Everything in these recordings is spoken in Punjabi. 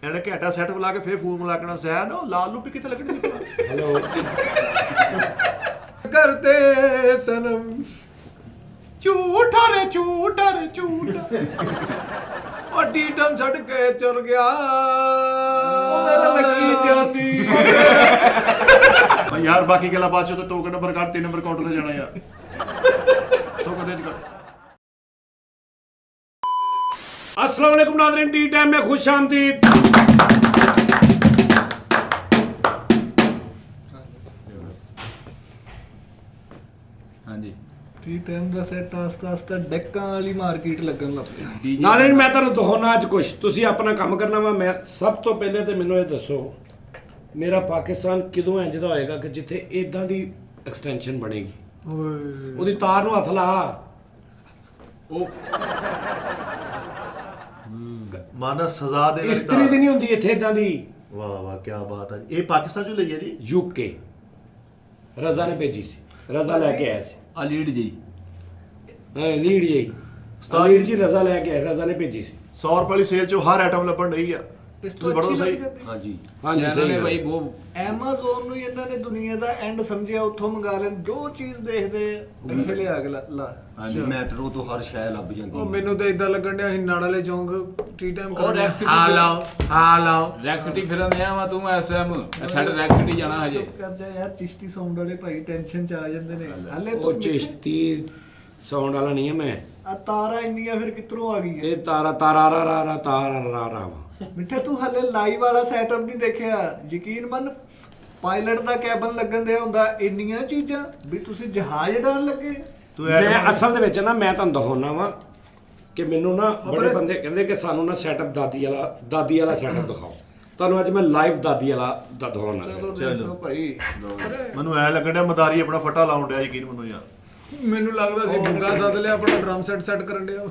ਇਹਨੇ ਘੰਟਾ ਸੈੱਟ ਬੁਲਾ ਕੇ ਫੇਰ ਫੋਨ ਮਿਲਾ ਕੇ ਸੈਨ ਉਹ ਲਾਲ ਲੂਪੀ ਕਿੱਥੇ ਲੱਗਣੀ ਹੈਲੋ ਕਰਦੇ ਸਨਮ ਝੂਠਾ ਰੇ ਝੂਠਾ ਰੇ ਝੂਠਾ ਉਹ ਡੀਟਮ ਛੱਡ ਕੇ ਚਲ ਗਿਆ ਉਹ ਮੇਰਾ ਲੱਕੀ ਜਾਨੀ ਯਾਰ ਬਾਕੀ ਗੱਲਾਂ ਬਾਅਦ ਚੋਂ ਟੋਕਨ ਨੰਬਰ ਕੱਢ 3 ਨੰਬਰ ਕਾਊਂਟਰ ਤੇ ਜਾਣਾ ਯਾਰ ਟੋਕਨ ਦੇ ਕੱਢ अस्सलाम वालेकुम नाज़रीन टी टाइम में खुश आमदीद। हाँ जी ਟੀ ਟਾਈਮ ਦਾ ਸੈੱਟ ਆਸਤਾ ਆਸਤਾ ਡੈਕਾਂ ਵਾਲੀ ਮਾਰਕੀਟ ਲੱਗਣ ਲੱਗ ਪਈ। नाज़रीन मैं ਤੁਹਾਨੂੰ ਦਿਖਾਉਣਾ ਅੱਜ ਕੁਛ ਤੁਸੀਂ ਆਪਣਾ ਕੰਮ ਕਰਨਾ ਵਾ। ਮੈਂ ਸਭ ਤੋਂ ਪਹਿਲੇ ਤੇ ਮੈਨੂੰ ਇਹ ਦੱਸੋ ਮੇਰਾ ਪਾਕਿਸਤਾਨ ਕਿਦੋਂ ਇੰਜ ਦਾ ਹੋਏਗਾ ਕਿ ਜਿੱਥੇ ਇਦਾਂ ਦੀ ਐਕਸਟੈਂਸ਼ਨ ਬਣੇਗੀ। ਓਏ ਉਹਦੀ ਤਾਰ ਨੂੰ ਹੱਥ ਲਾ ਉਹ ਮਾਨਾ ਸਜ਼ਾ ਦੇ ਇਸਤਰੀ ਦੀ ਨਹੀਂ ਹੁੰਦੀ ਇੱਥੇ ਇਦਾਂ ਦੀ। ਵਾਹ ਵਾਹ ਕੀ ਬਾਤ ਹੈ ਇਹ ਪਾਕਿਸਤਾਨ ਚੋਂ ਲਈ ਹੈ ਜੀ ਯੂਕੇ ਰਜ਼ਾ ਨੇ ਭੇਜੀ ਸੀ। ਰਜ਼ਾ ਲੈ ਕੇ ਆਇਆ ਸੀ आ लीड जी ਲੀਡ ਜੀ ਉਸਤਾਦ ਲੀਡ ਜੀ ਰਜ਼ਾ ਲੈ ਕੇ ਆਇਆ। ਰਜ਼ਾ ਨੇ ਭੇਜੀ ਸੀ। 100 ਰੁਪਏ ਵਾਲੀ ਸੇਲ ਚੋਂ ਹਰ ਆਈਟਮ ਲੱਭਣ ਰਹੀ ਆ ਇਸ ਤੁਸੀਂ ਤੋਂ ਬੜੋ ਅੱਛੀ ਸਹੀ ਲੱਗ ਜਾਂਦੀ। हाँ जी हाँ जी, चैनल सही ने है। भाई वो ਐਮਾਜ਼ੋਨ ਨੂੰ ਇਹਨਾਂ ਨੇ ਦੁਨੀਆ ਦਾ ਐਂਡ ਸਮਝਿਆ ਉੱਥੋਂ ਮੰਗਾ ਲੈਣ ਜੋ ਚੀਜ਼ ਦੇਖਦੇ ਆ, ਇੱਥੇ ਲਿਆ ਕੇ ਲਾ। हाँ जी मैट्रो तो हर शय लभ जाती ਉਹ ਮੈਨੂੰ ਤਾਂ ਇਦਾਂ ਲੱਗਣ ਡਿਆ ਸੀ ਨਾੜ ਵਾਲੇ ਚੌਂਕ ਟੀ ਟਾਈਮ ਉਹ ਕਰਦੇ Rex ਆ City ਲਾਓ ਰੈਕ ਸਿਟੀ ਫਿਰਨ ਦਿਆ ਵਾ ਤੂੰ ਇਸ ਟਾਈਮ ਸਾਡੇ ਰੈਕ ਸਿਟੀ ਜਾਣਾ ਹਜੇ ਚੁੱਪ ਕਰ ਜਾ ਯਾਰ, ਚਿਸ਼ਤੀ ਸਾਊਂਡ ਵਾਲੇ ਭਾਈ ਟੈਨਸ਼ਨ ਚ ਆ ਜਾਂਦੇ ਨੇ। ਹਲੇ ਉਹ ਚਿਸ਼ਤੀ ਸਾਊਂਡ ਵਾਲਾ ਨਹੀਂ ਹੈ ਮੈਂ। ਆ ਤਾਰਾ ਇੰਨੀਆਂ ਫਿਰ ਕਿੱਧਰੋਂ ਆ ਗਈਆਂ? ਇਹ ਤਾਰਾ ਤਾਰਾ ਰਾ ਰਾ ਰਾ ਤਾਰਾ ਰਾ ਰਾ ਵਾ। ਮਿੱਠੇ ਤੂੰ ਹਲੇ ਲਾਈਵ ਵਾਲਾ ਸੈਟਅਪ ਨਹੀਂ ਦੇਖਿਆ। ਯਕੀਨ ਮੰਨ ਪਾਇਲਟ ਦਾ ਕੈਬਨ ਲੱਗਣ ਦਿਆ ਹੁੰਦਾ। ਇੰਨੀਆਂ ਚੀਜ਼ਾਂ ਵੀ ਤੁਸੀਂ ਜਹਾਜ਼ ਉਡਾਉਣ ਲੱਗੇ। ਤੂੰ ਮੈਂ ਅਸਲ ਦੇ ਵਿੱਚ ਨਾ ਮੈਂ ਤੁਹਾਨੂੰ ਦਿਖਾਉਣਾ ਵਾ ਕਿ ਮੈਨੂੰ ਨਾ ਬੜੇ ਬੰਦੇ ਕਹਿੰਦੇ ਕਿ ਸਾਨੂੰ ਨਾ ਸੈਟਅਪ ਦਾਦੀ ਵਾਲਾ ਸੈਟਅਪ ਦਿਖਾਓ। ਤੁਹਾਨੂੰ ਅੱਜ ਮੈਂ ਲਾਈਵ ਦਾਦੀ ਵਾਲਾ ਦਾ ਦਿਖਾਉਣਾ ਚਲੋ ਸੀ। ਦੇਖੋ ਭਾਈ। ਮੈਨੂੰ ਐ ਲੱਗਣ ਡਿਆ ਮਦਾਰੀ ਆਪਣਾ ਫੱਟਾ ਲਾਉਣ ਡਿਆ ਯਕੀਨ ਮੈਨੂੰ ਯਾਰ ਮੈਨੂੰ ਲੱਗਦਾ ਸੀ ਬੁੱਗਾ ਸੱਦ ਲਿਆ ਆਪਣਾ ਡਰਮ ਸੈੱਟ ਕਰਨ ਡਿਆ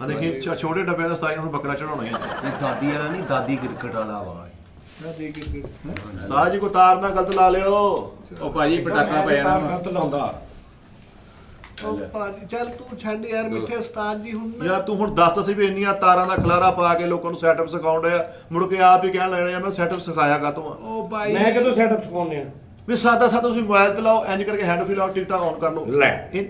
ਆ ਦੇਖੀ ਛੋਟੇ ਡੱਬਿਆਂ ਦਾ ਸਤਾਈ ਨੂੰ ਬੱਕਰਾ ਚੜਾਉਣਾ ਹੈ ਇਹ ਦਾਦੀ ਵਾਲਾ ਨਹੀਂ ਦਾਦੀ ਕ੍ਰਿਕਟ ਵਾਲਾ ਵਾ ਮੈਂ ਦੇਖ ਕੇ ਉਸਤਾਦ ਜੀ ਕੋ ਤਾਰ ਨਾ ਗਲਤ ਲਾ ਲਿਓ ਉਹ ਭਾਜੀ ਪਟਾਕਾ ਪੈ ਜਾਣਾ ਵਾ। ਗਲਤ ਲਾਉਂਦਾ। ਉਹ ਭਾਜੀ ਚੱਲ ਤੂੰ ਛੱਡ ਯਾਰ ਮਿੱਠੇ ਉਸਤਾਦ ਜੀ ਹੁਣ ਯਾਰ ਤੂੰ ਹੁਣ ਦੱਸ ਅਸੀਂ ਵੀ ਇੰਨੀਆਂ ਤਾਰਾਂ ਦਾ ਖਲਾਰਾ ਪਾ ਕੇ ਲੋਕਾਂ ਨੂੰ ਸੈਟਅਪ ਸਿਖਾਉਣ ਡਿਆ ਮੁੜ ਕੇ ਆਪ ਹੀ ਕਹਿਣ ਲੱਗਣਾ ਯਾਰ ਮੈਂ ਸੈਟਅਪ ਸਿਖਾਇਆ ਕਾਤੋਂ ਆ ਉਹ ਭਾਈ ਮੈਂ ਕਿਦੋਂ ਸੈਟਅਪ ਸਿਖਾਉਣੇ ਆ? ਵੀ ਸਾਦਾ ਤੁਸੀਂ ਮੋਬਾਈਲ ਤੇ ਲਾਓ ਇੰਜ ਕਰਕੇ ਹੈਂਡ ਫ੍ਰੀ ਲਾਓ ਟਿਕਟਾਕ ਆਨ ਕਰ ਲਓ ਲੈ।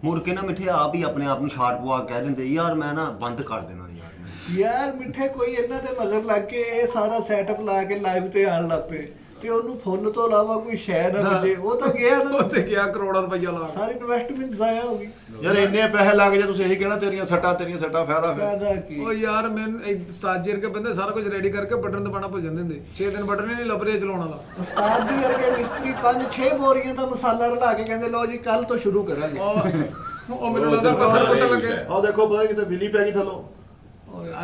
ਮੁੜ ਕੇ ਨਾ ਮਿੱਠੇ ਆਪ ਹੀ ਆਪਣੇ ਆਪ ਨੂੰ ਸ਼ਾਰਟ ਪਵਾ ਕਹਿ ਦਿੰਦੇ ਯਾਰ ਮੈਂ ਨਾ ਬੰਦ ਕਰ ਦੇਣਾ ਯਾਰ ਯਾਰ ਮਿੱਠੇ ਕੋਈ ਇਹਨਾਂ ਦੇ ਮਗਰ ਲੱਗ ਕੇ ਇਹ ਸਾਰਾ ਸੈਟਅਪ ਲਾ ਕੇ ਲਾਈਵ ਤੇ ਆਣ ਲੱਪੇ ਤੇ ਉਹਨੂੰ ਫੁੱਲ ਤੋਂ ਇਲਾਵਾ ਕੋਈ ਸ਼ੈ ਨਾ ਵਜੇ। ਉਹ ਤਾਂ ਗਿਆ ਉਹ ਨਾ, ਤੇ ਗਿਆ ਕਰੋੜਾਂ ਰੁਪਈਆ ਲਾ ਸਾਰੀ ਇਨਵੈਸਟਮੈਂਟ ਜ਼ਾਇਆ ਹੋ ਗਈ। ਯਾਰ ਇੰਨੇ ਪੈਸੇ ਲੱਗ ਜੇ ਤੁਸੀਂ ਇਹੀ ਕਹਿਣਾ ਤੇਰੀਆਂ ਸੱਟਾਂ ਫਾਇਦਾ ਫਿਰ ਫਾਇਦਾ ਕੀ? ਉਹ ਯਾਰ ਮੈਨੂੰ ਉਸਤਾਦ ਜੀ ਵਰਗੇ ਬੰਦੇ ਸਾਰਾ ਕੁਝ ਰੈਡੀ ਕਰਕੇ ਬਟਨ ਦਬਾਉਣਾ ਭੁੱਲ ਜਾਂਦੇ ਹੁੰਦੇ 6 ਦਿਨ ਬਟਨ ਹੀ ਨਹੀਂ ਲੱਭ ਰਹੇ ਚਲਾਉਣਾ ਦਾ। ਉਸਤਾਦ ਜੀ ਵਰਗੇ ਮਿਸਤਰੀ 5-6 ਬੋਰੀਆਂ ਦਾ ਮਸਾਲਾ ਰਲਾ ਕੇ ਕਹਿੰਦੇ ਲਓ ਜੀ ਕੱਲ ਤੋਂ ਸ਼ੁਰੂ ਕਰਾਂਗੇ। ਉਹ ਮੈਨੂੰ ਲੱਗਦਾ ਪੱਥਰ ਪੁੱਟਣ ਲੱਗੇ ਆਹ ਦੇਖੋ ਪਤਾ ਕਿਤੇ ਬਿੱਲੀ ਪੈ ਗਈ ਥੱਲੋਂ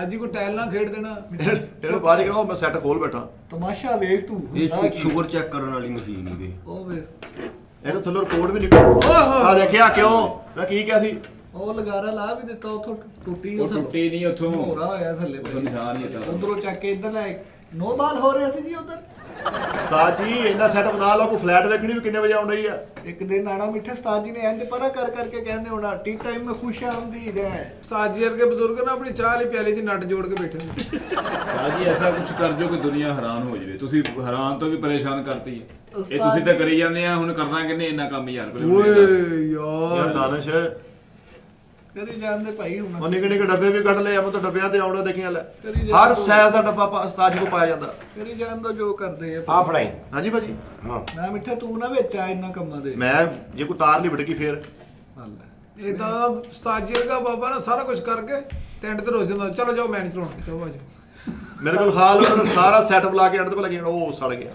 ਅੱਜ ਹੀ ਕੋਈ ਟਾਇਲ ਨਾਲ ਖੇਡ ਦੇਣਾ। ਇਹਨੂੰ ਬਾਹਰ ਹੀ ਕਹਿਣਾ ਮੈਂ ਸੈੱਟ ਖੋਲ ਬੈਠਾ ਤਮਾਸ਼ਾ ਵੇਖ ਤੂੰ। ਇਹ ਸ਼ੂਗਰ ਚੈੱਕ ਕਰਨ ਵਾਲੀ ਮਸ਼ੀਨ ਹੀ ਵੇ ਉਹ ਵੇਖ ਇਹਨੂੰ ਥੱਲੋਂ ਰਿਪੋਰਟ ਵੀ ਨਿਕਲ ਆ ਦੇਖਿਆ ਕਿਉਂ ਮੈਂ ਕੀ ਕਿਹਾ ਸੀ ਉਹ ਲਗਾਰਾ ਲਾ ਵੀ ਦਿੱਤਾ ਉਥੋਂ ਟੁੱਟੀ ਉਹ ਟੁੱਟੀ ਨਹੀਂ ਉੱਥੋਂ ਹੋਰਾ ਹੋਇਆ ਥੱਲੇ ਉਹ ਨਿਸ਼ਾਨ ਹੀ ਏਦਾਂ ਦਾ। ਉਧਰੋਂ ਚੱਕ ਕੇ ਇੱਧਰ ਲੈ ਨੋ ਬਾਲ ਹੋ ਰਿਹਾ ਸੀ ਜੀ ਉਧਰ। ਉਸਤਾਦ ਜੀ ਇੰਨਾ ਸੈੱਟ ਬਣਾ ਲਓ ਕੋਈ ਫਲੈਟ ਵੇਖਣੀ ਵੀ ਕਿੰਨੇ ਵਜੇ ਆਉਣ ਰਹੀ ਆ ਇੱਕ ਦਿਨ ਆਣਾ ਮਿੱਠੇ ਉਸਤਾਦ ਜੀ ਨੇ ਇੰਜ ਪਰਾ ਕਰ ਕਰਕੇ ਕਹਿੰਦੇ ਹੋਣਾ ਟੀ ਟਾਈਮ में खुश आमदीद है। ਉਸਤਾਦ ਜੀ ਵਰਗੇ ਬਜ਼ੁਰਗ ਨਾ ਆਪਣੀ ਚਾਹ ਵਾਲੀ ਪਿਆਲੀ 'ਚ ਨੱਟ ਜੋੜ ਕੇ ਬੈਠੇ ਹੁੰਦੇ। ਭਾਜੀ ਐਸਾ ਕੁਝ ਕਰ ਜੋ ਕਿ ਦੁਨੀਆ ਹੈਰਾਨ ਹੋ ਜਾਵੇ। ਤੁਸੀਂ ਹੈਰਾਨ ਤੋਂ ਵੀ ਪਰੇਸ਼ਾਨ ਕਰਤੀ ਹੈ ਇਹ ਉਸਤਾਦ ਤੁਸੀਂ ਤਾਂ ਕਰੀ ਜਾਂਦੇ ਆ। ਹੁਣ ਕਰਨਾ ਕਿੰਨੇ ਇੰਨਾ ਕੰਮ ਯਾਰ ਕੋਲ ਓਏ ਯਾਰ ਯਾਰ ਦਾਨਿਸ਼ ਕਰੀ ਜਾਂਦੇ ਭਾਈ ਹੁਣ ਉਹ ਨਿੱਕੇ ਨਿੱਕੇ ਡੱਬੇ ਵੀ ਕੱਢ ਲਏ ਆ ਮੈਂ ਤਾਂ ਡੱਬਿਆਂ ਤੇ ਆਉਣਾ ਦੇਖੀਆਂ ਲੈ ਕਰੀ ਜਾਂਦੇ ਹਰ ਸਾਈਜ਼ ਦਾ ਡੱਬਾ ਉਸਤਾਦ ਜੀ ਕੋ ਪਾਇਆ ਜਾਂਦਾ ਕਰੀ ਜਾਂਦੇ ਜੋ ਕਰਦੇ ਆ। ਆ ਫੜਾਈ। ਹਾਂਜੀ ਭਾਜੀ ਹਾਂ ਮੈਂ ਮਿੱਠੇ ਤੂੰ ਨਾ ਵਿੱਚ ਆ ਇੰਨਾ ਕੰਮਾਂ ਦੇ। ਮੈਂ ਜੇ ਕੋਈ ਤਾਰ ਨਹੀਂ ਭਟਕੀ ਫੇਰ ਇਹ ਤਾਂ ਉਸਤਾਦ ਜੀ ਵਰਗਾ ਬਾਬਾ ਨਾ ਸਾਰਾ ਕੁਝ ਕਰਕੇ ਤੇ ਐਂਡ ਤੇ ਰੋ ਜਾਂਦਾ ਚਲੋ ਜਾਓ ਮੈਂ ਨਹੀਂ ਚਲਾਉਣਾ ਜਾਓ ਆਜੋ। ਮੇਰੇ ਕੋਲ ਹਾਲ ਉਹਨਾਂ ਨੇ ਸਾਰਾ ਸੈਟਅਪ ਲਾ ਕੇ ਐਂਡ ਤੇ ਲੱਗੀ ਉਹ ਸੜ ਗਿਆ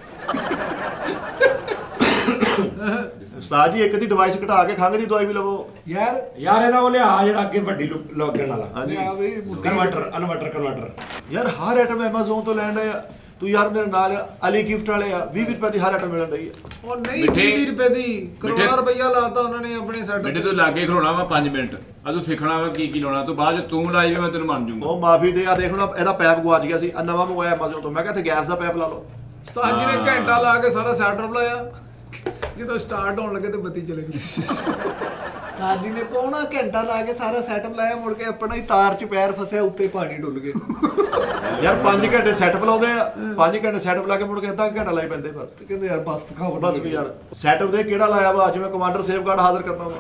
ਉਸਤਾਦ ਜੀ ਇੱਕ ਦੀ ਡਿਵਾਈਸ ਘਟਾ ਕੇ ਖੰਘ ਦੀ ਦਵਾਈ ਵੀ ਲਵੋ ਯਾਰ ਯਾਰ ਇਹਦਾ ਉਹ ਲਿਆ ਜਿਹੜਾ ਅੱਗੇ ਵੱਡੀ ਲੱਗਣ ਵਾਲਾ ਹਾਂਜੀ ਆ ਵੀ ਕਨਵਰਟਰ। ਯਾਰ ਹਰ ਆਈਟਮ ਐਮਾਜ਼ੋਨ ਤੋਂ ਲੈਣ ਡਏ ਆ ਤੂੰ ਯਾਰ ਮੇਰੇ ਨਾਲ ਅਲੀ ਗਿਫਟ ਵਾਲੇ ਆ 20 ਰੁਪਏ ਦੀ ਹਰ ਆਈਟਮ ਮਿਲਣ ਰਹੀ ਆ ਉਹ ਨਹੀਂ ਮਿੱਠੇ- 20 ਰੁਪਏ ਦੀ ਕਰੋੜਾਂ ਮਿੱਠੇ- ਰੁਪਈਆ ਲਾਤਾ ਉਹਨਾਂ ਨੇ ਆਪਣੇ ਸੈੱਟ ਬੇਟੇ ਤੂੰ ਲਾਗੇ ਖਲੋਣਾ ਵਾ 5 ਮਿੰਟ ਆ ਤੂੰ ਸਿੱਖਣਾ ਵਾ ਕੀ ਲਾਉਣਾ ਤੂੰ ਬਾਅਦ ਚ ਤੂੰ ਲਾਈ ਵੀ ਮੈਂ ਤੈਨੂੰ ਮੰਨ ਜੂੰਗਾ। ਉਹ ਮਾਫੀ ਦੇ ਆ ਦੇਖ ਲਓ ਇਹਦਾ ਪੈਪ ਗਵਾਚ ਗਿਆ ਸੀ ਆ ਨਵਾਂ ਮੰਗਵਾਇਆ ਐਮਾਜ਼ੋਨ ਤੋਂ ਮੈਂ ਕਿਹਾ ਇੱਥੇ ਗੈਸ ਦਾ ਪੈਪ ਲਾ ਲਓ ਉਸਤਾਦ ਜੀ ਨੇ ਘੰਟਾ ਲਾ ਕੇ ਸਾਰਾ ਸੈਟਅਪ ਲਾਇਆ ਜਦੋਂ ਸਟਾਰਟ ਹੋਣ ਲੱਗੇ ਤੇ ਬੱਤੀ ਚਲੇ ਗਈ। ਉਸਤਾਦ ਜੀ ਨੇ ਪੌਣਾ ਘੰਟਾ ਲਾ ਕੇ ਸਾਰਾ ਸੈਟਅਪ ਲਾਇਆ, ਮੁੜ ਕੇ ਆਪਣਾ ਹੀ ਤਾਰ 'ਚ ਪੈਰ ਫਸਿਆ, ਉੱਤੇ ਪਾਣੀ ਡੁੱਲ ਗਏ। ਯਾਰ 5 ਘੰਟੇ ਸੈਟਅਪ ਲਾਉਂਦੇ ਆ, 5 ਘੰਟੇ ਸੈਟਅਪ ਲਾ ਕੇ ਮੁੜ ਕੇ ਅੱਧਾ ਘੰਟਾ ਲਾਈ ਪੈਂਦੇ ਬਸ। ਤੇ ਕਹਿੰਦੇ ਯਾਰ ਬਸ ਦਿਖਾਓ ਬਸ ਵੀ ਯਾਰ ਸੈਟਅਪ ਦੇ ਕਿਹੜਾ ਲਾਇਆ ਵਾ, ਜਿਵੇਂ ਕਮਾਂਡਰ ਸੇਫਗਾਰਡ ਹਾਜ਼ਰ ਕਰਨਾ ਵਾ।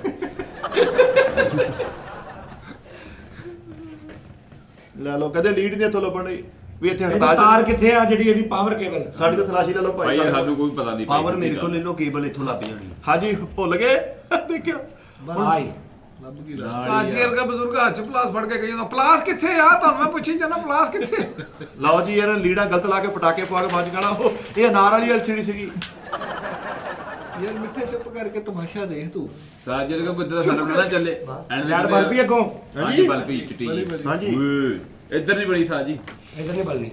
ਲੈ ਲਓ, ਕਦੇ ਲੀਡ ਨਹੀਂ ਇੱਥੋਂ ਲੱਭਣੀ ਵੀ ਇੱਥੇ ਇਹਦੀ ਹੜਤਾਲ ਤਾਰ ਕਿੱਥੇ ਆ ਜਿਹੜੀ ਇਹਦੀ ਪਾਵਰ ਕੇਬਲ? ਸਾਡੀ ਤਾਂ ਤਲਾਸ਼ੀ ਲੈ ਲਓ ਭਾਈ ਭਾਈ। ਸਾਨੂੰ ਕੋਈ ਪਤਾ ਨਹੀਂ। ਪਾਵਰ ਮੇਰੇ ਕੋਲ ਲੈ ਲਓ, ਕੇਬਲ ਇੱਥੋਂ ਲੱਗ ਜਾਣੀ। ਹਾਂਜੀ ਭੁੱਲ ਗਏ ਦੇਖਿਓ। ਹਾਈ ਲੱਭ ਗਈ। ਉਸਤਾਦ ਜੀ ਵਰਗਾ ਬਜ਼ੁਰਗ ਹੱਥ 'ਚ ਪਲਾਸ ਫੜ ਕੇ ਕਹੀ ਜਾਂਦਾ ਪਲਾਸ ਕਿੱਥੇ ਆ, ਤੁਹਾਨੂੰ ਮੈਂ ਪੁੱਛੀ ਜਾਂਦਾ ਪਲਾਸ ਕਿੱਥੇ। ਲਓ ਜੀ ਯਾਰ, ਲੀੜਾ ਗਲਤ ਲਾ ਕੇ ਪਟਾਕੇ ਪਾ ਕੇ ਵੱਜ ਗਾਣਾ। ਉਹ ਇਹ ਅਨਾਰ ਵਾਲੀ LCD ਸੀਗੀ। ਯਾਰ ਮਿੱਠੇ ਚੁੱਪ ਕਰਕੇ ਤਮਾਸ਼ਾ ਦੇਖ ਤੂੰ। ਸਾਜਰ ਕੋ ਕਿੱਦਾਂ ਸਾਡਾ ਨਾ ਚੱਲੇ ਯਾਰ ਬਲਬੀ ਅੱਗੋਂ ਹਾਂਜੀ ਬਲਬੀ ਚਿੱਟੀ ਹਾਂਜੀ। ਓਏ ਇੱਧਰ ਨਹੀਂ ਬੜੀ ਸਾਜੀ। ਇਧਰ ਨਹੀਂ ਬਲਣੀ।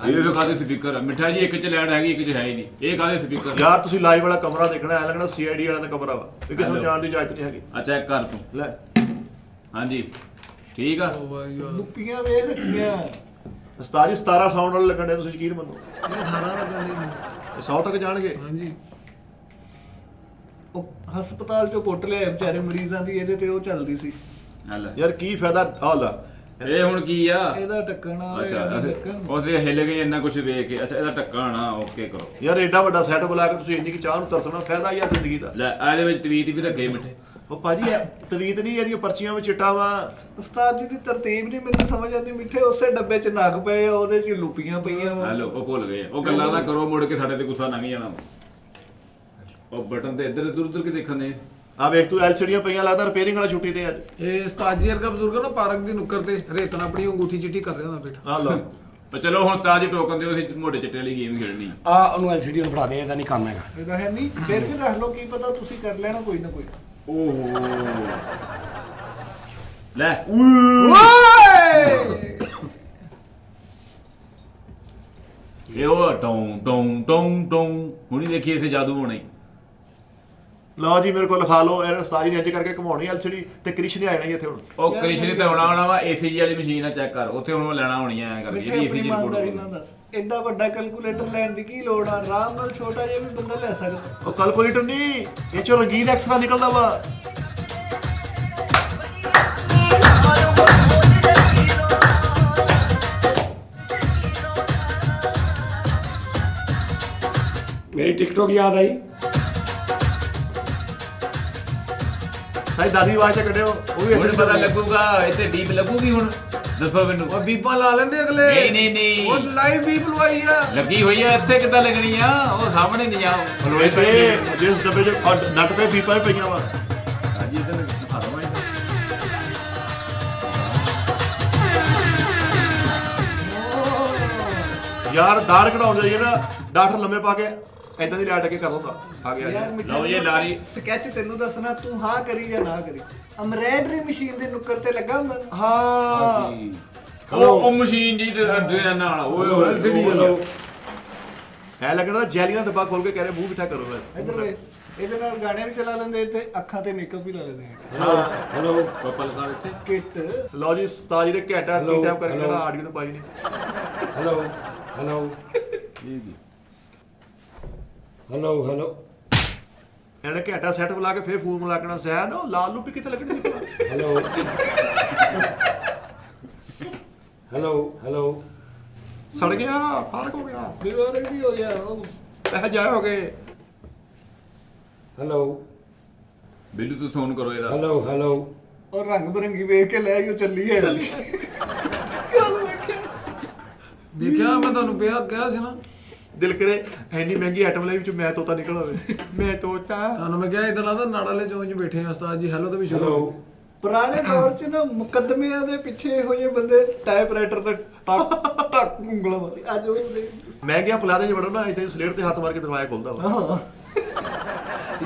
ਇਹ ਵੇ ਕਾਦੇ ਸਪੀਕਰ ਆ ਮਿੱਠਾ ਜੀ, ਇੱਕ ਚ ਲੈਣ ਹੈਗੀ, ਇੱਕ ਚ ਹੈ ਹੀ ਨਹੀਂ। ਇਹ ਕਾਦੇ ਸਪੀਕਰ ਯਾਰ ਤੁਸੀਂ ਲਾਈਵ ਵਾਲਾ ਕਮਰਾ ਦੇਖਣਾ, ਐ ਲੱਗਣਾ CID ਵਾਲਿਆਂ ਦਾ ਕਮਰਾ ਵਾ, ਵੀ ਕਿਸੇ ਨੂੰ ਜਾਣ ਦੀ ਇਜਾਜ਼ਤ ਨਹੀਂ ਹੈਗੀ। ਆ ਚੈੱਕ ਕਰ ਤੂੰ। ਲੈ ਹਾਂਜੀ ਠੀਕ ਆ। ਓ ਭਾਈ ਯਾਰ ਲੁੱਪੀਆਂ ਵੇਖ ਰੱਖੀਆਂ। ਉਸਤਾਦ ਜੀ 17 ਸਾਊਂਡ ਵਾਲੇ ਲੱਗਣ ਦੇ, ਤੁਸੀਂ ਯਕੀਨ ਮੰਨੋ। ਇਹ 18 ਲੱਗਣ ਦੀ। ਇਹ 100 ਤੱਕ ਜਾਣਗੇ। ਹਾਂਜੀ ਉਹ ਹਸਪਤਾਲ 'ਚੋਂ ਪੁੱਟ ਲਿਆ ਵਿਚਾਰੇ ਮਰੀਜ਼ਾਂ ਦੀ, ਇਹਦੇ ਤੇ ਉਹ ਚੱਲਦੀ ਸੀ। ਹਲ ਯਾਰ ਕੀ ਫਾਇਦਾ ਹਾਲ ਇਹ ਹੁਣ ਕੀ ਆ? ਇਹਦਾ ਟੱਕਣਾ ਅੱਛਾ ਢੱਕਣ। ਉਹਦੇ ਹਿੱਲ ਗਏ ਇੰਨਾ ਕੁਝ ਵੇਖ ਕੇ। ਅੱਛਾ ਇਹਦਾ ਟੱਕਣ ਆ, ਓਕੇ ਕਰੋ। ਯਾਰ ਐਡਾ ਵੱਡਾ ਸੈਟਅਪ ਲਾ ਕੇ ਤੁਸੀਂ ਇੰਨੀ ਕੀ ਚਾਹ ਨੂੰ ਤਰਸਣਾ, ਫਾਇਦਾ ਯਾਰ ਜ਼ਿੰਦਗੀ ਦਾ। ਲੈ ਇਹਦੇ ਵਿੱਚ ਤਵੀਤ ਵੀ ਰੱਖੇ ਮਿੱਠੇ। ਉਹ ਭਾਜੀ ਤਵੀਤ ਨਹੀਂ, ਇਹਦੀਆਂ ਪਰਚੀਆਂ ਵਿੱਚ ਚਿੱਟਾ ਵਾ। ਉਸਤਾਦ ਜੀ ਦੀ ਤਰਤੀਬ ਨਹੀਂ ਮੈਨੂੰ ਸਮਝ ਆਉਂਦੀ। ਮਿੱਠੇ ਉਸੇ ਡੱਬੇ 'ਚ ਨਗ ਪਏ ਆ, ਉਹਦੇ 'ਚ ਲੁੱਪੀਆਂ ਪਈਆਂ ਵਾ। ਹੈਲੋ ਉਹ ਭੁੱਲ ਗਏ। ਉਹ ਗੱਲਾਂ ਨਾ ਕਰੋ, ਮੁੜ ਕੇ ਸਾਡੇ ਤੇ ਗੁੱਸਾ ਲੰਘ ਜਾਣਾ। ਉਹ ਬਟਨ ਤੇ ਇੱਧਰ ਉੱਧਰ ਕੇ ਦੇਖਣ ਨੇ। ਆ ਵੇਖ ਤੂੰ LCDਆਂ ਪਈਆਂ, ਲੱਗਦਾ ਰਿਪੇਅਰਿੰਗ ਵਾਲਾ ਛੁੱਟੀ ਤੇ ਅੱਜ। ਇਹ ਉਸਤਾਦ ਜੀ ਵਰਗਾ ਬਜ਼ੁਰਗ ਨਾ ਪਾਰਕ ਦੀ ਨੁੱਕਰ ਤੇ ਰੇਤਨ ਆਪਣੀ ਅੰਗੂਠੀ ਚਿੱਟੀ ਕਰ ਰਿਹਾ ਹੁੰਦਾ ਬੇਟਾ। ਆ ਲਓ ਪਰ ਚਲੋ ਹੁਣ ਸਾਜ ਹੀ ਟੋਕਨ ਦਿਓ, ਅਸੀਂ ਮੋਟੇ ਚਿੱਟੇ ਵਾਲੀ ਗੇਮ ਖੇਡਣੀ। ਆ ਉਹਨੂੰ LCD ਨੂੰ ਫੜਾ ਦੇ, ਇਹਦਾ ਨਹੀਂ ਕੰਮ ਹੈਗਾ। ਇਹਦਾ ਹੈ ਨਹੀਂ, ਫਿਰ ਵੀ ਰੱਖ ਲਓ, ਕੀ ਪਤਾ ਤੁਸੀਂ ਕਰ ਲੈਣਾ ਕੋਈ ਨਾ ਕੋਈ। ਓਹੋ ਲੈ ਓਏ ਇਹ ਉਹ ਟੋਂ ਟੋਂ ਟੋਂ ਟੋਂ ਹੁਣੀ ਦੇਖੀ ਇੱਥੇ ਜਾਦੂ ਹੋਣਾ ਹੀ। ਲਓ ਜੀ ਮੇਰੇ ਕੋਲ ਲਿਖਾ ਲਓ। ਇਹ ਉਸਤਾਦ ਜੀ ਨੇ ਇੰਜ ਕਰਕੇ ਘਮਾਉਣੀ LCD ਤੇ ਕ੍ਰਿਸ਼ ਨੇ ਆ ਜਾਣੀ ਇੱਥੇ ਹੁਣ। ਉਹ ਕ੍ਰਿਸ਼ਨ ਤੇ ਆਉਣਾ ਵਾ ACG ਵਾਲੀ ਮਸ਼ੀਨ ਆ, ਚੈੱਕ ਕਰ ਉੱਥੇ ਹੁਣ ਲੈਣਾ ਹੋਣੀ ਐ ਕਰਕੇ। ਮਿੱਠੇ ਇਹਦੀ ਆਪਣੀ ACG ਇਮਾਨਦਾਰੀ ਰਿਪੋਰਟ ਨਾਲ ਦੱਸ, ਐਡਾ ਵੱਡਾ ਕੈਲਕੂਲੇਟਰ ਲੈਣ ਦੀ ਕੀ ਲੋੜ ਆ? ਆਰਾਮ ਨਾਲ ਛੋਟਾ ਜਿਹਾ ਵੀ ਬੰਦਾ ਲੈ ਸਕਦਾ। ਉਹ ਕੈਲਕੂਲੇਟਰ ਨਹੀਂ, ਇਹ ਚੋਂ ਰੰਗੀਨ ਐਕਸਟਰਾ ਨਿਕਲਦਾ ਵਾ। ਮੇਰੀ ਟਿਕਟੋਕ ਯਾਦ ਆਈ। ਸਾਡੀ ਦਾਦੀ ਆਵਾਜ਼ ਤੇ ਕੱਢਿਓ, ਉਹ ਵੀ ਹੁਣ ਇੱਥੇ ਪਤਾ ਲੱਗੂਗਾ ਇੱਥੇ ਡੀਪ ਲੱਗੂਗੀ ਹੁਣ। ਦੱਸੋ ਮੈਨੂੰ। ਉਹ ਬੀਪਾਂ ਲਾ ਲੈਂਦੇ ਅਗਲੇ। ਨਹੀਂ ਨਹੀਂ ਨਹੀਂ ਉਹ ਲਾਈਵ ਬੀਪ ਲਵਾਈ ਆ। ਲੱਗੀ ਹੋਈ ਆ, ਇੱਥੇ ਕਿੱਦਾਂ ਲੱਗਣੀ ਆ? ਉਹ ਸਾਹਮਣੇ ਨਹੀਂ ਆ ਲੋਏ ਤੇ ਜਿਸ ਡੱਬੇ 'ਚ ਨੱਟ ਪੇ ਪੀਪਾਂ ਵੀ ਪਈਆਂ ਵਾ। ਹਾਂਜੀ ਇੱਧਰ ਦਿਖਾ ਦਵਾਂ ਇੱਧਰ। ਯਾਰ ਦਾੜ ਕਢਾਉਣ ਜਾਈਏ ਨਾ, ਡਾਕਟਰ ਲੰਮੇ ਪਾ ਕੇ ਐਦਾਂ ਦੀ ਲਾਈਟ ਅੱਗੇ ਕਰ ਦਿੰਦਾ। ਆ ਗਿਆ ਯਾਰ ਜੀ। ਮਿੱਠੇ ਲਓ ਇਹ ਲਾਰੀ। ਸਕੈਚ ਤੈਨੂੰ ਦੱਸਣਾ, ਤੂੰ ਹਾਂ ਕਰੀ ਜਾਂ ਨਾ ਕਰੀ। ਐਮਬ੍ਰਾਇਡਰੀ ਮਸ਼ੀਨ ਦੇ ਨੁੱਕਰ ਤੇ ਲੱਗਾ ਹੁੰਦਾ ਨਾ। ਹਾਂ ਉਹ ਮਸ਼ੀਨ ਜੀ ਦੇ ਨਾਲ ਓਏ ਹੋਏ LCD ਹੈਲੋ ਐ ਲੱਗਦਾ ਜੈਲੀ ਦਾ ਡੱਬਾ ਖੋਲ ਕੇ ਕਹਿ ਰਹੇ ਮੂੰਹ ਮਿੱਠਾ ਕਰੋ ਮੈਂ। ਇੱਧਰ ਵੇ, ਇਹਦੇ ਨਾਲ ਗਾਣੇ ਵੀ ਚਲਾ ਲੈਂਦੇ ਤੇ ਅੱਖਾਂ ਤੇ ਮੇਕਅਪ ਵੀ ਲਾ ਲੈਂਦੇ। ਹਾਂ ਹੈਲੋ ਪਰਪਲ ਸਾਹਿਬ ਇੱਥੇ। ਕਿੱਟ ਲਓ ਜੀ ਉਸਤਾਦ ਜੀ ਨੇ ਘੰਟਾ Hello, ਟੀ ਟਾਈਮ ਕਰਕੇ hello. ਨਾ ਆਡੀਓ ਤੇ ਪਾਈ ਨਹੀਂ। ਹੈਲੋ ਹੈਲੋ ਹੈਲੋ ਹੈਲੋ ਇਹਨੇ ਘੰਟਾ ਸੈੱਟ ਬੁਲਾ ਕੇ ਫੇਰ ਫੋਨ ਮਿਲਾ ਕੇ ਸਹਿਨ ਉਹ ਲਾਲ ਲੂਪੀ ਕਿੱਥੇ ਲੱਗਣੀ ਸੀ? ਹੈਲੋ ਹੈਲੋ ਹੈਲੋ ਸੜ ਗਿਆ, ਫਰਕ ਹੋ ਗਿਆ, ਦੀਵਾਰ ਵੀ ਹੋ ਗਿਆ ਉਹ। ਪੈਸੇ ਜਾਏ ਹੋ ਗਏ। ਹੈਲੋ ਬਿੱਲੂ ਤੂੰ ਫੋਨ ਕਰੋ ਇਹਦਾ। ਹੈਲੋ ਹੈਲੋ ਔਰ ਰੰਗ ਬਰੰਗੀ ਵੇਖ ਕੇ ਲੈ ਆਇਓ, ਚੱਲੀ ਹੈ। ਦੇਖਿਆ ਮੈਂ ਤੁਹਾਨੂੰ ਕਿਹਾ ਸੀ ਨਾ। ਦਿਲ ਕਰੇ ਐਨੀ ਮਹਿੰਗੀ ਆਈਟਮ ਲਈ ਵਿੱਚ ਮੈਂ ਤੋਤਾ ਨਿਕਲ ਆਵੇ। ਮੈਂ ਤੋਤਾ। ਤੁਹਾਨੂੰ ਮੈਂ ਕਿਹਾ ਇਦਾਂ ਲੱਗਦਾ ਨਾੜ ਵਾਲੇ ਚੌਂਕ 'ਚ ਬੈਠੇ ਆ ਉਸਤਾਦ ਜੀ। ਹੈਲੋ ਤਾਂ ਵੀ ਸ਼ੁਰੂ ਹੋ ਹੈਲੋ ਗਈ। ਪੁਰਾਣੇ ਦੌਰ 'ਚ ਨਾ ਮੁਕੱਦਮਿਆਂ ਦੇ ਪਿੱਛੇ ਇਹੋ ਜਿਹੇ ਬੰਦੇ ਟਾਈਪਰਾਈਟਰ ਤੇ ਟਕ ਟਕ ਉਂਗਲਾਂ ਮਾਰਦੇ। ਅੱਜ ਉਹ ਮਹਿੰਗੀਆਂ ਪਲਾਦੇ 'ਚ ਵੜੋ ਨਾ, ਇੱਥੇ ਸਲੇਟ ਤੇ ਹੱਥ ਮਾਰ ਕੇ ਦਰਵਾਜ਼ਾ ਖੁੱਲਦਾ ਵਾ। ਹਾਂ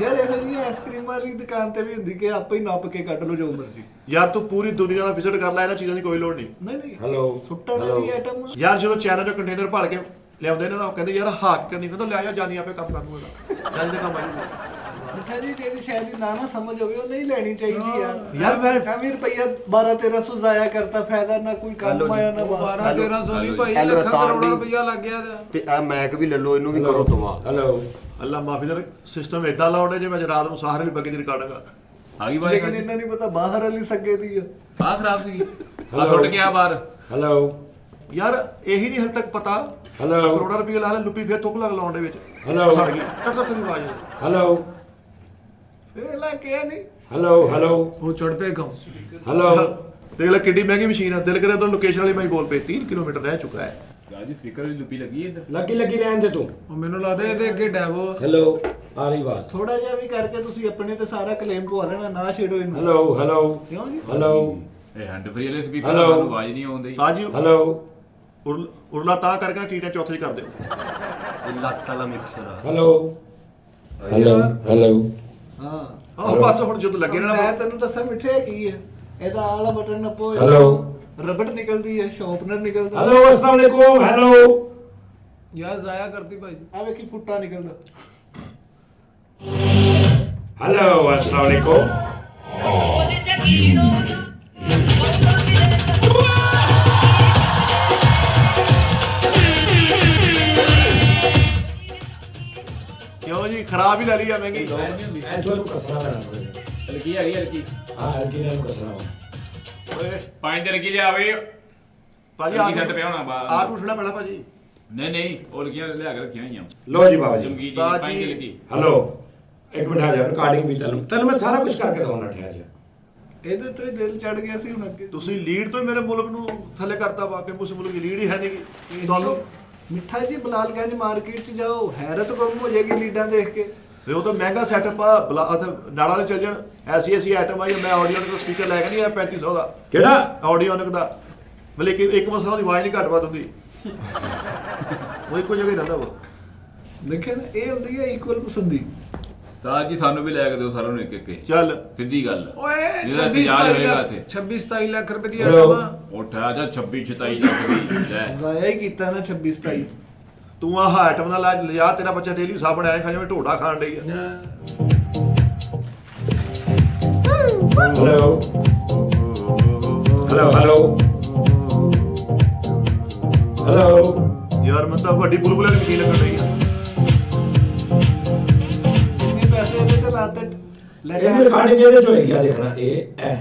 ਯਾਰ ਇਹੋ ਜਿਹੀ ਆਈਸਕ੍ਰੀਮ ਵਾਲੀ ਦੁਕਾਨ ਤੇ ਵੀ ਹੁੰਦੀ ਕਿ ਆਪੇ ਹੀ ਨੱਪ ਕੇ ਕੱਢ ਲਓ ਜੋ ਮਰਜ਼ੀ। ਯਾਰ ਤੂੰ ਪੂਰੀ ਦੁਨੀਆ ਦਾ ਵਿਜ਼ਿਟ ਕਰ ਲੈ, ਇਹਨਾਂ ਚੀਜ਼ਾਂ ਦੀ ਕੋਈ ਲੋੜ ਨਹੀਂ। ਨਹੀਂ ਨਹੀਂ ਹੈਲੋ ਸੁੱਟਣ ਵਾਲੀ ਆਈਟਮ। ਯਾਰ ਜਦੋਂ ਚਾਈਨਾ ਦੇ ਕੰਟੇਨਰ ਭਰ ਕੇ ਲਿਆਉਂਦੇ ਨੇ ਨਾ, ਉਹ ਕਹਿੰਦੇ ਯਾਰ ਹਾਕ ਕਰਨੀ, ਕਹਿੰਦਾ ਲੈ ਜਾ ਜਾਨੀ ਆਪੇ ਕੰਮ ਕਰ ਦੂੰਗਾ, ਜਾਨੀ ਦੇ ਕੰਮ ਆ ਜੂਗਾ। ਮਿੱਠਾ ਜੀ ਜਿਹੜੀ ਸ਼ਾਇਦ ਦੀ ਨਾ ਸਮਝ ਹੋਵੇ ਉਹ ਨਹੀਂ ਲੈਣੀ ਚਾਹੀਦੀ ਯਾਰ ਮੈਂ ਐਵੇਂ ਰੁਪਈਆ 1200-1300 ਜ਼ਾਇਆ ਕਰਤਾ, ਫਾਇਦਾ ਨਾ ਕੋਈ ਕੰਮ ਆਇਆ ਨਾ ਬਾਹਰ। 1200-1300 ਨਹੀਂ ਭਾਈ, ਹੈਲੋ, ਲੱਖਾਂ ਤਾਰ ਕਰੋੜਾਂ ਦੀ। ਰੁਪਈਆ ਲੱਗ ਗਿਆ ਤੇ ਤੇ ਇਹ ਮੈਕ ਵੀ ਲੈ ਲਓ, ਇਹਨੂੰ ਵੀ ਕਰੋ ਤਵਾ। ਹੈਲੋ ਅੱਲਾ ਮਾਫੀ ਦੇ ਸਿਸਟਮ ਇਦਾਂ ਲਾਉਂਦੇ ਜਿਵੇਂ ਅੱਜ ਰਾਤ ਨੂੰ ਸਾਹਰ ਵਾਲੀ ਬੱਗੀ ਦੀ ਰਿਕਾਰਡਿੰਗ ਆ ਗਈ ਬਾਈ ਲੇਕਿਨ ਇਹਨਾਂ ਨਹੀਂ ਪਤਾ ਬਾਹਰ ਵਾਲੀ ਸੱਗੇ ਦੀ ਆ। ਆ ਖਰਾਬ ਸੀ ਆ ਸੁੱਟ ਗਿਆ ਬਾਹਰ। ਹੈਲੋ ਯਾਰ ਇਹੀ ਨਹੀਂ ਹਲੇ ਤੱਕ ਪਤਾ ਹੈਲੋ ਕਰੋੜਾਂ ਰੁਪਏ ਲਾ ਲੈ ਲੁੱਪੀ ਫੇਰ ਤੁਕ ਲੱਗ ਲਾਉਣ ਦੇ ਵਿੱਚ ਹੈਲੋ ਸੜ ਗਈ ਟਕ ਟਕ ਦੀ ਆਵਾਜ਼ ਹੈਲੋ ਇਹ ਲੈ ਕੇ ਨਹੀਂ ਹੈਲੋ ਹੈਲੋ ਉਹ ਚੜ ਪਏ ਕੰਮ। ਹੈਲੋ ਦੇਖ ਲੈ ਕਿੱਡੀ ਮਹਿੰਗੀ ਮਸ਼ੀਨ ਆ, ਦਿਲ ਕਰੇ ਤਾਂ ਲੋਕੇਸ਼ਨ ਵਾਲੀ ਮੈਂ ਹੀ ਬੋਲ ਪਈ 3 ਕਿਲੋਮੀਟਰ ਰਹਿ ਚੁੱਕਾ ਹੈ। ਜੀ ਸਪੀਕਰ ਵੀ ਲੁੱਪੀ ਲੱਗੀ ਇੱਧਰ। ਲੱਗੀ ਰਹਿਣ ਦੇ ਤੂੰ। ਉਹ ਮੈਨੂੰ ਲੱਗਦਾ ਇਹਦੇ ਅੱਗੇ ਡੈਵੋ ਹੈਲੋ ਆ ਰਹੀ ਆਵਾਜ਼। ਥੋੜਾ ਜਿਹਾ ਵੀ ਕਰਕੇ ਤੁਸੀਂ ਆਪਣੇ ਤੇ ਸਾਰਾ ਕਲੇਮ ਪਵਾ ਲੈਣਾ, ਨਾ ਛੇੜੋ ਇਹਨੂੰ। ਹੈਲੋ ਹੈਲੋ ਕਿਉਂ ਜੀ? ਹੈਲੋ ਇਹ ਹੈਂਡ ਫ੍ਰੀ ਵਾਲੇ ਸਪੀਕਰ Hello? ਨੂੰ ਆਵਾਜ਼ ਨਹੀਂ ਆਉਂਦੀ। ਉਸਤਾਦ ਜੀ ਹੈਲੋ ਉਰਲਾ ਤਾਂ ਕਰਕੇ ਟੀਟਾ ਚੌਥੇ ਚ ਕਰ ਦਿਓ। ਇਹ ਲੱਤ ਵਾਲਾ ਮਿਕਸਰ ਆ। ਹੈਲੋ ਹੈਲੋ ਹੈਲੋ ਹਾਂ ਆਹ ਬਸ ਹੁਣ ਜਦੋਂ ਲੱਗੇ ਮੈਂ ਰਹਿਣਾ ਤੈਨੂੰ ਦੱਸਾਂ ਮਿੱਠੇ ਕੀ ਹੈ, ਇਹਦਾ ਆਲਾ ਬਟਨ ਨੱਪੋ, ਹੈਲੋ ਰਬੜ ਨਿਕਲਦੀ ਹੈ, ਸ਼ਾਰਪਨਰ ਨਿਕਲਦਾ, ਹੈਲੋ अस्सलाम वालेकुम ਹੈਲੋ ਯਾਰ ਜ਼ਾਇਆ ਕਰਤੀ ਭਾਈ। ਆ ਵੇਖੀ ਫੁੱਟਾ ਨਿਕਲਦਾ। ਹੈਲੋ अस्सलाम वालेकुम ਕਿਉਂ ਜੀ ਖਰਾਬ ਹੀ ਲੈ ਲਈ ਆ ਮਹਿੰਗੀ। ਮੈਂ ਤੁਹਾਨੂੰ ਕਸਰਾ ਲੈਣਾ ਪਵੇਗਾ। ਹਲਕੀ ਹੈਗੀ ਹਲਕੀ। ਹਾਂ ਹਲਕੀ ਨਾਲ ਕਸਰਾ ਓਏ ਪੰਜ ਦੇ ਹਲਕੀ ਲਿਆਵੇ। ਭਾਜੀ ਹਲਕੀ ਸੈੱਟ ਪਿਆ ਹੋਣਾ ਬਾਹਰ। ਆ ਟੁੱਟਣਾ ਪੈਣਾ ਭਾਜੀ। ਨਹੀਂ ਨਹੀਂ ਉਹ ਹਲਕੀਆਂ ਲਿਆ ਕੇ ਰੱਖੀਆਂ ਹੋਈਆਂ। ਲੋ ਜੀ ਬਾਬਾ ਜੀ ਚਮਕੀ ਜੀ ਬਾਜੀ। ਪੰਜ ਦੇ ਹਲਕੀ। ਹੈਲੋ ਇੱਕ ਮਿੰਟ ਆ ਜਾ ਰਿਕਾਰਡਿੰਗ ਵੀ ਤੈਨੂੰ ਮੈਂ ਸਾਰਾ ਕੁਝ ਕਰਕੇ ਦਵਾਉਣਾ ਠਹਿਰ ਜਾ। ਇਹਦੇ ਤੇ ਦਿਲ ਚੜ ਗਿਆ ਸੀ ਹੁਣ ਅੱਗੇ। ਤੁਸੀਂ ਲੀਡ ਤੋਂ ਹੀ ਮੇਰੇ ਮੁਲਕ ਨੂੰ ਥੱਲੇ ਕਰਤਾ ਵਾ ਕਿ ਉਸ ਮੁਲਕ ਦੀ ਲੀਡ ਹੀ ਹੈ ਨਹੀਂ ਗੀ। ਤੁਹਾਨੂੰ ਮਿੱਠਾ ਜੀ ਬਲਾਲਗੰਜ ਮਾਰਕੀਟ 'ਚ ਜਾਓ, ਹੈਰਤ ਗੁੰਮ ਹੋ ਜਾਏਗੀ ਲੀਡਾਂ ਦੇਖ ਕੇ। ਤੇ ਉਹ ਤਾਂ ਮਹਿੰਗਾ ਸੈਟਅਪ ਆ ਨਾੜਾ ਵਾਲੇ ਚੱਲ ਜਾਣ ਐਸੀ ਆਈਟਮ ਆਈ ਮੈਂ ਆਡੀਓ ਦਾ ਸਪੀਕਰ ਲੈ ਕੇ ਨਹੀਂ ਆਇਆ 3500 ਦਾ ਕਿਹੜਾ ਆਡੀਓਨਿਕ ਦਾ ਮਤਲਬ ਕਿ ਇੱਕ ਮਸਲਾ ਦੀ ਆਵਾਜ਼ ਨਹੀਂ ਘੱਟ ਵੱਧ ਹੁੰਦੀ ਉਹ ਇੱਕੋ ਜਗ੍ਹਾ ਹੀ ਰਹਿੰਦਾ ਵਾ। ਦੇਖਿਆ ਨਾ, ਇਹ ਹੁੰਦੀ ਹੈ ਇਕੁਅਲ ਪਸੰਦੀ। ਸਾਜ ਜੀ ਸਾਨੂੰ ਵੀ ਲੈ ਕੇ ਦਿਓ ਸਾਰਿਆਂ ਨੂੰ ਇੱਕ ਇੱਕ। ਚੱਲ ਸਿੱਧੀ ਗੱਲ। ਓਏ ਜਿਹਦਾ 26 ਇੰਤਜ਼ਾਰ ਹੋਏਗਾ ਇੱਥੇ। 27 ਲੱਖ ਰੁਪਏ ਦੀ Hello? ਆਟਮਾ। ਉੱਠਾ ਜਾ 26 27 ਲੱਖ ਦੀ ਲੈ। ਜ਼ਾਇਆ ਹੀ ਕੀਤਾ ਨਾ 26-27। ਤੂੰ ਆਹ ਆਈਟਮ ਨਾਲ ਲਿਆ ਤੇਰਾ ਬੱਚਾ ਡੇਲੀ ਸਾਬਣ ਆਇਆ ਖਾ ਜਿਵੇਂ ਢੋਡਾ ਖਾਣ ਡਈ ਆ। ਹੈਲੋ ਹੈਲੋ ਹੈਲੋ ਹੈਲੋ ਯਾਰ ਮੈਂ ਤਾਂ ਵੱਡੀ ਬੁਲਬੁਲੇ ਦੀ ਮਸ਼ੀਨ ਲੱਗਣ ਡਈ ਆ। ਕਿੰਨੇ ਪੈਸੇ ਇਹਦੇ ਤੇ ਲਾਤੇ ਇਹਦੀ ਰਿਕਾਰਡਿੰਗ ਇਹਦੇ ਚ ਹੋਏਗੀ ਆ ਦੇਖਣਾ ਇਹ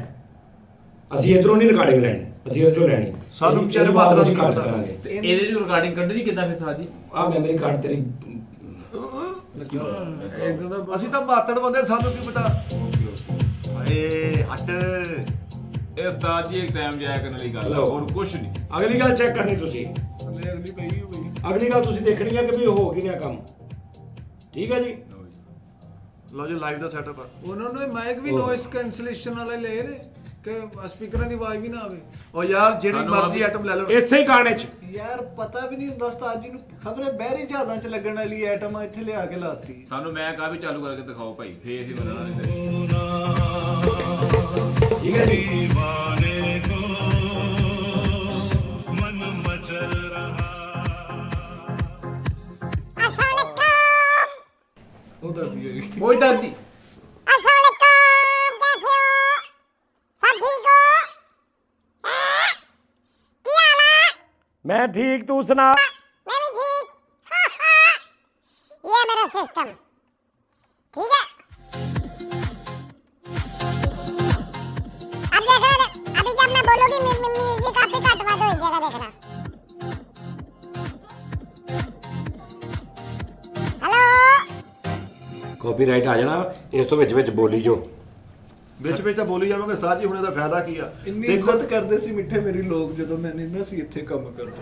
ਅਸੀਂ ਇਧਰੋਂ ਨਹੀਂ ਰਿਕਾਰਡਿੰਗ ਲੈਣੀ, ਅਸੀਂ ਉਹ ਚੋਂ ਲੈਣੀ। ਸਾਨੂੰ ਇਹਦੀ ਵਿਚਾਰੇ ਬਾਤ ਬਾਤ ਅਸੀਂ ਨਹੀਂ ਕੱਟ ਕਰਦਾ। ਕਰਾਂਗੇ। ਤੇ ਇਹਦੇ ਚ ਰਿਕਾਰਡਿੰਗ ਕੱਢਣੀ ਕਿੱਦਾਂ ਫਿਰ ਸਾਜ ਜੀ? ਆ ਮੈਮਰੀ ਕਾਰਡ ਤੇਰੀ ਇਦਾਂ ਦਾ ਅਸੀਂ ਤਾਂ ਮਾਤੜ ਬੰਦੇ ਸਾਨੂੰ ਕੀ ਪਤਾ। ਹਾਏ ਹਟ। ਇਹ ਉਸਤਾਦ ਜੀ ਇੱਕ ਟਾਈਮ ਜਾਇਆ ਕਰਨ ਵਾਲੀ ਗੱਲ ਆ, Hello? ਹੋਰ ਕੁਝ ਨਹੀਂ। ਅਗਲੀ ਗੱਲ ਚੈੱਕ ਕਰਨੀ ਤੁਸੀਂ। ਅਗਲੀ ਪਈ ਹੋਈ। ਅਗਲੀ ਗੱਲ ਤੁਸੀਂ ਦੇਖਣੀ ਹੈ ਕਿ ਵੀ ਹੋ ਕੀ ਰਿਹਾ ਕੰਮ। ਠੀਕ ਹੈ ਜੀ। ਲਓ ਜੀ ਲਾਈਵ ਦਾ ਸੈਟਅਪ ਆ। ਉਹਨਾਂ ਨੂੰ ਮਾਈਕ ਵੀ ਨੋਇਸ ਕੈਂਸਲੇਸ਼ਨ ਵਾਲੇ ਲੈ ਨੇ ਕਿ ਸਪੀਕਰਾਂ ਦੀ ਆਵਾਜ਼ ਵੀ ਨਾ ਆਵੇ। ਉਹ ਯਾਰ ਜਿਹੜੀ ਸਾਨੂੰ ਮਰਜ਼ੀ ਆਈਟਮ ਲੈ ਲਓ। ਇਸੇ ਹੀ ਗਾਣੇ 'ਚ ਯਾਰ ਪਤਾ ਵੀ ਨਹੀਂ ਹੁੰਦਾ ਉਸਤਾਦ ਜੀ ਨੂੰ, ਖਬਰੇ ਬਹਿਰੀ ਜਹਾਜ਼ਾਂ 'ਚ ਲੱਗਣ ਵਾਲੀ ਆਈਟਮ ਇੱਥੇ ਲਿਆ ਕੇ ਲਾਤੀ। ਸਾਨੂੰ ਮੈਂ ਕਹਾ ਵੀ ਚਾਲੂ ਕਰਕੇ ਦਿਖਾਓ ਭਾਈ, ਫੇਰ ਅਸੀਂ ਬਦਲਾਂਗੇ। ਠੀਕ ਹੈ ਜੀ। ਉਹਦਾ ਵੀ ਹੈ। ਕੋਈ ਦਾਦੀ मैं ठीक तू सुना। मैं भी ठीक ये है मेरा सिस्टम, ठीक है। अब देखना, अभी जब मैं बोलूंगी म्यूजिक आप भी कटवा दो इस जगह देखना। हेलो कॉपीराइट आ जाना इस तो विच बोली जो ਵਿੱਚ ਵਿੱਚ ਤਾਂ ਬੋਲੀ ਜਾਵਾਂਗੇ ਉਸਤਾਦ ਜੀ ਹੁਣ ਇਹਦਾ ਫਾਇਦਾ ਕੀ ਆ। ਇੰਨੀ ਦੇਖੋ ਇੱਜ਼ਤ ਕਰਦੇ ਸੀ ਮਿੱਠੇ ਮੇਰੀ ਲੋਕ ਜਦੋਂ ਮੈਂ ਨਹੀਂ ਨਾ ਸੀ ਇੱਥੇ ਕੰਮ ਕਰਦਾ।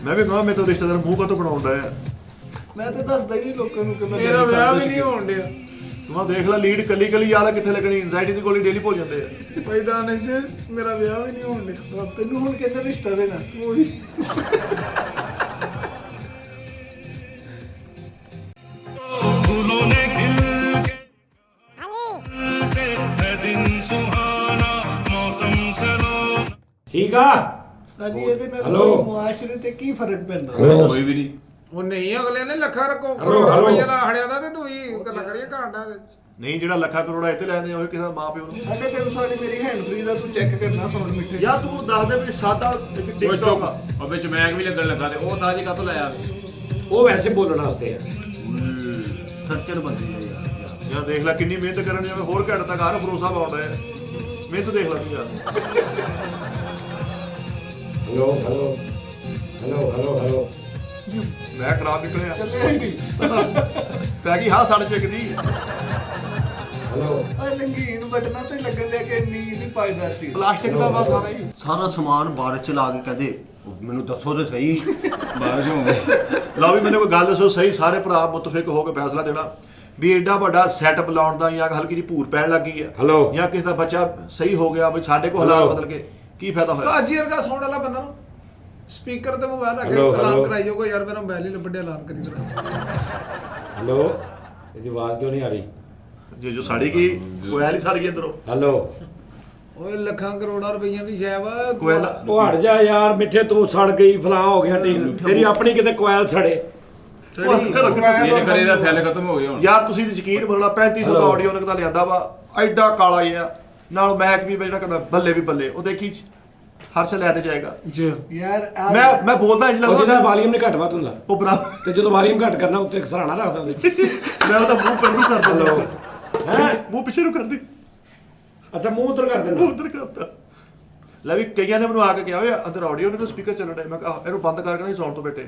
ਮੈਂ ਵੀ ਕਹਾਂ ਮੈਂ ਤਾਂ ਰਿਸ਼ਤੇਦਾਰ ਮੂੰਹ ਕਾਤੋਂ ਬਣਾਉਣ ਡਿਆ। ਮੈਂ ਤਾਂ ਦੱਸਦਾ ਹੀ ਨਹੀਂ ਲੋਕਾਂ ਨੂੰ ਕਿ ਮੈਂ ਮੇਰਾ ਵਿਆਹ ਵੀ ਨਹੀਂ ਹੋਣ ਡਿਆ। ਤੂੰ ਆਹ ਦੇਖ ਲੈ ਲੀਡ ਕੱਲੀ ਕੱਲੀ ਯਾਦ ਆ ਕਿੱਥੇ ਲੱਗਣੀ। ਐਂਜ਼ਾਈਟੀ ਦੀ ਗੋਲੀ ਡੇਲੀ ਭੁੱਲ ਜਾਂਦੇ ਆ। ਭਾਈ ਦਾਨਿਸ਼ ਮੇਰਾ ਵਿਆਹ ਵੀ ਨਹੀਂ ਹੋਣ ਡਿਆ। ਤੈਨੂੰ ਹੁਣ ਕਿੰਨਾ ਰਿਸ਼ਤਾ ਦੇਣਾ। ਉਹੀ ठीक आ। ਸਾਜੀ ਇਹਦੇ ਨਾਲ Hello? ਮੁਆਸ਼ਰੇ ਤੇ ਕੀ ਫਰਕ ਪੈਂਦਾ? Hello? ਕੋਈ ਵੀ ਨਹੀਂ। ਉਹ ਨਹੀਂ ਅਗਲੇ ਨੇ ਲੱਖਾਂ ਹਲੋ, ਕਰੋੜਾਂ ਹਲੋ। ਰੁਪਈਆ ਲਾ ਹੜਿਆ ਦਾ ਤੇ ਤੂੰ ਹੀ ਗੱਲਾਂ ਕਰੀਏ ਘਾਟਾ ਦੇ ਨਹੀਂ ਜਿਹੜਾ ਲੱਖਾਂ ਕਰੋੜਾ ਇੱਥੇ ਲੈਂਦੇ ਉਹ ਕਿਸੇ ਦਾ ਮਾਂ ਪਿਓ ਨੂੰ 350 ਵਾਲੀ ਮੇਰੀ ਹੈਂਡ ਫ੍ਰੀ ਦਾ ਤੂੰ ਚੈੱਕ ਕਰਨਾ ਸੌਣ ਮਿੱਠੇ ਯਾਰ ਤੂੰ ਦੱਸ ਦੇ ਵੀ ਸਾਦਾ ਇੱਕ ਉਹ ਟਿਕਟੌਕ ਆ ਚੁੱਪ ਉਹ ਵਿੱਚ ਮੈਗ ਵੀ ਲੱਗਣ ਲੱਗਾ ਤੇ ਉਹ ਸਾਜੀ ਕਾਹਤੋਂ ਲਾਇਆ ਉਹ ਵੈਸੇ ਬੋਲਣ ਵਾਸਤੇ ਆ ਸਰਚਰ ਬੰਦੇ ਆ ਯਾਰ ਯਾਰ ਦੇਖ ਲੈ ਕਿੰਨੀ ਮਿਹਨਤ ਕਰਨ ਜਿਵੇਂ ਹੋਰ ਘੰਟੇ ਤੱਕ ਆ ਭਰੋਸਾ ਪਾਉਂਦਾ ਹੈ ਮਿਹਨਤ ਦੇਖ ਲੈ ਤੂੰ ਯਾਰ hello hello hello hello hello ਮੈਂ ਖਰਾਬ ਨਿਕਲਿਆ ਚੱਲਿਆ ਹੀ ਨਹੀਂ ਪੈ ਗਈ ਹਾਂ ਸਾਡੇ ਚ ਇੱਕ ਦੀ ਹਲੋ ਓਏ ਲੰਗੀਨ ਬਟਨਾਂ ਤੇ ਲੱਗਣ ਦੇ ਕਿ ਨੀਂਦ ਨਹੀਂ ਪਾਈਦਾ ਸੀ ਪਲਾਸਟਿਕ ਦਾ ਵਾ ਸਾਰਾ ਹੀ ਸਾਰਾ ਸਮਾਨ ਬਾਰਿਸ਼ ਚ ਲਾ ਕੇ ਕਹਦੇ ਮੈਨੂੰ ਦੱਸੋ ਤੇ ਸਹੀ ਬਾਰਿਸ਼ ਹੋਵੇ ਲਓ ਵੀ ਮੈਨੂੰ ਕੋਈ ਗੱਲ ਦੱਸੋ ਸਹੀ ਸਾਰੇ ਭਰਾ ਮੁਤਫਿਕ ਹੋ ਕੇ ਫੈਸਲਾ ਦੇਣਾ ਵੀ ਐਡਾ ਵੱਡਾ ਸੈਟਅਪ ਲਾਉਣ ਦਾ ਜਾਂ ਹਲਕੀ ਜਿਹੀ ਭੂਰ ਪੈਣ ਲੱਗੀ ਹੈ ਹਲੋ ਜਾਂ ਕਿਸੇ ਦਾ ਬੱਚਾ ਸਹੀ ਹੋ ਗਿਆ ਵੀ ਸਾਡੇ ਕੋਲ ਹਾਲਾਤ ਹਲੋ। ਬਦਲ ਕੇ ਕੀ ਫਾਇਦਾ ਹੋਇਆ ਕਾਜੀ ਵਰਗਾ ਸੌਣ ਵਾਲਾ ਬੰਦਾ ਨੂੰ ਸਪੀਕਰ ਤੇ ਮੋਬਾਈਲ ਰੱਖ ਕੇ ਹਲੋ, ਐਲਾਨ ਹਲੋ। ਕਰਾਈ ਜਾਊਗਾ ਯਾਰ ਮੇਰਾ ਮੋਬਾਈਲ ਹੀ ਲੱਭੜਿਆ ਐਲਾਨ ਕਰੀ ਕਰਾ ਹਲੋ ਇਹਦੀ ਆਵਾਜ਼ ਕਿਉਂ ਨਹੀਂ ਆ ਰਹੀ ਜੋ ਸਾੜੀ ਗਈ ਕੋਇਲ ਹੀ ਸੜ ਗਈ ਅੰਦਰੋਂ ਹਲੋ ਓਏ ਲੱਖਾਂ ਕਰੋੜਾਂ ਰੁਪਈਆਂ ਦੀ ਸ਼ੈ ਵਾ ਕੋਇਲ ਉਹ ਹਟ ਜਾ ਯਾਰ ਮਿੱਠੇ ਤੂੰ ਸੜ ਗਈ ਫਲਾਂ ਹੋ ਗਿਆ ਟੀਮ ਤੇਰੀ ਆਪਣੀ ਕਿਤੇ ਕੋਇਲ ਸੜੇ ਇਹਨੇ ਕਰੇ ਦਾ ਸੈੱਲ ਖਤਮ ਹੋ ਗਏ ਹੁਣ ਯਾਰ ਤੁਸੀਂ ਯਕੀਨ ਮੰਨਣਾ 3500 ਦਾ ਹਲੋ। ਆਡੀਓ ਨਿਕਦਾ ਲਿਆਂਦਾ ਵਾ ਐਡਾ ਕਾਲਾ ਜਿਹਾ ਨਾਲ ਮੈਕ ਵੀ ਜਿਹੜਾ ਕਹਿੰਦਾ ਬੱਲੇ ਵੀ ਬੱਲੇ ਉਹ ਦੇਖੀ ਹਰਸ਼ ਲੈ ਤੇ ਜਾਏਗਾ ਜੀ ਯਾਰ ਮੈਂ ਬੋਲਦਾ ਇੰਜ ਉਹ ਜਿਹਦਾ ਲੱਗਦਾ ਵਾਲੀਅਮ ਨੇ ਘੱਟ ਵੱਧ ਹੁੰਦਾ ਉਹ ਬਰਾਬਰ ਤੇ ਜਦੋਂ ਵਾਲੀਅਮ ਘੱਟ ਕਰਨਾ ਉੱਤੇ ਇੱਕ ਸਰਾਣਾ ਰੱਖਦਾ ਉਹਦੇ ਮੈਂ ਉਹਦਾ ਮੂੰਹ ਪਰ ਨੂੰ ਕਰ ਦਿੰਦਾ ਹਲੋ ਹੈ ਮੂੰਹ ਪਿੱਛੇ ਨੂੰ ਕਰਦੀ ਅੱਛਾ ਮੂੰਹ ਉਧਰ ਕਰ ਮੂੰਹ ਦੇਣਾ ਉਧਰ ਕਰਦਾ ਲੈ ਵੀ ਕਈਆਂ ਨੇ ਮੈਨੂੰ ਆ ਕੇ ਕਿਹਾ ਓਏ ਅੰਦਰ ਆਡੀਓ ਨੇ ਸਪੀਕਰ ਚੱਲਣ ਡਿਆ ਮੈਂ ਕਿਹਾ ਇਹਨੂੰ ਬੰਦ ਕਰਕੇ ਨਹੀਂ ਸੌਣ ਤੋਂ ਬੈਠੇ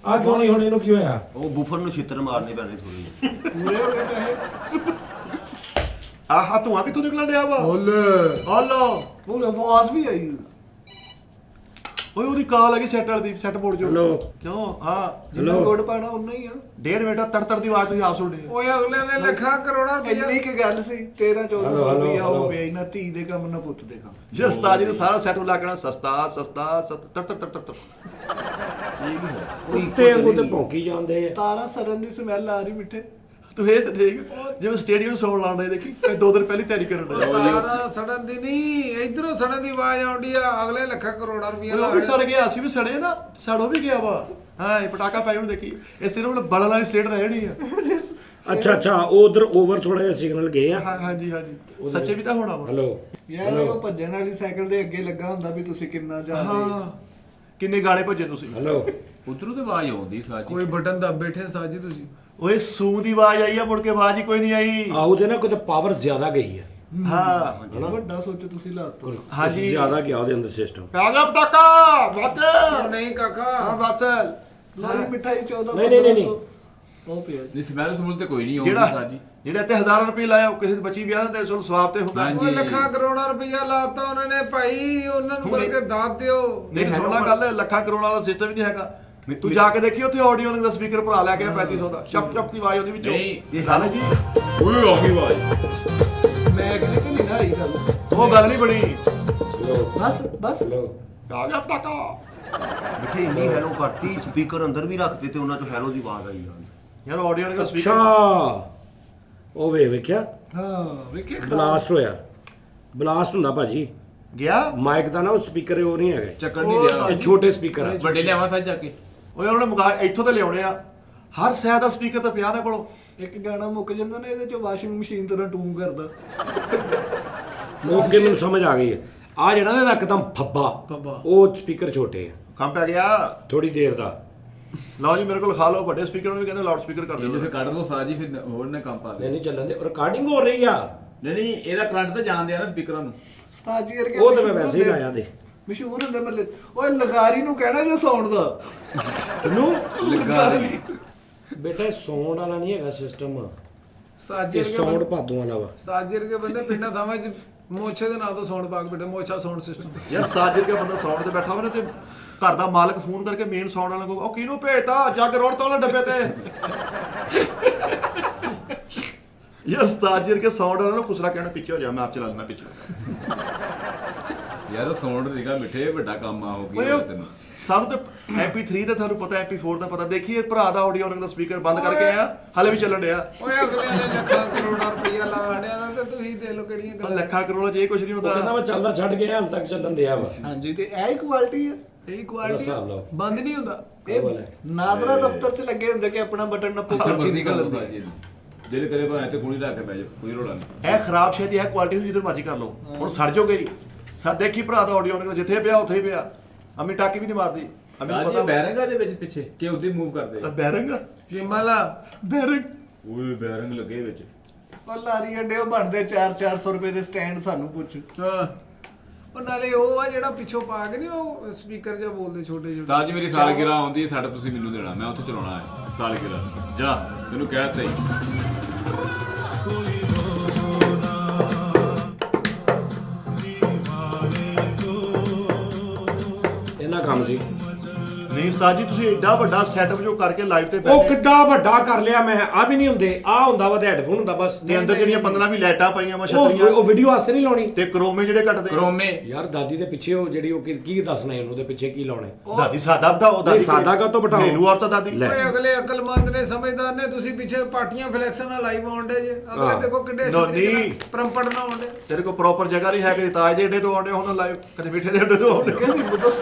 ਆ ਕਿਉਂ ਨਹੀਂ ਹੁਣ ਇਹਨੂੰ ਕੀ ਹੋਇਆ ਉਹ ਬੂਫਰ ਨੂੰ ਛਿੱਤਰ ਮਾਰਨੇ ਪੈਣੇ ਥੋੜੀ ਪੂਰੇ ਹੋ ਗਏ ਪੈਸੇ ਆਹ ਧੂਆਂ ਕਿੱਥੋਂ ਨਿਕਲਣ ਡਿਆ ਵਾ ਓਲੇ ਹਲੋ ਉਹ ਆਵਾਜ਼ ਵੀ ਆਈ ਓਏ ਉਹਦੀ ਕਾਲ ਹੈਗੀ ਸੈਟ ਵਾਲੀ ਦੀ ਸੈਟ ਮੋੜ ਜੋ ਹਲੋ ਕਿਉਂ ਹਾਂ ਜਿੰਨਾ ਹਲੋ। ਗੁੜ ਪਾਣਾ ਉਨਾ ਹੀ ਆ 1.5 ਮਿੰਟ ਤੜਤੜ ਦੀ ਆਵਾਜ਼ ਤੁਸੀਂ ਆਪ ਸੁਣਨੀ ਓਏ ਅਗਲੇ ਨੇ ਲੱਖਾਂ ਕਰੋੜਾਂ ਰੁਪਈਆ ਇੰਨੀ ਕੁ ਗੱਲ ਸੀ 13-14 ਹਲੋ, ਹਲੋ, ਰੁਪਈਆ ਹਲੋ। ਹੋ ਗਿਆ ਨਾ ਧੀ ਦੇ ਕੰਮ ਨਾ ਪੁੱਤ ਦੇ ਕੰਮ ਜੇ ਉਸਤਾਦ ਜੀ ਨੇ ਸਾਰਾ ਸੈਟ ਲਾ ਕੇ ਨਾ ਸਸਤਾ ਸਸਤਾ ਤੜ ਤੜ ਤੜ ਤੜ ਕੁੱਤੇ ਵਾਂਗੂ ਤੇ ਭੌਂਕੀ ਜਾਂਦੇ ਆ ਤਾਰਾ ਸਰਨ ਦੀ ਸਮੈਲ ਆ ਰਹੀ ਮਿੱਠੇ ਤੂੰ ਇਹ ਤੇ ਦੇਖ ਜਿਵੇਂ ਸਟੇਡੀਅਮ ਸੌਣ ਲਾਉਂਦੇ ਦੇਖੀ ਇਹ 2 ਦਿਨ ਪਹਿਲੀ ਤਿਆਰੀ ਕਰਨ ਦੇ ਤਾਰਾ ਸੜਨ ਦੀ ਨਹੀਂ ਇਧਰੋਂ ਸੜਨ ਦੀ ਆਵਾਜ਼ ਆਉਂਦੀ ਆ ਅਗਲੇ ਲੱਖਾਂ ਕਰੋੜਾਂ ਰੁਪਈਆ ਲਾ ਉਹ ਵੀ ਸੜ ਗਿਆ ਅਸੀਂ ਵੀ ਸੜੇ ਨਾ ਸੜੋ ਵੀ ਗਿਆ ਵਾ ਹਾਂ ਇਹ ਪਟਾਕਾ ਪੈ ਉਹਨੂੰ ਦੇਖੀ ਇਹ ਸਿਰਫ ਹੁਣ ਬਲਨ ਵਾਲੀ ਸਲੇਟ ਰਹਿਣੀ ਆ ਅੱਛਾ ਅੱਛਾ ਉਹ ਉਧਰ ਓਵਰ ਥੋੜਾ ਜਿਹਾ ਸਿਗਨਲ ਗਏ ਆ ਹਾਂਜੀ ਹਾਂਜੀ ਸੱਚੇ ਵੀ ਤਾਂ ਹੋਣਾ ਵਾ ਹਲੋ ਯਾਰ ਉਹ ਭੱਜਣ ਵਾਲੀ ਸਾਈਕਲ ਦੇ ਅੱਗੇ ਲੱਗਾ ਹੁੰਦਾ ਵੀ ਤੁਸੀਂ ਕਿੰਨਾ ਜਾ ਰਹੇ ਹਾਂ ਕਿੰਨੇ ਗਾਣੇ ਭੱਜੇ ਤੁਸੀਂ ਹਲੋ ਉਧਰੋਂ ਤੇ ਆਵਾਜ਼ ਆਉਂਦੀ ਸਾਜੀ ਕੋਈ ਬਟਨ ਦੱਬ ਬੈਠੇ ਸਾਜੀ ਤੁਸੀਂ ਓਏ ਸੂ ਦੀ ਆਵਾਜ਼ ਆਈ ਆ ਮੁੜ ਕੇ ਆਵਾਜ਼ ਹੀ ਕੋਈ ਨਹੀਂ ਆਈ ਆਹੋ ਦੇ ਨਾ ਕੋਈ ਪਾਵਰ ਜ਼ਿਆਦਾ ਗਈ ਆ ਹਾਂ ਵੱਡਾ ਸੋਚ ਤੁਸੀਂ ਲਾਤਾ ਹਾਂਜੀ ਜ਼ਿਆਦਾ ਗਿਆ ਉਹਦੇ ਅੰਦਰ ਸਿਸਟਮ ਆ ਗਿਆ ਪਟਾਕਾ ਉਹ ਬੱਤ ਨਹੀਂ ਕਾਕਾ ਹਾਂ ਬੱਤ ਲਾਲੀ ਮਿਠਾਈ 14 ਨਹੀਂ। ਉਹ ਪਿਆ ਨਹੀਂ ਸਮੈਲ ਸਮੂਲ ਤੇ ਕੋਈ ਨਹੀਂ ਆਉਂਦੀ ਜਿਹੜਾ ਸਾਜੀ ਜਿਹੜਾ ਤੇ ਹਜ਼ਾਰਾਂ ਰੁਪਏ ਲਾਇਆ ਉਹ ਕਿਸੇ ਦੀ ਬੱਚੀ ਵਿਆਹ ਦੇ ਚਲੋ ਸਵਾਬ ਤੇ ਹੁੰਦਾ ਹਾਂਜੀ। ਓਏ ਲੱਖਾਂ ਕਰੋੜਾਂ ਰੁਪਈਆ ਲਾਤਾ ਉਹਨਾਂ ਨੇ ਭਾਈ ਉਹਨਾਂ ਨੂੰ ਬਲ ਕੇ ਦਾਤ ਦਿਓ ਨਹੀਂ ਸੁਣਨਾ ਗੱਲ ਲੱਖਾਂ ਕਰੋੜਾਂ ਵਾਲਾ ਸਿਸਟਮ ਹੀ ਨਹੀਂ ਹੈਗਾ ਤੂੰ ਜਾ ਕੇ ਦੇਖੀ ਉੱਥੇ ਆਡੀਓ ਦਾ ਸਪੀਕਰ ਭਰਾ ਲੈ ਕੇ 3500 ਦਾ ਛਪ ਛਪ ਦੀ ਆਵਾਜ਼ ਉਹਦੇ ਵਿੱਚੋਂ ਨਹੀਂ। ਇਹ ਗੱਲ ਜੀ ਓਏ ਆ ਗਈ ਆਵਾਜ਼ ਮੈਂ ਕਿਤੇ ਨਹੀਂ ਨਾ ਆਈ ਗੱਲ ਉਹ ਗੱਲ ਨਹੀਂ ਬਣੀ ਬਸ ਹਲੋ ਆ ਗਿਆ ਪਟਾਕਾ ਮਿੱਠੇ ਇੰਨੀ ਹੈਲੋ ਕਰਤੀ ਸਪੀਕਰ ਅੰਦਰ ਵੀ ਰੱਖਦੇ ਤੇ ਉਹਨਾਂ ਚੋਂ ਹੈਲੋ ਦੀ ਆਵਾਜ਼ ਆਈ ਜਾਂਦੀ ਯਾਰ ਆਡੀਓ ਦਾ ਅੱਛਾ ਸਪੀਕਰ ਉਹ ਵੇਖਿਆ ਹਾਂ ਵੇਖੇ ਬਲਾਸਟ ਹੋਇਆ ਬਲਾਸਟ ਹੁੰਦਾ ਭਾਜੀ ਗਿਆ ਮਾਈਕ ਦਾ ਨਾ ਉਹ ਸਪੀਕਰ ਉਹ ਨਹੀਂ ਹੈਗਾ ਚੱਕਰ ਨਹੀਂ ਰਿਹਾ ਇਹ ਛੋਟੇ ਸਪੀਕਰ ਆ ਵੱਡੇ ਲਿਆਵਾਂ ਸਾਜ ਜਾ ਕੇ ਓਏ ਉਹਨਾਂ ਨੇ ਮੰਗਾ ਇੱਥੋਂ ਤੇ ਲਿਆਉਣੇ ਆ ਹਰ ਸ਼ਹਿਰ ਦਾ ਸਪੀਕਰ ਤਾਂ ਪਿਆ ਨਾ ਕੋਲੋਂ ਇੱਕ ਗਾਣਾ ਮੁੱਕ ਜਾਂਦਾ ਨਾ ਇਹਦੇ ਚ ਵਾਸ਼ਿੰਗ ਮਸ਼ੀਨ ਤਰ੍ਹਾਂ ਟੂੰ ਕਰਦਾ ਮੌਕੇ ਮੈਨੂੰ ਸਮਝ ਆ ਗਈ ਹੈ ਆ ਜਿਹੜਾ ਨਾ ਇਹਦਾ ਇੱਕਦਮ ਫੱਬਾ। ਉਹ ਸਪੀਕਰ ਛੋਟੇ ਆ ਕੰਮ ਪੈ ਗਿਆ ਥੋੜੀ ਦੇਰ ਦਾ ਲਓ ਜੀ ਮੇਰੇ ਕੋਲ ਖਾ ਲਓ ਵੱਡੇ ਸਪੀਕਰ ਨੂੰ ਵੀ ਕਹਿੰਦੇ ਲਾਊਡ ਸਪੀਕਰ ਕਰ ਜੇ ਫਿਰ ਦਿਓ ਕੱਢ ਲਓ ਸਾਜੀ ਫਿਰ ਹੋਰ ਨੇ ਕੰਮ ਪਾ ਦੇ ਨਹੀਂ ਚੱਲਣ ਦੇ ਰਿਕਾਰਡਿੰਗ ਹੋ ਰਹੀ ਆ ਨਹੀਂ ਇਹਦਾ ਕਰੰਟ ਤਾਂ ਜਾਣਦੇ ਆ ਨਾ ਸਪੀਕਰਾਂ ਨੂੰ ਉਸਤਾਦ ਜੀ ਵਰਗੇ ਉਹ ਤਾਂ ਮੈਂ ਮਸ਼ਹੂਰ ਵੈਸੇ ਹੀ ਹੁੰਦੇ- ਲਾਇਆ ਦੇ ਮਸ਼ਹੂਰ ਹੁੰਦੇ ਮੱਲੇ ਓਏ ਲਗਾਰੀ ਨੂੰ ਕਹਿਣਾ ਜੇ ਸਾਊਂਡ ਦਾ ਤੈਨੂੰ ਲਗਾਰੀ ਬੇਟਾ ਸਾਊਂਡ ਵਾਲਾ ਨਹੀਂ ਹੈਗਾ ਸਿਸਟਮ ਉਸਤਾਦ ਜੀ ਇਹ ਵਰਗੇ ਸਾਊਂਡ ਭਾਦੂ ਵਾਲਾ ਵਾ ਉਸਤਾਦ ਜੀ ਵਰਗੇ ਬੰਦੇ ਪਿੰਡਾਂ ਥਾਵਾਂ 'ਚ ਮੋਛੇ ਦੇ ਨਾਂ ਤੋਂ ਸਾਊਂਡ ਬਾਗ ਬੈਠੇ ਮੋਛਾ ਸਾਊਂਡ ਸਿਸਟਮ ਯਾਰ ਸਾਜਰ ਕੇ ਬੰਦਾ ਸਾਊਂਡ ਤੇ ਬੈਠਾ ਹੋਵੇ ਨਾ ਤੇ ਘਰ ਦਾ ਮਾਲਕ ਫੋਨ ਕਰਕੇ ਮੇਨ ਸਾਊਂਡ ਵਾਲਾ ਨੂੰ ਉਹ ਕਿਹਨੂੰ ਭੇਜਤਾ ਜੱਗ ਰੋੜ ਤੋਂ ਡੱਬੇ ਤੇ ਯਾਰ ਸਾਜਰ ਕੇ ਸਾਊਂਡ ਵਾਲਾ ਨੂੰ ਖੁਸਰਾ ਕਹਿਣਾ ਪਿੱਛੇ ਹੋ ਜਾ ਮੈਂ ਆਪ ਚਲਾ ਲੈਣਾ ਪਿੱਛੇ ਯਾਰ ਉਹ ਸਾਊਂਡ ਨਿਕਾ ਮਿੱਠੇ ਵੱਡਾ ਕੰਮ ਆ ਹੋ ਓਏ ਗਿਆ ਤੈਨੂੰ ਸਾਨੂੰ ਤੇ MP3 ਦਾ ਤੁਹਾਨੂੰ ਪਤਾ MP4 ਦਾ ਪਤਾ ਦੇਖੀਏ ਭਰਾ ਦਾ ਆਡੀਓ ਦਾ ਸਪੀਕਰ ਬੰਦ ਕਰਕੇ ਆਇਆ ਹਲੇ ਵੀ ਚੱਲਣ ਡਿਆ ਓਏ ਅਗਲੇ ਨੇ ਲੱਖਾਂ ਕਰੋੜਾਂ ਰੁਪਈਆ ਲਾ ਹੜਿਆ ਦਾ ਤੇ ਤੁਸੀਂ ਦੇ ਲੋ ਕਿਹੜੀਆਂ ਪਰ ਗੱਲਾਂ ਲੱਖਾਂ ਕਰੋੜਾਂ 'ਚ ਇਹ ਕੁਝ ਨਹੀਂ ਉਹ ਕਹਿੰਦਾ ਹੁੰਦਾ ਮੈਂ ਚੱਲਦਾ ਛੱਡ ਗਿਆ ਹਾਲ ਤੱਕ ਚੱਲਣ ਦਿਆ ਵਾ ਹਾਂਜੀ ਤੇ ਇਹ ਕੁਆਲਿਟੀ ਆ ਇਹ ਹਿਸਾਬ ਕੁਆਲਿਟੀ ਲਾਓ। ਬੰਦ ਨਹੀਂ ਹੁੰਦਾ। ਇਹ ਨਾਦਰਾ ਦਫ਼ਤਰ 'ਚ ਲੱਗੇ ਹੁੰਦੇ ਕਿ ਆਪਣਾ ਬਟਨ ਨੱਪੋ ਪਰਚੀ ਮਰਜ਼ੀ ਕਰ ਨਿਕਲ ਲਓ ਆਉਂਦੀ। ਸਾਜੀ ਜਿਹੜੇ ਕਰੇ ਭਾਵੇਂ ਤੇ ਕੁੜੀ ਰੱਖ ਕੇ ਬਹਿ ਜਾਓ, ਕੋਈ ਰੋਲਾ ਨਹੀਂ। ਇਹ ਖਰਾਬ ਸ਼ੇ ਦੀ ਹੈ ਕੁਆਲਿਟੀ ਨੂੰ ਜਿੱਧਰ ਮਰਜ਼ੀ ਕਰ ਲਓ। ਹੁਣ ਸੜ ਜਾਓਗੇ ਹੀ। ਦੇਖੀ ਭਰਾ ਦਾ ਆਡੀਓ ਨੇ ਜਿੱਥੇ ਪਿਆ ਉੱਥੇ ਹੀ ਪਿਆ। ਅਮੀ ਟਾਕੀ ਵੀ ਨਹੀਂ ਮਾਰਦੀ। ਅਮੀ ਨੂੰ ਸਾਜੀ ਪਤਾ ਬੈਰਿੰਗਾਂ ਦੇ ਵਿੱਚ ਪਿੱਛੇ ਕਿ ਉਹਦੇ ਮੂਵ ਕਰਦੇ ਬੈਰਿੰਗ ਜਿਮਲਾ ਬੈਰਿੰਗ ਓਏ ਬੈਰਿੰਗ ਲੱਗੇ ਵਿੱਚ। ਉਹ ਲਾਰੀ ਅੱਡੇ ਉਹ ਬਣਦੇ 400 ਰੁਪਏ ਦੇ ਸਟੈਂਡ ਸਾਨੂੰ ਪੁੱਛ। ਹਾਂ ਉਹ ਨਾਲੇ ਉਹ ਆ ਜਿਹੜਾ ਪਿੱਛੋਂ ਪਾ ਕੇ ਨਹੀਂ ਉਹ ਸਪੀਕਰ ਜਿਹਾ ਬੋਲਦੇ ਛੋਟੇ ਛੋਟੇ। ਸਾਜੀ ਮੇਰੀ ਸਾਲਗਿਰਾ ਆਉਂਦੀ ਹੈ, ਸਾਡਾ ਤੁਸੀਂ ਮੈਨੂੰ ਦੇਣਾ, ਮੈਂ ਉੱਥੇ ਚਲਾਉਣਾ ਹੈ ਸਾਲਗਿਰਾ। ਜਾ ਤੈਨੂੰ ਕਹਿ ਤਾ ਇਹਨਾਂ ਕੰਮ ਸੀ। ਨਹੀਂ ਉਸਤਾਦ ਜੀ ਤੁਸੀਂ ਐਡਾ ਵੱਡਾ ਸੈਟਅਪ ਜੋ ਕਰਕੇ ਲਾਈਵ ਤੇ ਉਹ ਬੈਠੇ ਕਿੱਡਾ ਵੱਡਾ ਕਰ ਲਿਆ ਮੈਂ। ਆ ਵੀ ਨਹੀਂ ਹੁੰਦੇ, ਆ ਹੁੰਦਾ ਵਾ ਤੇ ਹੈਡਫੋਨ ਹੁੰਦਾ ਬਸ। ਤੇ ਅੰਦਰ ਜਿਹੜੀਆਂ 15 ਵੀ ਲਾਈਟਾਂ ਪਾਈਆਂ ਵਾ ਉਹ ਛਤਰੀਆਂ ਵੀਡੀਓ ਵਾਸਤੇ ਨਹੀਂ ਲਾਉਣੀ। ਤੇ ਕਰੋਮੇ ਜਿਹੜੇ ਕੱਟਦੇ ਕਰੋਮੇ ਯਾਰ ਦਾਦੀ ਦੇ ਪਿੱਛੇ ਉਹ ਜਿਹੜੀ ਉਹ ਕੀ ਦੱਸਣਾ ਇਹਨੂੰ, ਉਹਦੇ ਪਿੱਛੇ ਕੀ ਲਾਉਣੇ। ਦਾਦੀ ਸਾਦਾ ਬਿਠਾਓ ਨਹੀਂ, ਸਾਦਾ ਕਾਹਤੋਂ ਬਿਠਾਓ? ਘਰੇਲੂ ਔਰਤ ਦਾਦੀ ਲੈ। ਓਏ ਅਗਲੇ ਅਕਲਮੰਦ ਨੇ, ਸਮਝਦਾਰ ਨੇ। ਤੁਸੀਂ ਪਿੱਛੇ ਪਾਰਟੀਆਂ ਫਲੈਕਸ਼ਨ ਨਾਲ ਲਾਈਵ ਆਉਂਦੇ ਜੇ। ਹਾਂ। ਅਗਲੇ ਦੇਖੋ ਕਿੱਡੇ ਨੋ, ਤਰੀਕੇ ਨਾਲ ਨਹੀਂ। ਪਰੰਪੜ ਨਾ ਆਉਂਦੇ। ਤੇਰੇ ਕੋਲ ਪ੍ਰੋਪਰ ਜਗ੍ਹਾ ਨਹੀਂ ਹੈ ਕਿ ਤਾਜ ਦੇ ਏਡੇ ਤੋਂ ਆਉਂਦੇ ਹੁਣ ਲਾਈਵ ਕਦੇ ਮਿੱਠੇ ਦੇ ਏਡੇ ਤੋਂ ਆਉਂਦੇ ਕਦੇ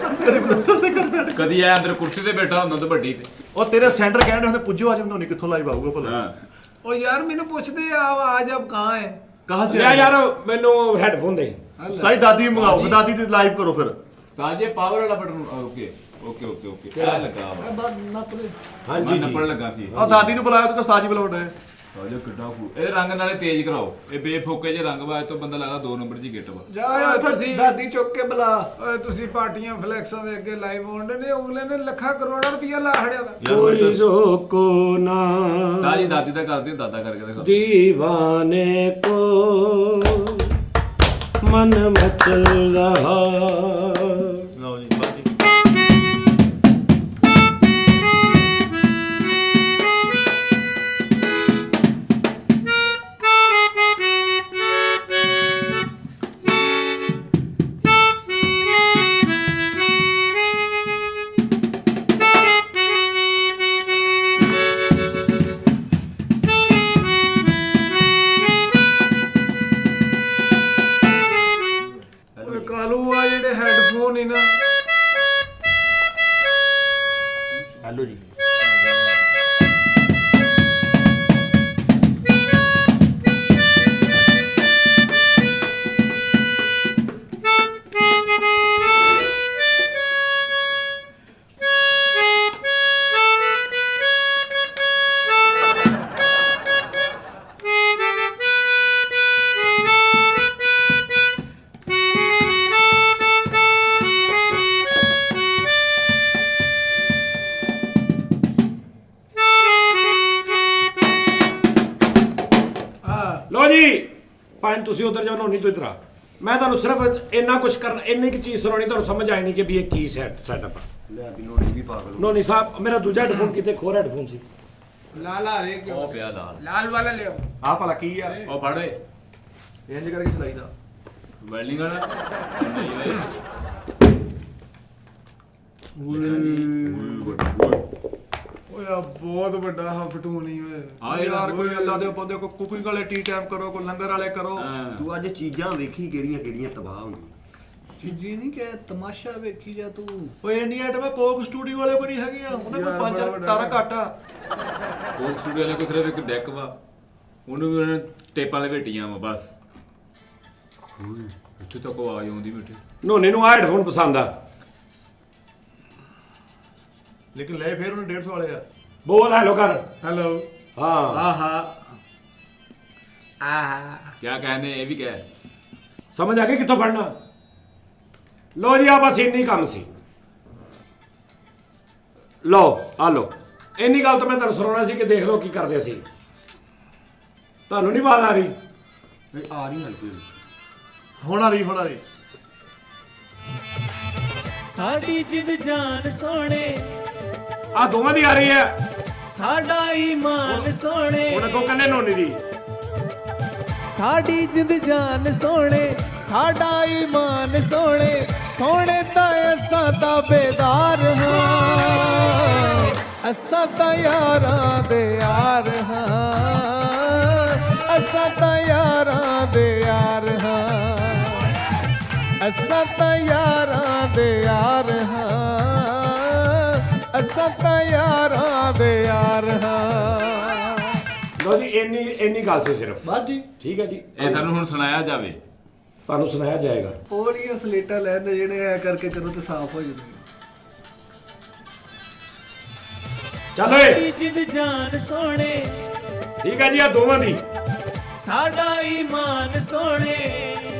ਮੁਦੱਸਰ ਦੇ ਕਰ ਬੈਠ ਕਦੀ ਐ ਅੰਦਰ ਕੁਰਸੀ ਤੇ ਬੈਠਾ ਹੁੰਦਾ ਤਾਂ ਵੱਡੀ ਤੇ। ਉਹ ਤੇਰੇ ਸੈਂਟਰ ਕਹਿੰਦੇ ਹੁੰਦੇ ਪੁੱਜੋ ਅੱਜ ਬਣਾਉਣੀ ਕਿੱਥੋਂ ਲਾਈਵ ਆਊਗਾ ਭਲਾ ਹਾਂ ਉਹ ਯਾਰ ਮੈਨੂੰ ਪੁੱਛਦੇ ਆ ਆਜ ਆਪ ਕਹਾਂ ਹੈ। ਕਹਾਂ ਸੇ ਲਿਆ ਯਾਰ ਮੈਨੂੰ ਹੈਡਫੋਨ ਦੇ। ਸਾਈ ਦਾਦੀ ਮੰਗਾਓ ਦਾਦੀ ਦੀ ਲਾਈਵ ਕਰੋ ਫਿਰ ਸਾਜੇ ਪਾਵਰ ਵਾਲਾ button. Okay okay okay okay ਕਿਹੜਾ ਲੱਗਾ ਵਾ ਹਾਂਜੀ ਜੀ। ਨੱਪਣ ਲੱਗਾ ਸੀ ਆ ਦਾਦੀ ਨੂੰ ਬੁਲਾਇਆ ਤੂੰ ਸਾਜੀ ਬੁਲਾਉਂਦਾ ਹੈ ਸਾਜੇ ਕਿੱਡਾ ਕੂ ਇਹ ਰੰਗ ਨਾਲੇ ਤੇਜ਼ ਕਰਾਓ। ਇਹ ਬੇਫੋਕੇ ਜੇ ਰੰਗ ਵਾ, ਇਹ ਤੋਂ ਬੰਦਾ ਲੱਗਦਾ 2 ਨੰਬਰ ਦੀ ਗਿੱਟ ਵਾ। ਜਾ ਉੱਥੇ ਤੁਸੀਂ- ਦਾਦੀ ਚੁੱਕ ਕੇ ਬੁਲਾ। ਓਏ ਤੁਸੀਂ ਪਾਰਟੀਆਂ ਫਲੈਕਸਾਂ ਦੇ ਅੱਗੇ ਲਾਈਵ ਆਉਂਦੇ ਨੇ। ਅਗਲੇ ਨੇ ਲੱਖਾਂ ਕਰੋੜਾਂ ਰੁਪਈਆ ਲਾ ਹੜਿਆ ਦਾ। ਕੋਈ ਰੋਕੋ ਨਾ ਸਾਜੀ ਦਾਦੀ ਦਾ ਕਰਦੀ ਦਾਦਾ ਕਰਕੇ ਦੇਖੋ। दीवाने को मन मचल रहा। ਲਓ ਜੀ ਬਾਜੀ ਓਏ ਕਾਲੂ ਆ ਜਿਹੜੇ ਹੈੱਡਫੋਨ ਹੀ ਨਾ। ਹੈਲੋ ਜੀ। लो जी ਭਾਵੇਂ ਤੁਸੀਂ ਉਧਰ ਜਾਓ, ਨੋਨੀ ਤੋਂ ਇਧਰ ਆ। ਮੈਂ ਤੁਹਾਨੂੰ ਸਿਰਫ ਇੰਨਾ ਕੁਝ ਕਰਨਾ, ਇੰਨੀ ਕੁ ਚੀਜ਼ ਸੁਣਾਉਣੀ, ਤੁਹਾਨੂੰ ਸਮਝ ਆਈ ਨਹੀਂ ਕਿ ਵੀ ਇਹ ਕੀ ਸੈਟਅਪ ਆ। ਲੈ ਵੀ ਲੋੜੀ ਵੀ ਪਾਗਲ ਹੋ ਨੋਨੀ ਸਾਹਿਬ ਮੇਰਾ ਦੂਜਾ ਹੈਡਫੋਨ ਕਿਤੇ ਖੋਰ ਹੈਡਫੋਨ ਸੀ। ਲਾਲ ਆ ਰੇ ਕਿਉਂ? ਉਹ ਪਿਆ ਲਾਲ। ਲਾਲ ਵਾਲਾ ਲਿਓ। ਆ ਭਲਾ ਕੀ ਆ ਉਹ ਫੜ ਓਏ ਇੰਜ ਕਰਕੇ ਚਲਾਈਦਾ ਵੈਲਡਿੰਗ ਵਾਲਾ ਨਹੀਂ ਓਏ। ਓਏ ਆ ਬਹੁਤ ਵੱਡਾ ਹਫਟੂਨ ਹੀ ਓਏ। ਆ ਯਾਰ ਕੋਈ ਅੱਲਾ ਦੇ ਬੰਦੇ ਕੋ ਕੁਕਿੰਗ ਵਾਲੇ ਟੀ ਟਾਈਮ ਕਰੋ ਕੋਈ ਲੰਗਰ ਵਾਲੇ ਕਰੋ ਤੂੰ ਅੱਜ ਚੀਜ਼ਾਂ ਵੇਖੀ ਕਿਹੜੀਆਂ ਕਿਹੜੀਆਂ ਤਬਾਹ ਹੁੰਦੀਆਂ। ਚੀਜ਼ੀ ਨਹੀਂ ਕਿ ਤਮਾਸ਼ਾ ਵੇਖੀ ਜਾ ਤੂੰ। ਓਏ ਇੰਨੀ ਆਈਟਮ ਕੋਕ ਸਟੂਡੀਓ ਵਾਲੇ ਕੋਈ ਨਹੀਂ ਹੈਗੀਆਂ ਉਹਨਾਂ ਕੋਲ 5 ਤਾਰਾ ਘੱਟ ਆ ਕੋਕ ਸਟੂਡੀਓ ਵਾਲੇ ਕੋਲ ਸਿਰਫ ਇੱਕ ਡੈਕ ਵਾ, ਉਹਨੂੰ ਵੀ ਉਹਨਾਂ ਨੇ ਟੇਪਾਂ ਲਪੇਟੀਆਂ ਵਾ ਬਸ। ਉੱਥੇ ਤੱਕ ਆਵਾਜ਼ ਆਉਂਦੀ ਮਿੱਠੀ। ਨੋਨੀ ਨੂੰ ਆ ਹੈਡਫੋਨ ਪਸੰਦ ਆ। ਲੇਕਿਨ ਲੈ ਫੇਰ ਉਹਨੇ 150 ਵਾਲੇ ਆ ਬੋਲ ਹੈਲੋ ਕਰ। ਹੈਲੋ। ਹਾਂ ਆਹਾ ਆਹਾ। ਕਿਆ ਕਹਿੰਦੇ ਇਹ ਵੀ ਕਹਿ। ਸਮਝ ਆ ਗਈ ਕਿੱਥੋਂ ਪੜਨਾ। ਲੋ ਜੀ ਆ ਬਸ ਇੰਨੀ ਕੰਮ ਸੀ। ਲੋ ਆ ਲੋ ਇੰਨੀ ਗੱਲ ਤਾਂ ਮੈਂ ਤੁਹਾਨੂੰ ਸੁਣਾਉਣਾ ਸੀ ਕਿ ਦੇਖ ਲਓ ਕੀ ਕਰਦੇ ਸੀ। ਤੁਹਾਨੂੰ ਨਹੀਂ ਆਵਾਜ਼ ਆ ਰਹੀ? ਇਹ ਆ ਰਹੀ ਹਲਕੀ ਹੁਣ ਆ ਰਹੀ ਸਾਡੀ ਜਿੰਦ ਜਾਨ ਸੋਹਣੇ, ਆ ਦੋਵਾਂ ਦੀ ਆ ਰਹੀ ਹੈ। ਸਾਡਾ ਈਮਾਨ ਸੋਹਣੇ, ਹੁਣ ਅੱਗੋਂ ਕੱਲੇ ਨੋਨੀ ਦੀ। ਸਾਡੀ ਜਿੰਦ ਜਾਨ ਸੋਹਣੇ, ਸਾਡਾ ਈਮਾਨ ਸੋਹਣੇ, ਸੋਹਣੇ ਤਾਂ ਅਸਾਂ ਤਾਂ ਬੇਦਾਰ ਹਾਂ, ਅਸਾਂ ਤਾਂ ਯਾਰਾਂ ਦੇ ਯਾਰ ਹਾਂ, ਅਸਾਂ ਤਾਂ ਯਾਰਾਂ ਦੇ ਯਾਰ ਹਾਂ, ਅਸਾਂ ਤਾਂ ਯਾਰਾਂ ਦੇ ਯਾਰ ਹਾਂ। ਅਸਾਂ ਤਾਂ ਯਾਰਾਂ ਦੇ ਯਾਰ ਹਾਂ। ਲੋ ਜੀ ਇੰਨੀ ਗੱਲ ਸੀ ਸਿਰਫ, ਬਸ ਜੀ, ਠੀਕ ਹੈ ਜੀ। ਇਹ ਸਾਨੂੰ ਹੁਣ ਸੁਣਾਇਆ ਜਾਵੇ। ਤੁਹਾਨੂੰ ਸੁਣਾਇਆ ਜਾਏਗਾ। ਉਹਦੀਆਂ ਸਲੇਟਾਂ ਲੈਂਦੇ ਜਿਹੜੇ ਐ ਕਰਕੇ ਕਰੋ ਤੇ ਸਾਫ਼ ਹੋ ਜਾਂਦੇ। ਚੱਲ ਓਏ, ਸਾਡੀ ਜਿੰਦ ਜਾਨ ਸੋਹਣੇ, ਠੀਕ ਹੈ ਜੀ। ਆ ਦੋਵਾਂ ਦੀ ਸਾਡਾ ਈਮਾਨ ਸੋਹਣੇ,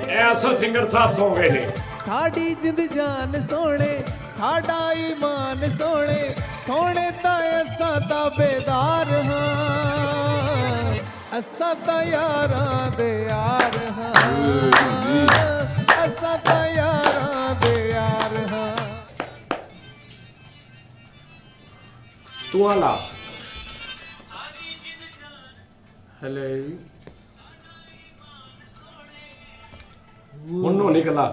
ਇਹ ਅਸਲ ਸਿੰਗਰ ਸਾਹਿਬ ਸੌ ਗਏ ਨੇ। ਸਾਡੀ ਜਿੰਦ ਜਾਨ ਸੋਹਣੇ, ਸਾਡਾ ਈਮਾਨ ਸੋਹਣੇ, ਸੋਹਣੇ ਤਾਂ ਅਸਾਂ ਤਾਂ ਬੇਦਾਰ ਹਾਂ, ਅਸਾਂ ਤਾਂ ਯਾਰਾਂ ਦੇ ਯਾਰ ਹਾਂ, ਅਸਾਂ ਤਾਂ ਯਾਰਾਂ ਦੇ ਯਾਰ ਹਾਂ। ਤੂੰ ਆ ਲਾ। ਹਲੇ ਹੁਣ ਨੂੰ ਨਿਕਲਾ।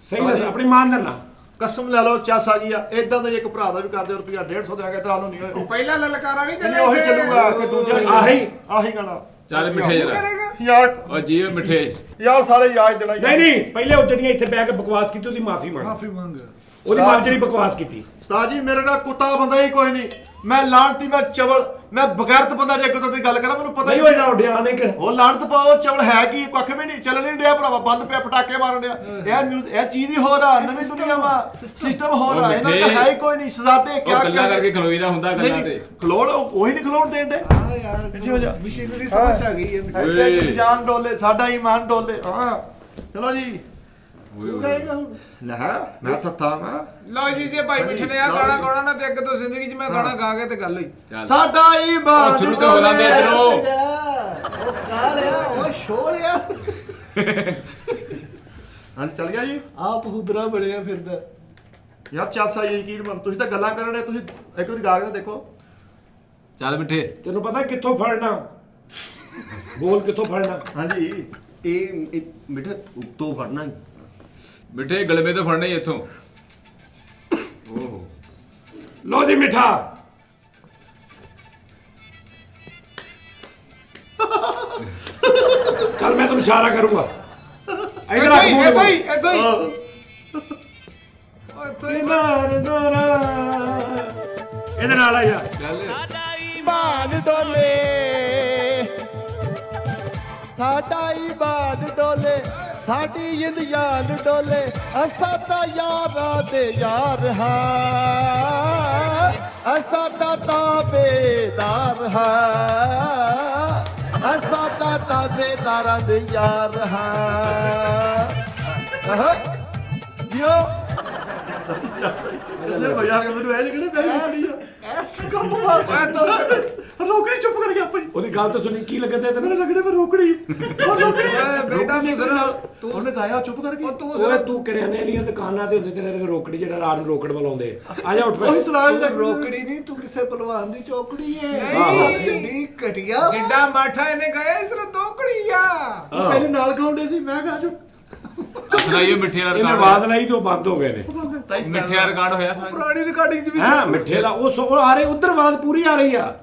ਸਹੀ ਦੱਸ, ਆਪਣੀ ਇਮਾਨਦਾਰ ਨਾਲ। ਕਸਮ ਲੈ ਲਓ ਚੱਸ ਆ ਗਈ ਆ। ਇਦਾਂ ਦਾ ਇੱਕ ਭਰਾ ਦਾ ਵੀ ਕਰਦੇ ਰੁਪਿਆ 150 ਦੇ ਕੇ ਤਰਾ ਨੂੰ ਨਹੀਂ ਹੋਏ। ਪਹਿਲਾ ਲਲਕਾਰਾ ਨਹੀਂ ਨਹੀਂ ਉਹੀ ਚੱਲੂਗਾ ਤੇ ਦੂਜਾ ਆਹੀ ਗਾਣਾ। ਚੱਲ ਮਿੱਠੇ ਜਰਾ ਯਾਰ ਉਹ ਜੀਓ ਮਿੱਠੇ। ਯਾਰ ਸਾਰੇ ਯਾਦ ਦੇਣਾ ਨਹੀਂ ਪਹਿਲੇ ਉਹ ਜਿਹੜੀਆਂ ਇੱਥੇ ਬਹਿ ਕੇ ਬਕਵਾਸ ਕੀਤੀ ਉਹਦੀ ਮਾਫੀ ਮੰਗ। ਮਾਫੀ ਮੰਗ। ਉਹਦੀ ਮਾਫੀ ਜਿਹੜੀ ਬਕਵਾਸ ਕੀਤੀ। ਉਸਤਾਦ ਜੀ ਮੇਰੇ ਨਾਲ ਕੁੱਤਾ ਬੰਦਾ ਹੀ ਕੋਈ ਨਹੀਂ। ਮੈਂ ਲਾਣਤੀ, ਮੈਂ ਚਵਲ, ਮੈਂ ਬਗੈਰਤ ਬੰਦਾ। ਜੇ ਇੱਕ ਤੋਂ ਦੀ ਗੱਲ ਕਰਾਂ ਮੈਨੂੰ ਪਤਾ ਨਹੀਂ ਹੋਇਆ ਉੱਡਿਆ ਨੇ ਕਿ ਉਹ ਲਾਣਤ ਪਾਓ ਚਵਲ ਹੈ ਕੀ ਕੱਖ ਵੀ ਨਹੀਂ। ਚੱਲ ਨਹੀਂ ਡਿਆ ਭਰਾਵਾ, ਬੰਦ ਪਿਆ, ਪਟਾਕੇ ਮਾਰਨ ਡਿਆ। ਇਹ ਨਿਊਜ਼ ਇਹ ਚੀਜ਼ ਹੀ ਹੋ ਰਹਾ। ਨਵੀਂ ਦੁਨੀਆ ਵਾ ਸਿਸਟਮ ਹੋ ਰਹਾ। ਇਹਨਾਂ ਦਾ ਹੈ ਹੀ ਕੋਈ ਨਹੀਂ। ਸਜ਼ਾਦੇ ਉਹ ਗੱਲਾਂ ਕਰਕੇ ਖਲੋਈਦਾ ਹੁੰਦਾ ਗੱਲਾਂ ਤੇ। ਖਲੋੜ ਉਹੀ ਨਹੀਂ ਖਲੋਣ ਦੇਂਦੇ। ਹਾਂ ਯਾਰ ਮਸ਼ੀਨਰੀ ਸਮਝ ਆ ਗਈ ਹੈ। ਇੱਥੇ ਜਾਨ ਡੋਲੇ, ਸਾਡਾ ਈਮਾਨ ਡੋਲੇ। ਹਾਂ ਚਲੋ ਜੀ। ਲੈ ਮੈਂ ਸੱਤਾ ਮੈਂ ਲਓ ਜੀ, ਜੇ ਭਾਈ ਮਿੱਠੇ ਨੇ ਆ ਗਾਣਾ ਗਾਉਣਾ ਨਾ ਤੇ ਅੱਗੇ ਤੋਂ ਜ਼ਿੰਦਗੀ 'ਚ ਮੈਂ ਗਾਣਾ ਗਾ ਕੇ ਤੇ ਗੱਲ ਹੋਈ। ਚੱਲ ਸਾਡਾ ਈਮਾਨ ਉਹ ਸ਼ੁਰੂ ਤੋਂ ਹੋ ਲੈਂਦੇ ਇੱਧਰੋਂ। ਉਹ ਕਾਲਿਆ, ਉਹ ਸ਼ੋਲਿਆ। ਹਾਂ ਚੱਲ ਗਿਆ ਜੀ। ਆਪ ਹੁਦਰਾ ਬਣਿਆ ਫਿਰਦਾ। ਯਾਰ ਚਾਸਾ ਯਕੀਨ ਮੰਨ, ਤੁਸੀਂ ਤਾਂ ਗੱਲਾਂ ਕਰਨ ਦੇ। ਤੁਸੀਂ ਇੱਕ ਵਾਰੀ ਗਾ ਕੇ ਤਾਂ ਦੇਖੋ। ਚੱਲ ਮਿੱਠੇ। ਤੈਨੂੰ ਪਤਾ ਕਿੱਥੋਂ ਫੜਨਾ, ਬੋਲ ਕਿੱਥੋਂ ਫੜਨਾ। ਹਾਂਜੀ ਇਹ ਮਿੱਠੇ ਉੱਤੋਂ ਫੜਨਾ ਹੀ। ਮਿੱਠੇ ਗਲਮੇ ਤੋਂ ਫੜਨਾ ਹੀ ਇੱਥੋਂ। ਓਹੋ ਲੋ ਜੀ ਮਿੱਠਾ। ਚੱਲ ਮੈਂ ਤੈਨੂੰ ਇਸ਼ਾਰਾ ਕਰੂੰਗਾ। ਇਧਰ ਆ ਮੂੰਹ ਏਦਾਂ ਦੇ ਹੀ ਏਦਾਂ ਹੀ। ਇਹਦੇ ਨਾਲ ਆ ਯਾਰ। ਚੱਲ ਈਮਾਨ ਡੋਲੇ, ਸਾਡਾ ਈਮਾਨ ਡੋਲੇ, ਸਾਡੀ ਜਿੰਦ ਜਾਨ ਡੋਲੇ, ਅਸਾਂ ਤਾਂ ਯਾਰਾਂ ਦੇ ਯਾਰ ਹਾਂ, ਅਸਾਂ ਤਾਂ ਤਾਬੇਦਾਰ ਹਾਂ, ਅਸਾਂ ਤਾਂ ਤਾਬੇਦਾਰਾਂ ਦੇ ਯਾਰ ਹਾਂ। ਜਿਓ ਇਸੇ ਭਈਆ ਕੇ ਮੈਨੂੰ ਇਹ ਨਹੀਂ ਕਹਿੰਦੇ ਮੇਰੀ ਐਸ ਕੰਮ ਵਾਸਤੇ ਰੋਕੜੀ ਚੁੱਪ ਕਰ ਗਿਆ ਭਾਈ। ਉਹਦੀ ਗੱਲ ਤਾਂ ਸੁਣੀ, ਕੀ ਲੱਗਦਾ ਮੈਨੂੰ ਤੈਨੂੰ? ਲੱਗੜੇ ਪਰ ਰੋਕੜੀ ਉਹ ਰੋਕੜੀ ਬੇਟਾ ਤੂੰ ਜ਼ਰਾ ਉਹਨੇ ਗਾਇਆ ਚੁੱਪ ਕਰ ਗਿਆ। ਤੂੰ ਓਏ ਤੂੰ ਕਰਿਆਨੇ ਦੀਆਂ ਦੁਕਾਨਾਂ ਤੇ ਹੁੰਦੇ ਤੇਰੇ ਰੋਕੜੀ ਜਿਹੜਾ ਰਾਤ ਨੂੰ ਰੋਕੜ ਬੁਲਾਉਂਦੇ ਆ ਜਾ ਉੱਠ ਉਹੀ ਪੈ। ਸਲਾਹ ਦਾ ਰੋਕੜੀ ਨਹੀਂ, ਤੂੰ ਕਿਸੇ ਪਹਿਲਵਾਨ ਦੀ ਚੌਕੜੀ ਹੈ। ਆਹੋ। ਜਿੰਨੀ ਘਟਿਆ ਜਿੱਡਾ ਮਾਠਾ ਇਹਨੇ ਗਾਇਆ ਇਸ ਨੂੰ ਦੋਕੜੀ ਆ। ਪਹਿਲੇ ਨਾਲ ਗਾਉਂਦੇ ਸੀ, ਮੈਂ ਗਾ ਜੋ ਸੁਣਾਈਏ ਮਿੱਠੇ ਵਾਲਾ ਇਹਨੇ ਰਿਕਾਰਡ। ਆਵਾਜ਼ ਲਾਈ ਤੇ ਉਹ ਬੰਦ ਹੋ ਗਏ ਨੇ। ਮਿੱਠੇ ਵਾਲਾ ਰਿਕਾਰਡ ਹੋਇਆ ਸਾਰਾ। ਪੁਰਾਣੀ ਰਿਕਾਰਡਿੰਗ 'ਚ ਵੀ ਹਾਂ ਮਿੱਠੇ ਦਾ ਉਹ ਆ ਰਹੀ ਉਧਰ ਆਵਾਜ਼ ਪੂਰੀ ਆ ਰਹੀ ਆ।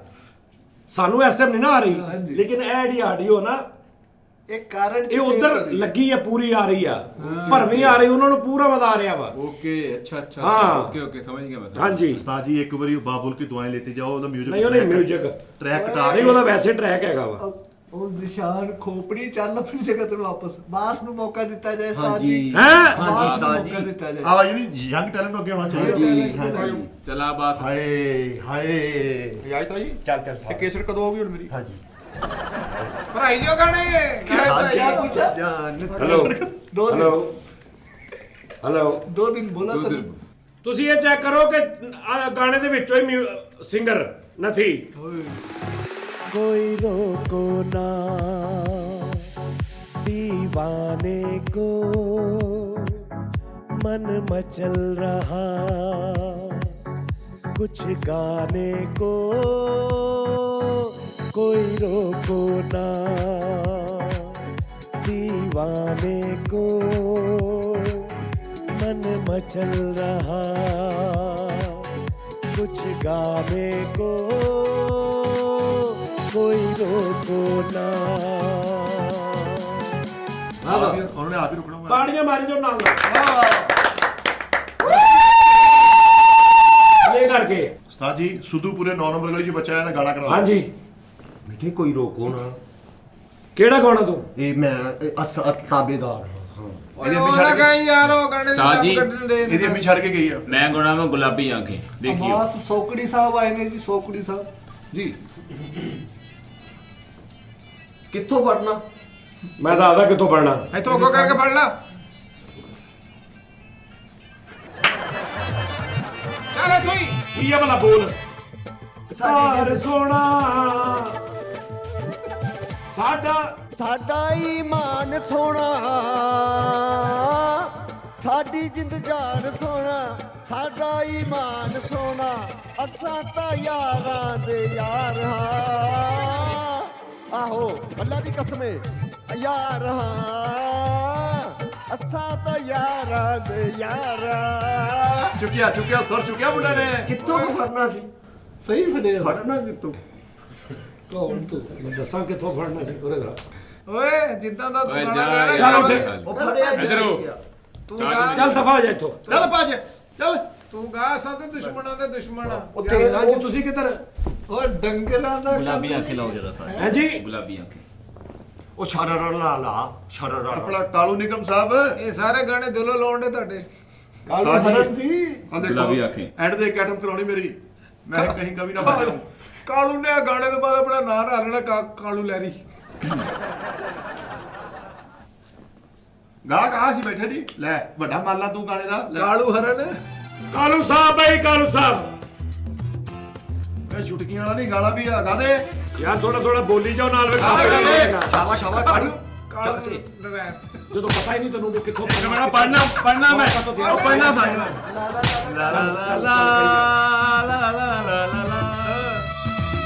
ਸਾਨੂੰ ਇਸ ਟਾਈਮ ਨਹੀਂ ਨਾ ਆ ਰਹੀ, ਲੇਕਿਨ ਇਹ ਜਿਹੜੀ ਆਡੀਓ ਨਾ ਇੱਕ ਕਾਰਨ ਇਹ ਉਧਰ ਲੱਗੀ ਆ, ਪੂਰੀ ਆ ਰਹੀ ਆ, ਭਰਵੀਂ ਆ ਰਹੀ, ਉਹਨਾਂ ਨੂੰ ਪੂਰਾ ਮਜ਼ਾ ਆ ਰਿਹਾ ਵਾ। ਓਕੇ ਅੱਛਾ हाँ। ਓਕੇ ਸਮਝ ਗਿਆ ਮੈਂ। ਹਾਂਜੀ ਉਸਤਾਦ ਜੀ ਇੱਕ ਵਾਰੀ ਬਾਬੁਲ ਕੀ ਦੁਆएं लेते जाओ। ਉਹਦਾ ਮਿਊਜ਼ਿਕ ਨਹੀਂ ਉਹਨੇ ਮਿਊਜ਼ਿਕ ਟਰੈਕ ਕਟਾ ਨਹੀਂ, ਕੇ ਉਹਦਾ ਵੈਸੇ ਟਰੈਕ ਹੈਗਾ ਵਾ। ਉਹ ਨਿਸ਼ਾਨ ਖੋਪੜੀ ਚੱਲ ਆਪਣੀ ਜਗ੍ਹਾ ਤੇ ਵਾਪਸ। ਬਾਸ ਨੂੰ ਮੌਕਾ ਦਿੱਤਾ ਜਾਏ ਉਸਤਾਦ ਹਾਂਜੀ। ਜੀ। ਹੈਂ? ਬਾਸ ਨੂੰ ਉਸਤਾਦ ਜੀ। ਮੌਕਾ ਦਿੱਤਾ ਜਾਏ। ਆ ਯਾਨੀ ਯੰਗ ਟੈਲੈਂਟ ਅੱਗੇ ਹੋਣਾ ਚਾਹੀਦਾ। ਹਾਂਜੀ। ਚਲਾ ਬਾਤ। ਹਾਏ ਹਾਏ ਯਾਦ ਤਾਂ ਜੀ ਚੱਲ ਇਹ ਕੇਸਰ ਕਦੋਂ ਹੋਗੀ ਹੁਣ ਮੇਰੀ? ਹਾਂਜੀ। ਭਰਾਈ ਜੋ ਗਾਣੇ ਗਾਣੇ क्या पूछा? ਹੈਲੋ दो दिन ਹੈਲੋ ਹੈਲੋ 2 दिन बोला था। ਤੁਸੀਂ ਇਹ ਚੈੱਕ ਕਰੋ ਕਿ ਆਹ ਗਾਣੇ ਦੇ ਵਿੱਚੋਂ ਹੀ ਸਿੰਗਰ ਨਥੀ। कोई रोको ना दीवाने को, मन मचल रहा कुछ गाने को, कोई रोको ना मन मचल रहा कुछ गावे को कोई रोको ना ਉਹਨੇ ਆਪ ਹੀ ਰੁਕਣਾ ਵਾ। ਤਾੜੀਆਂ ਮਾਰੀ ਜੋ ਨਾਲ ਲੈ ਕਰਕੇ ਉਸਤਾਦ ਜੀ ਸੁਧੂਪੁਰੇ 9 ਨੰਬਰ ਗਲੀ 'ਚ ਬੱਚਾ ਆਇਆ ਤਾਂ ਗਾਣਾ ਕਰਾ ਹਾਂਜੀ ਮਿੱਠੇ ਕੋਈ ਰੋਕੋ ਨਾ ਕਿਹੜਾ ਗਾਣਾ ਤੂੰ ਇਹ ਮੈਂ ਤਾਬੇਦਾਰ ਹਾਂ ਇਹਦੀ ਉਹ ਅੰਮੀ ਨਾ ਛੱਡ ਕਹੀਂ ਕੇ ਯਾਰ ਉਹ ਗਾਣੇ ਉਸਤਾਦ ਜੀ, ਕੱਢਣ ਦੇ ਇਹਦੀ ਅੰਮੀ ਛੱਡ ਕੇ ਗਈ ਆ। ਮੈਂ ਗਾਉਣਾ ਵਾ ਗੁਲਾਬੀ ਆਂਖੇ ਦੇਖਿਓ ਅਬਾਸ ਸੋਕੜੀ ਸਾਹਿਬ ਆਏ ਨੇ ਜੀ, ਸੋਕੜੀ ਸਾਹਿਬ ਜੀ। ਕਿੱਥੋਂ ਪੜਨਾ ਮੈਂ ਤਾਂ ਆਦਾ ਕਿੱਥੋਂ ਪੜਨਾ ਇੱਥੋਂ ਅੱਗੋਂ ਕਰਕੇ ਫੜ ਲਾ ਚੱਲ ਇੱਥੋਂ ਹੀ ਕੀ ਆ ਭਲਾ ਬੋਲ ਸਾਰ ਸੋਣਾ ਸਾਡਾ ਸਾਡਾ ਈਮਾਨ ਸੋਹਣਾ ਸਾਡੀ ਜਿੰਦ ਜਾਨ ਸੋਹਣਾ ਸਾਡਾ ਈਮਾਨ ਸੋਹਣਾ ਅਸਾਂ ਤਾਂ ਯਾਰਾਂ ਦੇ ਯਾਰ ਹਾਂ ਆਹੋ ਅੱਲਾ ਦੀ ਕਸਮੇ ਯਾਰ ਹਾਂ ਅਸਾਂ ਤਾਂ ਯਾਰਾਂ ਦੇ ਯਾਰ ਹਾਂ। ਚੁੱਕਿਆ ਸੁਰ ਚੁੱਕਿਆ ਮੁੰਡੇ ਨੇ। ਕਿੱਥੋਂ ਫੜਨਾ ਸੀ ਸਹੀ ਫੜਿਆ ਫੜਨਾ ਕਿੱਥੋਂ ਕੌਣ ਤੂੰ ਮੈਂ ਦੱਸਾਂ ਕਿੱਥੋਂ ਫੜਨਾ ਸੀ ਉਹਦੇ ਦਾ ਓਏ ਜਿੱਦਾਂ ਦਾ ਤੂੰ ਓਏ ਗਾਣਾ ਜਾ ਗਾ ਚੱਲ ਉੱਠ। ਰਿਹਾ ਉਹ ਫੜਿਆ ਇੱਧਰ ਆਓ। ਤੂੰ ਗਾ ਚੱਲ ਦਫਾ ਹੋ ਜਾ ਇੱਥੋਂ ਚੱਲ ਭੱਜ ਚੱਲ। ਤੂੰ ਗਾ ਸਾਡੇ ਦੁਸ਼ਮਣਾਂ ਦੇ ਦੁਸ਼ਮਣ ਆ ਉੱਥੇ ਹਾਂਜੀ ਤੁਸੀਂ ਕਿੱਧਰ ਉਹ ਡੰਗਰਾਂ ਦਾ ਗੁਲਾਬੀ ਆਂਖੇ ਲਾਓ ਜਰਾ ਸਾਰੇ ਹਾਂਜੀ ਗੁਲਾਬੀ ਆਂਖੇ ਉਹ ਸ਼ਰਰ ਲਾ ਸ਼ਰਰ ਆਪਣਾ ਕਾਲੂ ਨਿਗਮ ਸਾਹਿਬ ਇਹ ਸਾਰੇ ਗਾਣੇ ਦਿਲੋਂ ਲਾਉਣ ਦੇ ਤੁਹਾਡੇ ਕਾਲੂ ਉਸਤਾਦ ਜੀ, ਹਰਨ ਸੀ ਆਹ ਦੇਖੋ ਗੁਲਾਬੀ ਆਂਖੇ। ਐਂਡ ਦੇ ਕੈਟਮ ਕਰਾਉਣੀ ਮੇਰੀ ਮੈਂ ਕहीं ਕभी ਨਾ ਬਚ ਜਾਊਂ। ਕਾਲੂ ਨੇ ਆ ਗਾਣੇ ਤੋਂ ਬਾਅਦ ਆਪਣਾ ਨਾਂ ਲਾ ਲੈਣਾ ਕਾਲੂ ਲੈਰੀ ਗਾਹਕ ਆ ਸੀ ਬੈਠੇ ਜੀ ਲੈ ਵੱਡਾ ਮਾਲਾ ਤੂੰ ਗਾਣੇ ਦਾ ਲੈ। ਕਾਲੂ ਹਰਨ ਕਾਲੂ ਸਾਹਿਬ ਬਈ ਕਾਲੂ ਸਾਹਿਬ ਇਹ ਛੁਟਕੀਆਂ ਵਾਲਾ ਨਹੀਂ ਗਾਣਾ ਵੀ ਆ ਗਾ ਦੇ। ਯਾਰ ਥੋੜਾ ਬੋਲੀ ਜਾਓ ਨਾਲ ਵੇ ਸ਼ਾਬਾਸ਼ ਕਾਲੂ ਚੱਲ ਕੇ। ਨਵੈਬ ਜਦੋਂ ਪਤਾ ਹੀ ਨਹੀਂ ਤੈਨੂੰ ਵੀ ਕਿੱਥੋਂ ਮੈਂ ਪੜਨਾ ਮੈਂ ਉਹ ਪੜਨਾ ਸਾਇਆ ਲਾ ਲਾ ਲਾ ਲਾ ਲਾ ਲਾ ਲਾ ਲਾ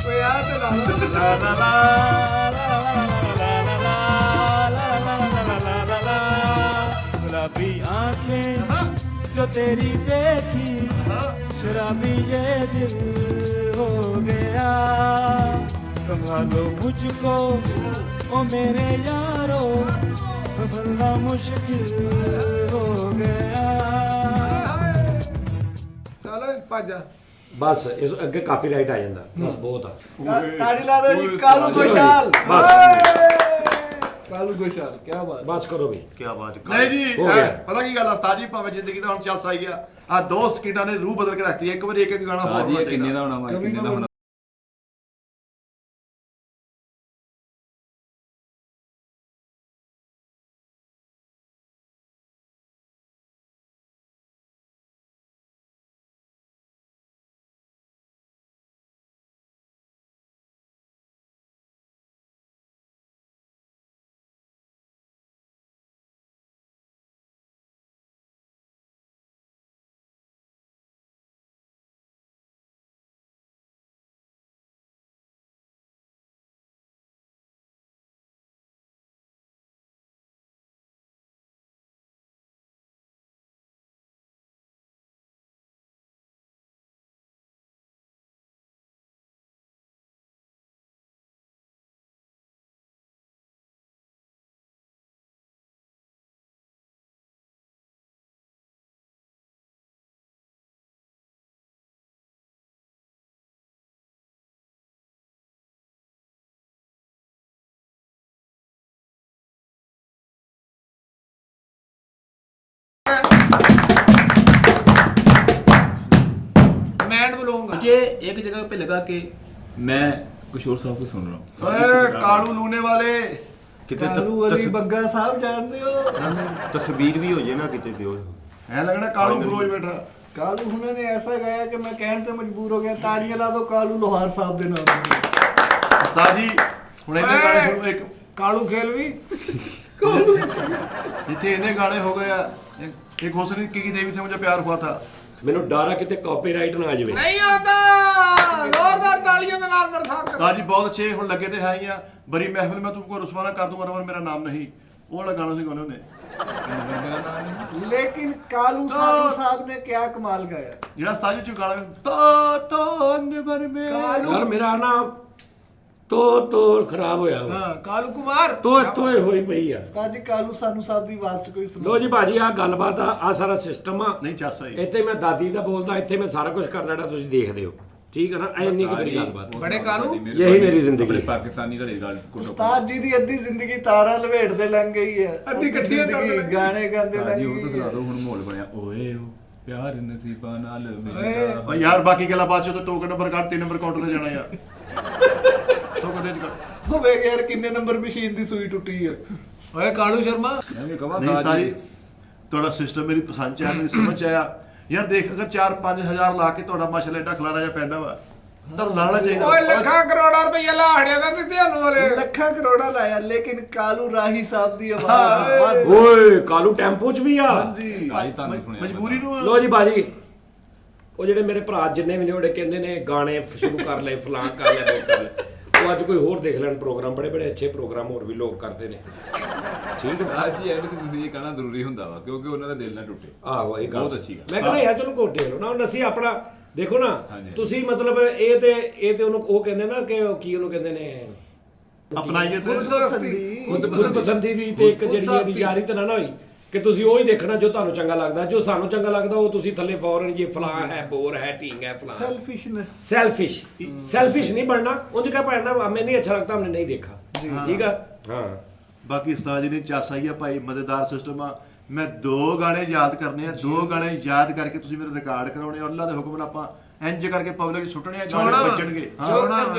ਓਏ ਆ ਤੇ ਲਾ ਲਾ गुलाबी आंखें जो तेरी देखी शराबी ये दिल हो गया संभालो मुझको ओ मेरे यारो संभलना मुश्किल हो गया ਚੱਲ ਭੱਜ ਜਾ ਬਸ ਇਸ ਅੱਗੇ ਕਾਪੀਰਾਈਟ ਆ ਜਾਂਦਾ ਬਸ ਬਹੁਤ ਆ ਤਾੜੀ ਲਾ ਦੋ ਜੀ ਕਾਲੂ ਗੋਸ਼ਾਲ ਬਸ ਕਾਲੂ ਗੋਸ਼ਾਲ ਕੀ ਬਾਤ ਬਸ ਕਰੋ ਵੀ ਕੀ ਬਾਤ ਨਹੀਂ ਜੀ ਹੋ ਗਿਆ। ਪਤਾ ਕੀ ਗੱਲ ਆ ਉਸਤਾਦ ਜੀ ਭਾਵੇਂ ਜ਼ਿੰਦਗੀ ਦਾ ਹੁਣ ਚੱਸ ਆਈ ਆ ਆ ਦੋ ਸਕਿੰਟਾਂ ਨੇ ਰੂਹ ਬਦਲ ਕੇ ਰੱਖਤੀ ਇੱਕ ਵਾਰੀ ਇੱਕ ਗਾਣਾ ਹੋਰ ਜੀ ਹੋਣਾ ਕਿੰਨੇ ਦਾ ਚਾਹੀਦਾ। ਹੋਣਾ ਵਾ ਕਿੰਨੇ ਦਾ ਹੋਣਾ मैं बुलाऊंगा मुझे एक जगह पे लगा कि मैं कुछ और साहब को सुन रहा हूँ ਓਏ ਕਾਲੂ ਲੂਨੇ ਵਾਲੇ ਕਿਤੇ ਕਾਲੂ ਅਲੀ ਬੱਗਾ ਸਾਹਿਬ ਜਾਣਦੇ ਹੋ ਤਸਵੀਰ ਵੀ ਹੋ ਜੇ ਨਾ ਕਿਤੇ ਦਿਓ ਐ ਲੱਗਣਾ ਕਾਲੂ ਫਰੋਜ ਬੈਠਾ ਕਾਲੂ ਹੁਣਾਂ ਨੇ ਐਸਾ ਗਾਇਆ ਕਿ ਮੈਂ ਕਹਿਣ ਤੇ ਮਜਬੂਰ ਹੋ ਗਿਆ ਤਾੜੀਆਂ ਲਾ ਦੋ ਕਾਲੂ ਲੋਹਾਰ ਸਾਹਿਬ ਦੇ ਨਾਮ ਉਸਤਾਦ ਜੀ ਹੁਣ ਇੰਨੇ ਗਾਣੇ ਸੁਣੋ ਇੱਕ कालू खेल भी ਇੱਥੇ ਇੰਨੇ ਗਾਣੇ ਹੋ ਗਏ ਆ ਇੱਕ ਹੁਸਨ की देवी से मुझे प्यार हुआ था ਮੈਨੂੰ ਡਰ ਆ ਕਿਤੇ ਕਾਪੀਰਾਈਟ ਨਾ ਆ ਜਾਵੇ नहीं आता जोरदार तालियों में नाल बरसात कर ताजी बहुत अच्छे हुन लगे थे हैं बड़ी महफिल में तुमको रुसवाना कर दूंगा और मेरा नाम नहीं ਉਹ ਵਾਲਾ ਗਾਣਾ ਸੀ ਗਾਉਣੇ ਉਹਨੇ लेकिन कालू सानू साहब ने क्या कमाल गाया। ਜਿਹੜਾ ਉਸਤਾਦ ਜੀ ਚ ਗਾਣਾ ਤੋ ਨਿਬਰ ਮੇ ਯਾਰ ਮੇਰਾ ਨਾ ਤੋ ਖਰਾਬ ਹੋਇਆ ਵਾ ਹਾਂ ਕਾਲੂ ਕੁਮਾਰ ਤੋਏ ਹੋਈ ਪਈ ਆ उस्ताद जी कालू सानू साहब ਦੀ ਆਵਾਜ਼ ਚ ਕੋਈ ਸੁਣੋ। ਲੋ ਜੀ ਭਾਜੀ ਆ ਗੱਲਬਾਤ ਆ ਸਾਰਾ ਸਿਸਟਮ ਆ ਨਹੀਂ ਚਾਸਾ ਜੀ ਇੱਥੇ ਮੈਂ ਦਾਦੀ ਦਾ ਬੋਲਦਾ ਇੱਥੇ ਮੈਂ ਸਾਰਾ ਕੁਝ ਕਰ ਲੈਣਾ ਤੁਸੀਂ ਦੇਖਦੇ ਹੋ ਠੀਕ ਹੈ ਨਾ ਇੰਨੀ ਕੁ ਮੇਰੀ ਗੱਲਬਾਤ ਬੜੇ ਕਾਲੂ ਯਹੀ ਮੇਰੀ ਜ਼ਿੰਦਗੀ ਹੈ। ਪਾਕਿਸਤਾਨੀ ਘੜੇ ਗੱਲ ਉਸਤਾਦ ਜੀ ਦੀ ਅੱਧੀ ਜ਼ਿੰਦਗੀ ਤਾਰਾਂ ਲਵੇੜਦੇ ਲੰਘ ਗਈ ਹੈ, ਅੱਧੀ ਇਕੱਠੀਆਂ ਜ਼ਿੰਦਗੀ ਕਰਦੇ ਗਾਣੇ ਗਾਉਂਦੇ ਲੰਘ ਉਹ ਤਾਂ ਗਈ ਸੁਣਾ ਹੈ। ਦਿਓ ਹੁਣ ਮਾਹੌਲ ਬਣਿਆ ਓਏ ਓ ਪਿਆਰ ਨਸੀਬਾਂ ਨਾਲ ਓਏ। ਮਿਲਦਾ ਓ ਯਾਰ ਬਾਕੀ ਗੱਲਾਂ ਬਾਅਦ ਚ ਟੋਕਨ ਨੰਬਰ ਕੱਢ 3 ਨੰਬਰ ਕਾਊਂਟਰ ਤੇ ਜਾਣਾ ਯਾਰ ਟੋਕਨ ਦੇ ਕੱਢ ਹੋਵੇ ਯਾਰ ਕਿੰਨੇ ਨੰਬਰ ਮਸ਼ੀਨ ਦੀ ਸੂਈ ਟੁੱਟੀ ਹੈ। ਓਏ ਕਾਲੂ ਸ਼ਰਮਾ ਮੈਂ ਵੀ ਕਹਾਂ ਨਹੀਂ ਸਾਰੀ ਤੁਹਾਡਾ ਸਿਸਟਮ ਮੇਰੀ ਪਸੰਦ ਚ ਆਇਆ ਮੇਰੀ ਸਮਝ ਚ ਆਇਆ ਯਾਰ ਦੇਖ ਅਗਰ 4-5 ਹਜ਼ਾਰ ਲਾ ਕੇ ਤੁਹਾਡਾ ਮਾਸ਼ਾਅੱਲਾ ਏਡਾ ਖਲਾਰਾ ਜਿਹਾ ਪੈਂਦਾ ਵਾ ਤੁਹਾਨੂੰ ਲਾਣਾ ਚਾਹੀਦਾ ਓਏ ਲੱਖਾਂ ਕਰੋੜਾਂ ਰੁਪਈਆ ਲਾੜਿਆ ਦਾ ਤੇ ਤੁਹਾਨੂੰ ਵਾਲੇ ਲੱਖਾਂ ਕਰੋੜਾਂ ਲਾਇਆ ਲੇਕਿਨ ਕਾਲੂ ਰਾਹੀ ਸਾਹਿਬ ਦੀ ਆਵਾਜ਼ ਓਏ ਕਾਲੂ ਟੈਂਪੋ ਚ ਵੀ ਆ ਜੀ ਭਾਈ ਤੁਹਾਨੂੰ ਸੁਣਿਆ ਮਜਬੂਰੀ ਨੂੰ ਲੋ ਜੀ ਬਾਜੀ ਉਹ ਜਿਹੜੇ ਮੇਰੇ ਭਰਾ ਜਿੰਨੇ ਵੀ ਨੇ ਉਹਦੇ ਕਹਿੰਦੇ ਨੇ ਗਾਣੇ ਸ਼ੁਰੂ ਕਰ ਲਏ ਫਲਾਣ ਕਰ ਲਿਆ ਉਹ ਕਰ ਲਿਆ ਉਹ ਅੱਜ ਕੋਈ ਹੋਰ ਦੇਖ ਲੈਣ ਪ੍ਰੋਗਰਾਮ ਬੜੇ ਅੱਛੇ ਪ੍ਰੋਗਰਾਮ ਹੋਰ ਵੀ ਲੋਕ ਕਰਦੇ ਨੇ ਠੀਕ ਹੈ ਅੱਜ ਹੀ ਇਹ ਕਿ ਤੁਸੀਂ ਇਹ ਕਹਿਣਾ ਜ਼ਰੂਰੀ ਹੁੰਦਾ ਵਾ ਕਿਉਂਕਿ ਉਹਨਾਂ ਦਾ ਦਿਲ ਨਾ ਟੁੱਟੇ ਆਹੋ ਇਹ ਗੱਲ ਬਹੁਤ ਅੱਛੀ ਗੱਲ। ਮੈਂ ਕਹਿੰਦਾ ਯਾਰ ਚਲੋ ਕੋਲ ਦੇਖ ਲਓ ਨਾ ਹੁਣ ਅਸੀਂ ਆਪਣਾ ਦੇਖੋ ਨਾ ਹਾਂਜੀ। ਤੁਸੀਂ ਮਤਲਬ ਇਹ ਤੇ ਉਹਨੂੰ ਉਹ ਕਹਿੰਦੇ ਨਾ ਕਿ ਉਹ ਕੀ ਉਹਨੂੰ ਕਹਿੰਦੇ ਨੇ ਅਪਣਾਈਏ ਤੇ ਖੁਦ ਪਸੰਦੀ ਵੀ ਤੇ ਇੱਕ ਜਿਹੜੀ ਇਹਦੀ ਯਾਰੀ ਤਾਂ ਨਾ ਹੋਈ ਕਿ ਤੁਸੀਂ ਉਹ ਹੀ ਦੇਖਣਾ ਜੋ ਤੁਹਾਨੂੰ ਚੰਗਾ ਲੱਗਦਾ ਜੋ ਸਾਨੂੰ ਚੰਗਾ ਲੱਗਦਾ ਉਹ ਤੁਸੀਂ ਥੱਲੇ ਫੌਰਨ ਇਹ ਫਲਾਂ ਹੈ ਬੋਰ ਹੈ ਢੀਂਗ ਹੈ ਫਲਾਂ सेल्फिशनेस सेल्फिश नहीं बनना उनसे क्या पढ़ना हमें नहीं अच्छा लगता हमने नहीं देखा ठीक है हाँ ਬਾਕੀ ਉਸਤਾਦ ਜੀ ਨੇ ਚਾਸਾ ਹੀ ਆ ਭਾਈ ਮਜ਼ੇਦਾਰ ਸਿਸਟਮ ਆ ਮੈਂ 2 ਗਾਣੇ ਯਾਦ ਕਰਨੇ ਆ 2 ਗਾਣੇ ਯਾਦ ਕਰਕੇ ਤੁਸੀਂ ਮੇਰੇ ਰਿਕਾਰਡ ਕਰਾਉਣੇ ਔਰ ਅੱਲਾ ਦੇ ਹੁਕਮ ਨਾਲ ਆਪਾਂ ਇੰਜ ਕਰਕੇ ਪਬਲਿਕ ਸੁੱਟਣੇ ਆ ਗਾਣੇ ਵੱਜਣਗੇ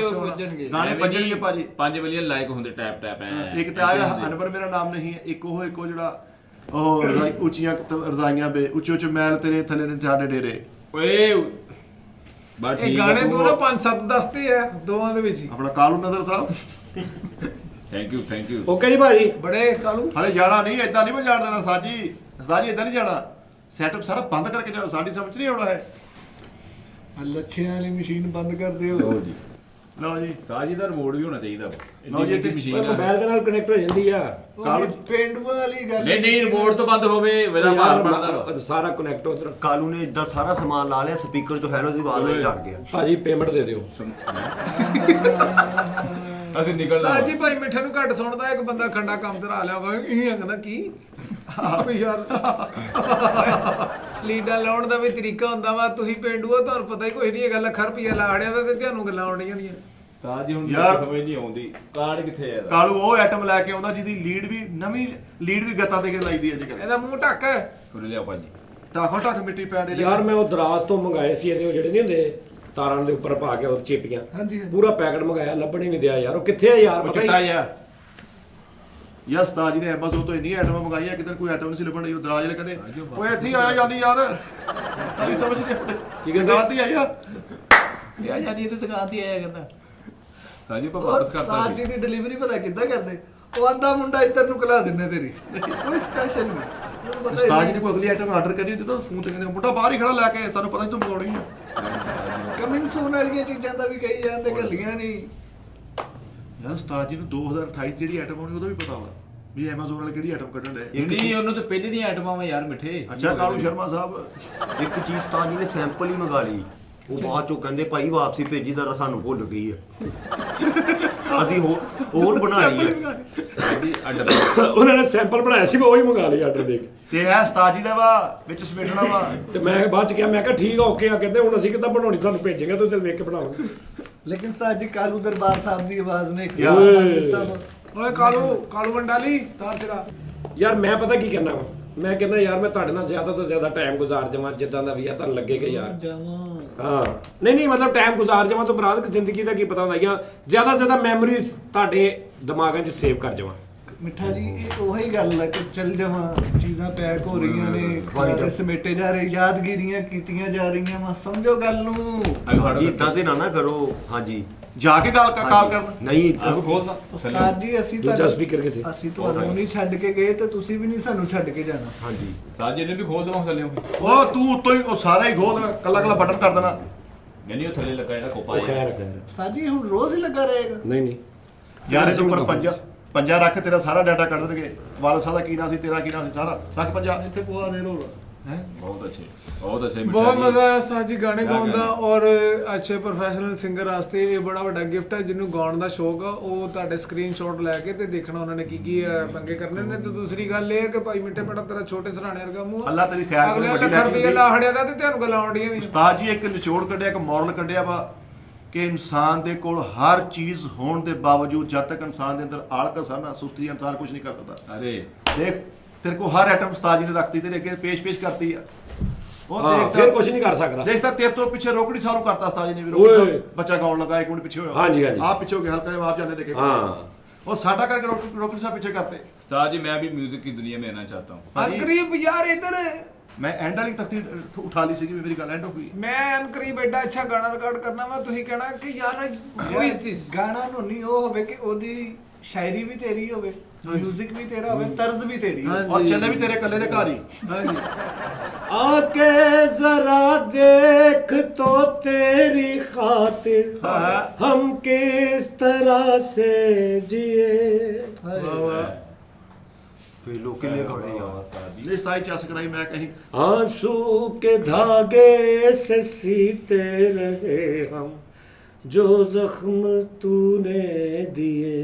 ਗਾਣੇ ਵੱਜਣਗੇ ਭਾਜੀ 5 ਮਿਲੀਅਨ ਲਾਈਕ ਹੁੰਦੇ ਟੈਪ ਟੈਪ ਐ ਇੱਕ ਤਾਂ ਆਇਆ ਅਨਵਰ ਮੇਰਾ ਨਾਮ ਨਹੀਂ ਹੈ ਇੱਕੋ ਜਿਹੜਾ ਉਹ ਉੱਚੀਆਂ ਰਜ਼ਾਈਆਂ ਬੇ ਉੱਚੇ ਮਹਿਲ ਤੇਰੇ ਥੱਲੇ ਨੇ ਸਾਡੇ ਡੇਰੇ ਓਏ ਬਾ ਇਹ ਠੀਕ ਗਾਣੇ ਦੋ ਨਾ 5-7 ਦੱਸਦੇ ਆ ਦੋਵਾਂ ਦੇ ਵਿੱਚ ਹੀ ਆਪਣਾ ਕਾਲੂ ਨਜ਼ਰ ਸਾਹਿਬ ਥੈਂਕ ਯੂ ओके जी भाजी ਬੜੇ ਕਾਲੂ ਹਲੇ ਜਾਣਾ ਨਹੀਂ ਏਦਾਂ ਨਹੀਂ ਮੈਂ ਜਾਣ ਦੇਣਾ ਸਾਜੀ ਏਦਾਂ ਨਹੀਂ ਜਾਣਾ ਸੈਟਅਪ ਸਾਰਾ ਬੰਦ ਕਰਕੇ ਜਾਓ ਸਾਡੀ ਸਮਝ ਨਹੀਂ ਆਉਣਾ ਹੈ ਲੱਛਿਆਂ ਵਾਲੀ ਮਸ਼ੀਨ ਬੰਦ ਕਰ ਦਿਓ। ਜੀ ਲਓ ਜੀ ਸਾਜੀ ਦਾ ਰਿਮੋਟ ਵੀ ਹੋਣਾ ਚਾਹੀਦਾ ਵਾ ਲਓ ਜੀ, ਇੰਨੀ ਮਸ਼ੀਨ ਆ मोबाइल के नाल कनेक्ट हो जाती है ਕਾਲੂ ਪੇਂਡੂਆਂ ਵਾਲੀ ਗੱਲ ਨਹੀਂ ਰਿਮੋਟ ਤੋਂ ਬੰਦ ਹੋਵੇ ਮੇਰਾ ਭਾਰ ਬਣਦਾ सारा कनेक्ट उधर ਕਾਲੂ ਨੇ ਇਦਾਂ ਸਾਰਾ ਸਮਾਨ ਲਾ ਲਿਆ ਸਪੀਕਰ ਜੋ ਹੈ ਨਾ ਉਹਦੀ ਆਵਾਜ਼ ਨਾਲ ਡਰ ਗਿਆ भाजी पेमेंट दे दियो ਅਸੀਂ ਨਿਕਲਣਾ ਜੀ ਭਾਈ ਮਿੱਠੇ ਨੂੰ ਘੱਟ ਸੁਣਦਾ ਇੱਕ ਬੰਦਾ ਖੰਡਾ ਕੰਮ ਤੇ ਰਾ ਲਿਆ ਹੋਵੇ ਇਹ ਕਹਿੰਦਾ ਕੀ ਵੀ ਯਾਰ ਲੀਡਾਂ ਲਾਉਣ ਦਾ ਵੀ ਤਰੀਕਾ ਹੁੰਦਾ ਵਾ ਤੁਸੀਂ ਪਿੰਡੂਆ ਤੁਹਾਨੂੰ ਪਤਾ ਹੀ ਕੋਈ ਨਹੀਂ ਇਹ ਗੱਲ ਲੱਖ ਰੁਪਈਆ ਲਾੜਿਆ ਦਾ ਤੇ ਤੁਹਾਨੂੰ ਗੱਲਾਂ ਆਉਣੀਆਂ ਦੀਆਂ ਤਾਂ ਜੀ ਹੁਣ ਯਾਰ- ਸਮਝ ਨਹੀਂ ਆਉਂਦੀ ਕਾਰਡ ਕਿੱਥੇ ਹੈ ਕਾਲੂ ਉਹ ਆਈਟਮ ਲੈ ਕੇ ਆਉਂਦਾ ਜਿਹਦੀ ਨਵੀਂ ਲੀਡ ਵੀ ਗੱਤਾਂ ਦੇ ਕੇ ਲਾਈਦੀ ਅੱਜ ਕੱਲ੍ਹ ਇਹਦਾ ਮੂੰਹ ਢੱਕ ਸੁਣ ਲਿਆ ਭਾਜੀ ਢੱਕ ਮਿੱਟੀ ਪੈਣ ਦੇ ਯਾਰ ਮੈਂ ਉਹ ਦਰਾਜ਼ ਤੋਂ ਮੰਗਾਏ ਸੀ ਇਹਦੇ ਉਹ ਜਿਹੜੇ ਨਹੀਂ ਹੁੰਦੇ ਤਾਰਾਂ ਦੇ ਉੱਪਰ ਪਾ ਕੇ ਉਹ ਚੇਪੀਆਂ ਹਾਂਜੀ। ਪੂਰਾ ਪੈਕਟ ਮੰਗਾਇਆ ਲੱਭਣ ਹੀ ਨਹੀਂ ਦਿਆ ਯਾਰ ਉਹ ਕਿੱਥੇ ਆ ਯਾਰ ਉਹ ਪਤਾ ਚਿੱਟਾ ਹੀ ਜਿਹਾ ਯਾਰ ਉਸਤਾਦ ਜੀ ਨੇ Amazon ਤੋਂ ਇੰਨੀ ਆਈਟਮਾਂ ਮੰਗਾਈਆਂ ਕਿਤੇ ਕੋਈ ਆਈਟਮ ਨਹੀਂ ਸੀ ਲੱਭਣ ਡਈ ਉਹ ਦਰਾਜ ਵਾਲੇ ਕਹਿੰਦੇ ਓਏ ਇੱਥੇ ਹੀ ਆਇਆ ਜਾਂਦੀ ਯਾਰ ਨਹੀਂ ਸਮਝ ਨਹੀਂ ਕੀ ਕਹਿੰਦੇ? ਗਲਤੀ ਆਈ ਆ ਯਾਰ ਜਾਨੀ ਇਹ ਦੁਕਾਨ ਤੇ ਆਇਆ ਕਹਿੰਦਾ ਸਾਜੀ ਆਪਾਂ ਉਹ ਵਾਪਸ ਕਰਤਾ ਉਸਤਾਦ ਜੀ ਜੀ ਦੀ ਡਿਲੀਵਰੀ ਭਲਾ ਕਿੱਦਾਂ ਕਰਦੇ ਉਹ ਆਂਦਾ ਮੁੰਡਾ ਇੱਧਰ ਨੂੰ ਕਲਾ ਦਿੰਨੇ ਤੇਰੀ ਕੋਈ ਸਪੈਸ਼ਲ ਨਹੀਂ ਉਹਨੂੰ ਪਤਾ ਹੀ ਉਸਤਾਦ ਜੀ ਨਹੀਂ। ਨੇ ਕੋਈ ਅਗਲੀ ਆਈਟਮ ਆਰਡਰ ਕਰੀ ਤੇ ਤਾਂ ਫੋਨ ਤੇ ਕਹਿੰਦੇ ਮੁੰਡਾ ਬਾਹਰ ਹੀ ਖੜਾ ਲੈ ਕੇ ਸਾਨੂੰ ਪਤਾ ਨਹੀਂ ਤੂੰ ਮੰਗਾਉਣੀ ਆ ਕਮਿੰਗ ਸੂਨ ਵਾਲੀਆਂ ਚੀਜ਼ਾਂ ਦਾ ਵੀ ਕਹੀ ਜਾਂਦੇ ਗੱਲੀਆਂ ਨਹੀਂ। ਯਾਰ ਉਸਤਾਦ ਜੀ ਨੂੰ 2028 ਜਿਹੜੀ ਆਈਟਮ ਆਉਣੀ ਉਹਦਾ ਵੀ ਪਤਾ ਵਾ ਵੀ Amazon ਵਾਲੇ ਕਿਹੜੀ ਆਈਟਮ ਕੱਢਣ ਦੇ ਨਹੀਂ ਉਹਨੂੰ ਤਾਂ ਪਹਿਲੇ ਦੀਆਂ ਆਈਟਮਾਂ ਵਾ ਯਾਰ ਮਿੱਠੇ ਅੱਛਾ ਕਾਲੂ ਸ਼ਰਮਾ ਸਾਹਿਬ ਇੱਕ ਚੀਜ਼ ਤਾਂ ਜੀ ਨੇ ਸੈਂਪਲ ਹੀ ਮੰਗਾ ਲਈ ਉਹ ਬਾਅਦ ਚੋਂ ਕਹਿੰਦੇ ਭਾਈ ਵਾਪਸੀ ਭੇਜੀ ਤਾਂ ਸਾਨੂੰ ਭੁੱਲ ਗਈ ਹੈ ਅਸੀਂ ਹੋਰ ਬਣਾ ਲਈ ਹੈ ਸਾਜੀ ਅੱਡ ਉਹਨਾਂ ਨੇ ਸੈਂਪਲ ਬਣਾਇਆ ਸੀ ਮੈਂ ਉਹੀ ਮੰਗਾ ਲਈ ਆਰਡਰ ਦੇ ਕੇ ਤੇ ਇਹ ਉਸਤਾਦ ਜੀ ਦਾ ਵਾ ਵਿੱਚ ਸਮੇਟਣਾ ਵਾ ਤੇ ਮੈਂ ਬਾਅਦ ਚ ਕਿਹਾ ਮੈਂ ਕਿਹਾ ਠੀਕ ਆ ਓਕੇ ਆ ਕਹਿੰਦੇ ਹੁਣ ਅਸੀਂ ਕਿੱਦਾਂ ਬਣਾਉਣੀ ਤੁਹਾਨੂੰ ਭੇਜਾਂਗੇ ਤੁਸੀਂ ਵੇਖ ਕੇ ਬਣਾਓ ਲੇਕਿਨ ਉਸਤਾਦ ਜੀ ਕਾਲੂ ਦਰਬਾਰ ਸਾਹਿਬ ਦੀ ਆਵਾਜ਼ ਨੇ ਇੱਕ ਯਾਰ। ਸਾਥ ਨਾਲ ਦਿੱਤਾ ਵਾ। ਓਏ ਕਾਲੂ ਵੰਡਾਲੀ ਤਾਰ ਚੜਾ ਯਾਰ ਮੈਂ ਪਤਾ ਕੀ ਕਹਿਣਾ ਵਾ ਮੈਂ ਕਹਿੰਦਾ ਯਾਰ ਮੈਂ ਤੁਹਾਡੇ ਨਾਲ ਜ਼ਿਆਦਾ ਤੋਂ ਜ਼ਿਆਦਾ ਟਾਈਮ ਗੁਜ਼ਾਰ ਜਾਵਾਂ ਜਿੱਦਾਂ ਦਾ ਵੀ ਆ ਤੁਹਾਨੂੰ ਲੱਗੇਗਾ ਯਾਰ ਜਾਵਾਂ ਹਾਂ ਨਹੀਂ ਮਤਲਬ ਟਾਈਮ ਗੁਜ਼ਾਰ ਜਾਵਾਂ ਤੋਂ ਬਰਾਦ ਜ਼ਿੰਦਗੀ ਦਾ ਕੀ ਪਤਾ ਹੁੰਦਾ ਜਾਂ ਜ਼ਿਆਦਾ ਤੋਂ ਜ਼ਿਆਦਾ ਮੈਮਰੀਜ਼ ਤੁਹਾਡੇ ਦਿਮਾਗਾਂ 'ਚ ਸੇਵ ਕਰ ਜਾਵਾਂ ਮਿੱਠਾ ਜੀ ਇਹ ਉਹੀ ਗੱਲ ਹੈ ਕਿ ਚੱਲ ਜਾਵਾਂ ਚੀਜ਼ਾਂ ਪੈਕ ਹੋ ਰਹੀਆਂ ਨੇ ਸਾਰੇ ਸਮੇਟੇ ਜਾ ਰਹੇ ਯਾਦਗਿਰੀਆਂ ਕੀਤੀਆਂ ਜਾ ਰਹੀਆਂ ਵਾ ਸਮਝੋ ਗੱਲ ਨੂੰ। ਇਦਾਂ ਤੇ ਨਾ ਕਰੋ ਹਾਂਜੀ ਜਾ ਕੇ ਕਾਲ ਕਰਨ ਨਹੀਂ ਆਪ ਖੋਲਦਾ ਉਸਤਾਦ ਜੀ ਅਸੀਂ ਦੂਜਾ ਸਪੀਕਰ ਕਿੱਥੇ ਅਸੀਂ ਤੁਹਾਨੂੰ ਨਹੀਂ ਛੱਡ ਕੇ ਗਏ ਤੇ ਤੁਸੀਂ ਵੀ ਨਹੀਂ ਸਾਨੂੰ ਛੱਡ ਕੇ ਜਾਣਾ। ਹਾਂਜੀ ਸਾਜੀ ਨੇ ਵੀ ਖੋਲ ਦਵਾਂ ਥੱਲੇ ਉਹ ਤੂੰ ਉੱਤੋਂ ਹੀ ਉਹ ਸਾਰਾ ਹੀ ਖੋਲ ਦੇਣਾ ਕੱਲਾ ਬਟਨ ਕਰ ਦੇਣਾ ਨਹੀਂ ਉਹ ਥੱਲੇ ਲੱਗਾ ਜਿਹੜਾ ਖੋਪਾ ਉਹ ਹੈ ਖੈਰ ਉਸਤਾਦ ਜੀ ਹੁਣ ਰੋਜ਼ ਹੀ ਲੱਗਾ ਰਹੇਗਾ। ਨਹੀਂ ਯਾਰ ਇਸ ਉੱਪਰ ਪੰਜਾ ਪੰਜਾ ਰੱਖ, ਤੇਰਾ ਸਾਰਾ ਡਾਟਾ ਕੱਢ ਦੇਣਗੇ। ਵਾਲਦ ਸਾਹਿਬ ਦਾ ਕੀ ਨਾਮ ਸੀ, ਤੇਰਾ ਕੀ ਨਾਮ ਸੀ, ਸਾਰਾ ਰੱਖ ਪੰਜਾ। ਇੱਥੇ ਪਵਾ ਦੇ ਰੋਲ ਹੈ ਬਹੁਤ ਅੱਛੇ ਮਿੱਠਾ ਬਹੁਤ ਜੀ। ਮਜ਼ਾ ਆਇਆ ਉਸਤਾਦ ਜੀ ਗਾਣੇ ਕਿਆ ਗਾਉਣ ਦਾ, ਕਹਿਣਾ। ਔਰ ਅੱਛੇ ਪ੍ਰੋਫੈਸ਼ਨਲ ਸਿੰਗਰ ਵਾਸਤੇ ਇਹ ਬੜਾ ਵੱਡਾ ਗਿਫਟ ਹੈ। ਜਿਹਨੂੰ ਗਾਉਣ ਦਾ ਸ਼ੌਕ ਆ ਉਹ ਤੁਹਾਡੇ ਸਕਰੀਨਸ਼ਾਟ ਲੈ ਕੇ ਤੇ ਦੇਖਣਾ ਉਹਨਾਂ ਨੇ ਕੀ ਕੀ ਪੰਗੇ ਕਰਨੇ ਨੇ। ਤੇ ਦੂਸਰੀ ਗੱਲ ਇਹ ਹੈ ਕਿ ਭਾਈ ਮਿੱਠੇ ਪੜਾ ਤੇਰਾ ਛੋਟੇ ਸਰਾਣੇ ਵਰਗਾ ਮੂੰਹ ਆ। ਅੱਲਾ ਤੇਰੀ ਖੈਰ ਕਰੇ, ਅਗਲੇ ਵੱਡੀ ਲੱਖ ਲੈਕਚਰ ਰੁਪਏ ਦੀ। ਲਾ ਹੜਿਆ ਦਾ ਤੇ ਤੁਹਾਨੂੰ ਗੱਲਾਂ ਆਉਂਦੀਆਂ ਨਹੀਂ। ਉਸਤਾਦ ਜੀ ਇੱਕ ਨਿਚੋੜ ਕੱਢਿਆ, ਇੱਕ ਮੋਰਲ ਕੱਢਿਆ ਵਾ ਕਿ ਇਨਸਾਨ ਦੇ ਕੋਲ ਹਰ ਚੀਜ਼ ਹੋਣ ਦੇ ਬਾਵਜੂਦ ਜਦ ਤੱਕ ਇਨਸਾਨ ਦੇ ਅੰਦਰ ਆਲਕਸ ਹੈ ਨਾ, ਸੁਸਤੀ, ਇਨਸਾਨ ਕੁਝ ਨਹੀਂ ਕਰ ਸਕਦਾ। ਅਰੇ ਦੇਖ ਤੇਰੇ ਕੋਲ ਹਰ ਆਈਟਮ ਉਸਤਾਦ ਜੀ ਨੇ ਰੱਖਤੀ, ਤੇਰੇ ਅੱਗੇ ਪੇਸ਼ ਕਰਤੀ ਆ। ਉਹ ਹਾਂ, ਦੇਖ ਫਿਰ ਕੁਝ ਨਹੀਂ ਕਰ ਸਕਦਾ। ਦੇਖ ਤਾਂ ਤੇਰੇ ਤੋਂ ਪਿੱਛੇ ਰੋਕੜੀ ਸਾਨੂੰ ਕਰਤਾ ਉਸਤਾਦ ਜੀ ਨੇ ਵੀ ਓਏ। ਰੋਕੜੀ ਬੱਚਾ ਗਾਉਣ ਲੱਗਾ, ਇੱਕ ਮਿੰਟ ਪਿੱਛੇ ਹੋਇਆ। ਹਾਂਜੀ, ਹਾਂਜੀ। ਆਪ ਪਿੱਛੇ ਹੋ ਕੇ ਹਲਕਾ ਜਿਹਾ ਆਪ ਜਾਂਦੇ ਦੇਖੇ। ਹਾਂ। ਉਹ ਸਾਡਾ ਕਰਕੇ ਰੋਕੜੀ ਸਾਹਿਬ ਪਿੱਛੇ ਕਰਤੇ। उस्ताद जी मैं भी म्यूजिक की दुनिया में आना चाहता हूँ। ਅਨਕਰੀਬ ਯਾਰ ਇਧਰ ਮੈਂ ਐਂਡ ਵਾਲੀ ਤਖਤੀ ਉਠਾ ਲਈ ਸੀਗੀ, ਮੇਰੀ ਗੱਲ ਐਂਡ ਹੋ ਗਈ। ਮੈਂ ਅਨਕਰੀਬ ਐਡਾ ਅੱਛਾ ਗਾਣਾ ਰਿਕਾਰਡ ਕਰਨਾ ਵਾ, ਤੁਸੀਂ ਕਹਿਣਾ ਕਿ ਯਾਰ ਹੂ ਇਜ਼ ਦਿਸ। ਗਾਣਾ ਨੂੰ ਨਹੀਂ ਉਹ ਹੋਵੇ ਕਿ ਉਹਦੀ ਸ਼ਾਇਰੀ ਵੀ ਤੇਰੀ ਹੋਵੇ, ਮਿਊਜ਼ਿਕ ਵੀ ਤੇਰਾ ਹੋਵੇ, ਤਰਜ਼ ਵੀ ਤੇਰੀ ਹੋਵੇ। ਔਰ ਚੱਲੇ ਵੀ ਤੇਰੇ ਇਕੱਲੇ ਦੇ ਘਰ ਹੀ। आके जरा देख तो तेरी खातिर हम किस तरह से जिए। ਫੇ ਲੋਕ ਕਿੰਨੇ ਗਾਣੇ ਯਾਰ। ਨਹੀਂ ਸਤਾਈ ਚਸ ਕਰਾਈ ਮੈਂ ਕਹੀਂ आंसू के धागे से सीते रहे हम जो जख्म तूने दिए।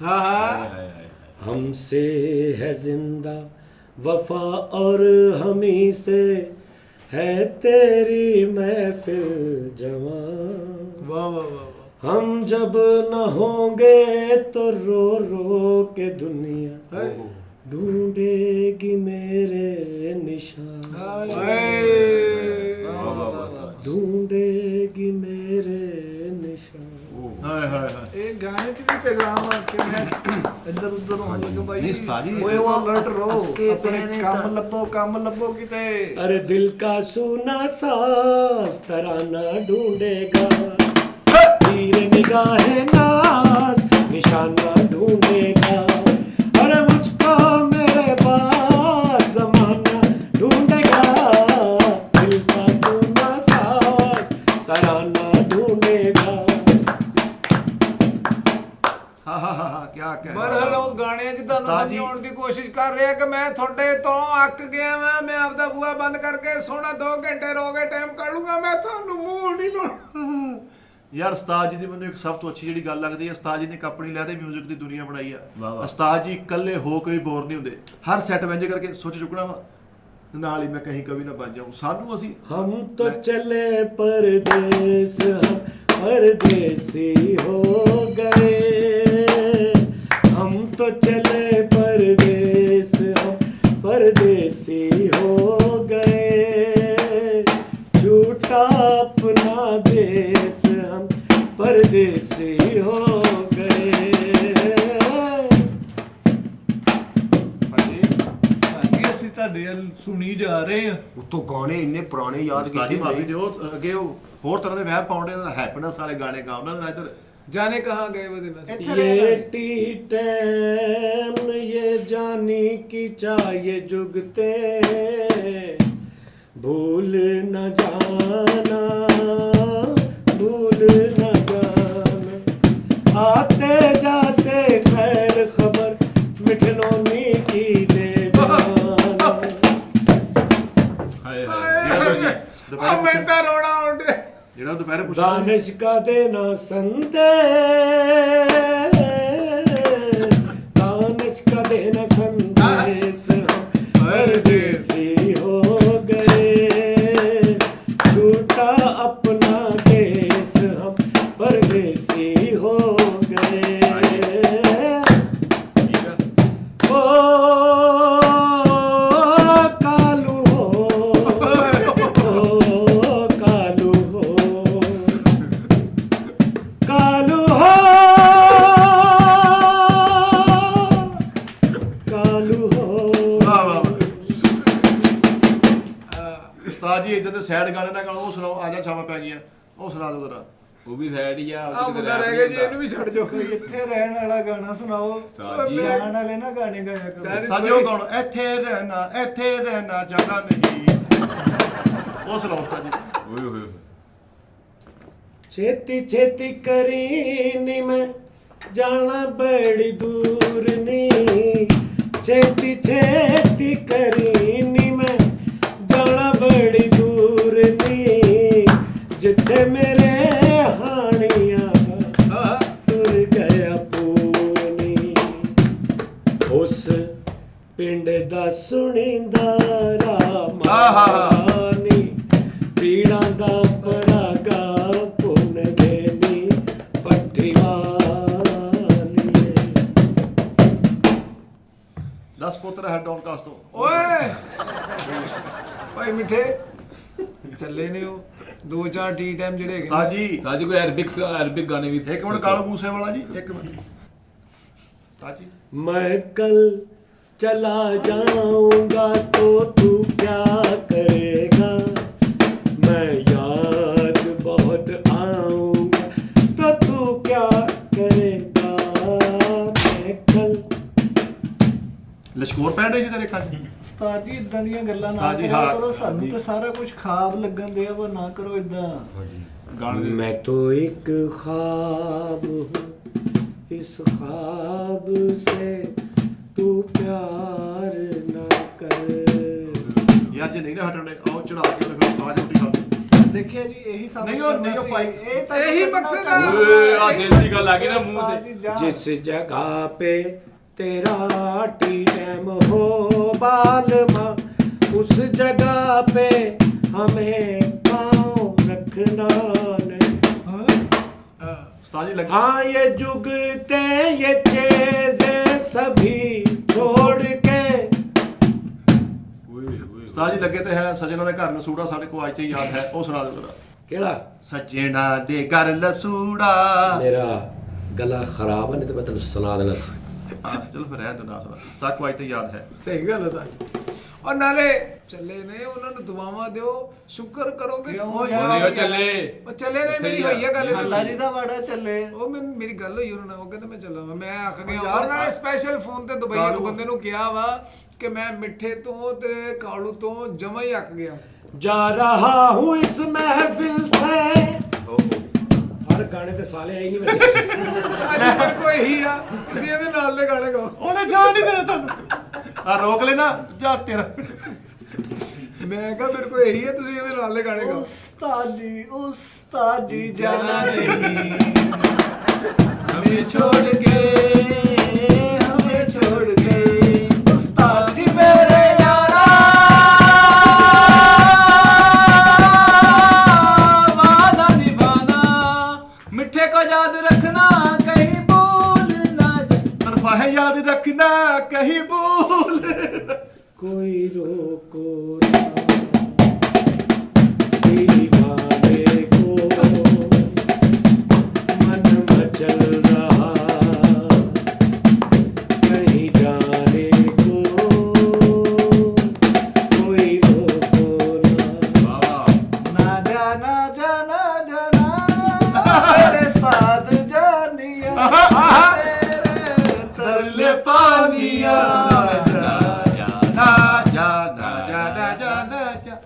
ਹਾਂ ਹਾਂ हाय, हाय, हाय। हमसे है जिंदा वफा और हमी से है तेरी महफिल जवां। ਵਾਹ ਵਾਹ ਵਾਹ हम जब न होंगे तो रो रो के दुनिया ढूंढेगी मेरे निशान। वाह, वाह, वाह, वाह। ढूंढेगी मेरे निशान। ਹਾਏ ਹਾਏ ਹਾਏ। ਇਹ ਗਾਣੇ 'ਚ ਵੀ ਪੈਗਾਮ ਆ ਕਿ ਮੈਂ ਇੱਧਰ ਉੱਧਰ ਹੋਣ ਲੱਗਾ ਬਾਈ। ਨਹੀਂ ਉਸਤਾਦ ਜੀ। ਓਏ ਉਹ ਅਲਰਟ ਰਹੋ, ਆਪਣੇ ਕੰਮ ਲੱਭੋ ਕਿਤੇ। अरे दिल का सुना साज तराना ढूंढेगा, तीर निगाह नाज निशाना ढूंढेगा। अरे मुझको मेरे पास जमाना ढूंढेगा, दिल का सुना साज तराना ढूंढेगा। ਹਾਂ ਹਾਂ ਹਾਂ ਕਿਆ ਕਹਿ ਬਰਹਲ ਉਹ ਗਾਣੇ 'ਚ ਤੁਹਾਨੂੰ ਉਸਤਾਦ ਜੀ। ਸਮਝਾਉਣ ਦੀ ਕੋਸ਼ਿਸ਼ ਕਰ ਰਿਹਾ ਕਿ ਮੈਂ ਤੁਹਾਡੇ ਤੋਂ ਅੱਕ ਗਿਆ ਵਾਂ, ਮੈਂ ਆਪਦਾ ਬੂਹਾ ਬੰਦ ਕਰਕੇ ਸੋਣਾ 2 ਘੰਟੇ ਰੋ ਕੇ ਟਾਈਮ ਕੱਢ ਲੂੰਗਾ, ਮੈਂ ਤੁਹਾਨੂੰ ਮੂੰਹ ਨਹੀਂ ਲਾਉਣਾ। ਯਾਰ ਉਸਤਾਦ ਜੀ ਦੀ ਮੈਨੂੰ ਇੱਕ ਸਭ ਤੋਂ ਅੱਛੀ ਜਿਹੜੀ ਗੱਲ ਲੱਗਦੀ ਹੈ, ਉਸਤਾਦ ਜੀ ਨੇ ਇੱਕ ਆਪਣੀ ਲਹਿਦੇ ਮਿਊਜ਼ਿਕ ਦੀ ਦੁਨੀਆ ਬਣਾਈ ਆ। ਵਾਹ ਵਾਹ। ਉਸਤਾਦ ਜੀ ਇਕੱਲੇ ਹੋ ਕੇ ਵੀ ਬੋਰ ਨਹੀਂ ਹੁੰਦੇ, ਹਰ ਸੈੱਟ ਵੰਜ ਕਰਕੇ ਸੋਚ ਚੁੱਕਣਾ ਵਾ ਨਾਲ ਹੀ ਮੈਂ ਕहीं ਕਵੀ ਨਾ ਬਣ ਜਾਊਂ। ਸਾਨੂੰ ਅਸੀਂ हम तो चले परदेस, हम परदेसी हो गए। हम तो चले परदेस, हम परदेसी हो गए। झूठा अपना देश, हम परदेसी हो गए। ਭਾਜੀ ਅਸੀਂ ਤੁਹਾਡੇ ਵੱਲ ਸੁਣੀ ਜਾ ਰਹੇ ਹਾਂ। ਉੱਤੋਂ ਗਾਣੇ ਇੰਨੇ ਪੁਰਾਣੇ ਯਾਦ ਉਸਤਾਦ ਜੀ ਕੀਤੇ ਮਾਫੀ ਨੇ। ਦਿਓ, ਅੱਗੇ ਉਹ ਹੋਰ ਤਰ੍ਹਾਂ ਦੇ ਵਹਿਮ ਪਾਉਂਦੇ ਹੈਪੀਨੈਸ ਵਾਲੇ ਗਾਣੇ ਗਾਉਂਦਾ ਨਾ ਇੱਧਰ। ਜਾਣੇ ਕਹਾਂ ਗਏ ਉਹ ਦਿਨ। ਇੱਥੇ ये ਰਹਿਣਾ। टी टैम ये जानी की चाहिए जुगते, भूल न जाना, भूल न जाना। आते जाते खैर खबर मिठनोनी की दे जाना। हाय, हाय। ਆ ਮੈਂ ਤਾਂ ਰੋਣਾ ਆਉਂਦੇ। ਜਿਹੜਾ ਉਹ ਦੁਪਹਿਰੇ ਪੁੱਛਦਾ दानिश का देना संदेश, दानिश का देना संदेश, हम परदेसी हो गए। छूटा अपना देश, हम परदेसी हो गए। ओ कालू हो, ओ कालू हो, कालू हो, कालू हो। ਵਾਹ ਵਾਹ ਵਾਹ। ਉਸਤਾਦ ਜੀ ਇੱਧਰ ਤੇ ਸੈਡ ਗਾਣੇ ਨਾ ਗਾਓ, ਉਹ ਸੁਣਾਓ। ਆ ਜਾ ਛਾਵਾਂ ਪੈ ਗਈਆਂ, ਉਹ ਸੁਣਾ ਦਿਓ ਜ਼ਰਾ। वो भी सैड ही आ। ਆ ਮੁੰਡਾ ਰਹਿ ਗਿਆ ਜੀ, ਇਹਨੂੰ ਵੀ ਛੱਡ ਜਾਓ। ਕੋਈ ਇੱਥੇ ਰਹਿਣ ਵਾਲਾ ਗਾਣਾ ਸੁਣਾਓ। ਉਸਤਾਦ ਜੀ। ਜਾਣ ਵਾਲੇ ਨਾ ਗਾਣੇ ਗਾਇਆ ਕਰੋ। ਸਾਜੋ ਗਾਉਣ ਇੱਥੇ ਰਹਿਣਾ ਜਾਣਾ ਨਹੀਂ, ਉਹ ਸੁਣਾਓ ਉਸਤਾਦ ਜੀ। ओए होए होए। छेती छेती करी नी मैं जाना बड़ी दूर नी छेती छेती करी नी मैं जाना बड़ी दूर नी जिथे मेरे हानिया तुर गया पूनी उस पिंड दा सुनिंदा रामानी पीड़ा दा परागा पुन देनी पट्टी वाली 10 ਪੁੱਤਰ ਹੈ ਡੌਨਕਾਸਟ ਤੋਂ। ਓਏ ਭਾਈ ਮਿੱਠੇ ਚੱਲੇ ਨੇ ਉਹ 2-4 ਟੀ ਟਾਈਮ ਜਿਹੜੇ ਹੈਗੇ ਨੇ। ਤਾਜੀ ਸਾਜੀ ਕੋਈ ਅਰਬਿਕ ਗਾਣੇ ਵੀ ਇੱਕ ਮਿੰਟ ਕਾਲੂ ਮੂਸੇ ਵਾਲਾ ਜੀ, ਇੱਕ ਮਿੰਟ ਤਾਜੀ। मैं कल चला जाऊंगा तो तू क्या करेगा मैं याद बहुत आऊंगा तो तू क्या करेगा मैं कल ਲਸ਼ਕੋਰ ਪੈਣ ਰਹੀ ਸੀ ਤੇਰੇ ਅੱਖਾਂ 'ਚ? ਉਸਤਾਦ ਜੀ ਇਦਾਂ ਦੀਆਂ ਗੱਲਾਂ ਨਾ ਹਾਂਜੀ, ਕਰਿਆ ਹਾਂ, ਕਰੋ, ਸਾਨੂੰ ਹਾਂਜੀ। ਤੇ ਸਾਰਾ ਕੁਝ ਖਾਬ ਲੱਗਣ ਦਿਆ ਵਾ, ਨਾ ਕਰੋ ਇਦਾਂ। ਗਾਣੇ मैं तो एक ख्वाब हूँ इस ख्वाब से तू प्यार ना कर ਯਾਰ ਜੇ ਨਹੀਂ ਨਾ ਹਟਣੇ ਆਓ ਚੜਾ ਕੇ ਫਿਰ ਆਵਾਜ਼ ਰੋਟੀ ਖਾ। ਦੇਖਿਆ ਜੀ, ਇਹੀ ਸਭ ਨਹੀਂ ਉਹ- ਨਹੀਂ ਉਹ ਭਾਈ, ਇਹ ਤਾਂ ਇਹੀ ਕਰਨਾ ਮਕਸਦ ਚਾਹੁੰਦੇ ਆ। ਓਏ ਆ ਦਿਲ ਦੀ ਗੱਲ ਆ ਗਈ ਨਾ ਮੂੰਹ ਉਸਤਾਦ ਤੇ ਜੀ, ਜਾ। जिस जगह पे तेरा टी टाइम हो बालमा उस जगह पे हमें पाँव रखना नहीं ਉਸਤਾਦ ਜੀ ਲੱਗੇ हाँ ये जुगते ये चीजें सभी छोड़ के ਉਸਤਾਦ ਜੀ ਲੱਗੇ ਤੇ ਹੈ ਸਜਣਾ ਦੇ ਘਰ ਨਸੂੜਾ ਸਾਡੇ ਕੋਲ ਅੱਜ ਤੇ ਯਾਦ ਹੈ, ਉਹ ਸੁਣਾ ਦਿਓ ਜਰਾ। केड़ा ਸਜਣਾ ਦੇ ਘਰ ਲਸੂੜਾ। मेरा गला खराब है नहीं तो मैं तेन सुना देना सी। ਹਾਂ ਚਲੋ ਫਿਰ ਰਹਿ ਦੋ ਨਾ ਸੁਣਾ, ਸਾਕੂ ਅੱਜ ਤੇ ਯਾਦ ਹੈ। ਸਹੀ ਗੱਲ ਹੈ ਸਾਜੀ। ਔਰ ਨਾਲੇ ਚੱਲੇ ਨੇ, ਉਹਨਾਂ ਨੂੰ ਦੁਆਵਾਂ ਦਿਓ, ਸ਼ੁਕਰ ਕਰੋਗੇ। ਕਿਉਂ ਓਏ ਜਾ? ਉਹ ਚੱਲੇ ਉਹ ਚੱਲੇ ਨੇ, ਮੇਰੀ ਹੋਈ ਹੈ ਗੱਲ। ਅੱਲਾ ਜੀ ਦਾ ਵਾੜਾ ਚੱਲੇ। ਉਹ ਮੇਰੀ ਗੱਲ ਹੋਈ ਉਹਨਾਂ ਨਾਲ, ਉਹ ਕਹਿੰਦੇ ਮੈਂ ਚੱਲਾਂ, ਮੈਂ ਆਖ ਗਿਆ। ਯਾਰ, ਉਹਨਾਂ ਨੇ ਸਪੈਸ਼ਲ ਫੋਨ ਤੇ ਦੁਬਈ ਕਾਲੂ। ਤੋਂ ਬੰਦੇ ਨੂੰ ਕਿਹਾ ਵਾ ਕਿ ਮੈਂ ਮਿੱਠੇ ਤੋਂ ਤੇ ਕਾਲੂ ਤੋਂ ਜਮਾ ਹੀ ਅੱਕ ਗਿਆ। जा रहा हूँ इस महफिल से हर गाने पे साले आई नहीं मेरे ਅੱਜ ਪਰ ਕੋਈ ਹੀ ਆ, ਤੁਸੀਂ ਇਹਦੇ ਨਾਲ ਦੇ ਗਾਣੇ ਗਾਓ। ਉਹਨੇ ਜਾਣ ਨਹੀਂ ਦੇਣਾ ਤੁਹਾਨੂੰ। ਆ ਰੋਕ ਲੈਣਾ ਜਾ ਤੇਰਾ। ਮੈਂ ਕਿਹਾ ਮੇਰੇ ਕੋਲ ਇਹੀ ਹੈ, ਤੁਸੀਂ ਇਹਦੇ ਨਾਲ ਦੇ ਗਾਣੇ ਗਾਓ। उस्ताद जी जाना नहीं, ਹਮੇ ਛੋੜ ਕੇ हमें छोड़ के। उस्ताद जी मेरे यारा, वादा निभाना मिठे को याद रखना कहीं भूल ना जा तनख्वाहें याद रखना कहीं भूल। कोई रोको ना दीवाने को मन मचल रहा कहीं जाने को कोई रोको ना ना जाना जाना जाना मेरे साथ जानिया तेरे तरले पानिया ना जा ना जा ना जा ना जा।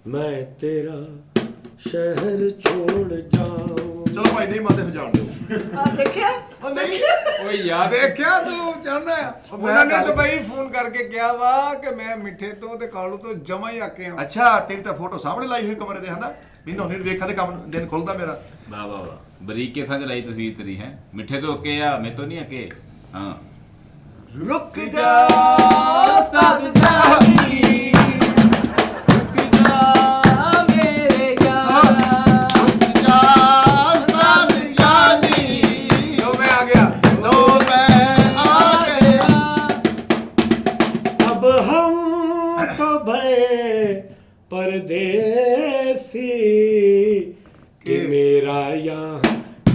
मैं तेरा शहर छोड़ जाऊं ਚਲੋ ਭਾਈ ਨਹੀਂ ਮਾਤੇ ਫਿਰ ਜਾਣ ਦਿਓ। देखिया ਉਹ ਨਹੀਂ ਓਏ ਯਾਰ ਦੇਖਿਆ ਤੂੰ ਚਾਹੁੰਦਾ ਆ। ਉਹਨਾਂ ਨੇ ਦੁਬਈ ਫੋਨ ਕਰਕੇ ਕਿਹਾ ਵਾ ਕਿ ਮੈਂ ਮਿੱਠੇ ਤੋਂ ਤੇ ਕਾਲੂ ਤੋਂ ਜਮਾ ਹੀ ਅੱਕੇ ਆ। ਅੱਛਾ ਤੇਰੀ ਤਾਂ ਫੋਟੋ ਸਾਹਮਣੇ ਲਾਈ ਹੋਈ ਕਮਰੇ ਦੇ ਹਨਾ, ਮੈਨੂੰ ਨਹੀਂ ਵੇਖਾ ਤੇ ਕੰਮ ਦਿਨ ਖੁੱਲਦਾ ਮੇਰਾ। ਵਾਹ ਵਾਹ ਵਾਹ ਬਰੀਕੇ ਸਾਂਝ ਲਾਈ ਤਸਵੀਰ ਤੇਰੀ ਹੈ ਮਿੱਠੇ ਤੋਂ ਅੱਕੇ ਆ ਮੈਂ ਤੋਂ ਨਹੀਂ ਅੱਕੇ ਹਾਂ रुक जा उस्ताद जानी, रुक जा मेरे यार जा उस्ताद जानी, ਲੋ ਮੈਂ ਆ ਗਿਆ। लो मैं आ गया। अब हम तो भय परदेसी कि मेरा यहाँ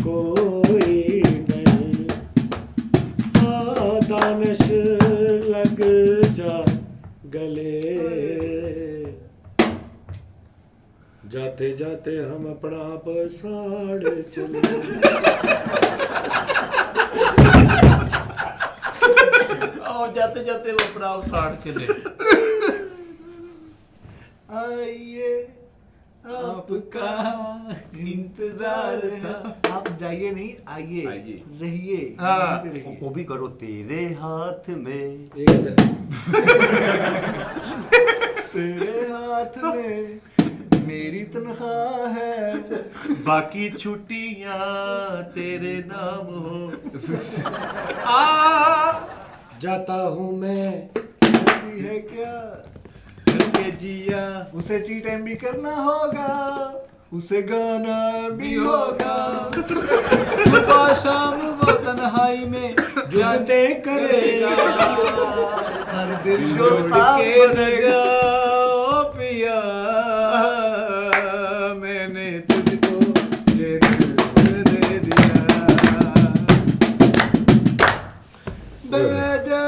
कोई नहीं दानश लग जा गले जाते जाते हम अपना आप साड़ चले ओ जाते जाते वो अपना साड़ चले आइए आपका इंतजार था। आप जाइए नहीं, आइए आइए। रहिए, हाँ। यहीं पे रहिए। वो भी करो तेरे हाथ में ਇਹ ਕਿੱਧਰ? तेरे हाथ में मेरी तनख्वाह है, बाकी छुट्टियां तेरे नाम हो। जाता हूँ मैं होती है क्या करके जिया उसे टी टाइम भी करना होगा, उसे गाना भी होगा। सुबह शाम वो तन्हाई में जुगते करेगा हर दिल दोस्ता बनेगा। ओ पिया मैंने तुझको ये दिल दे दिया। बैजा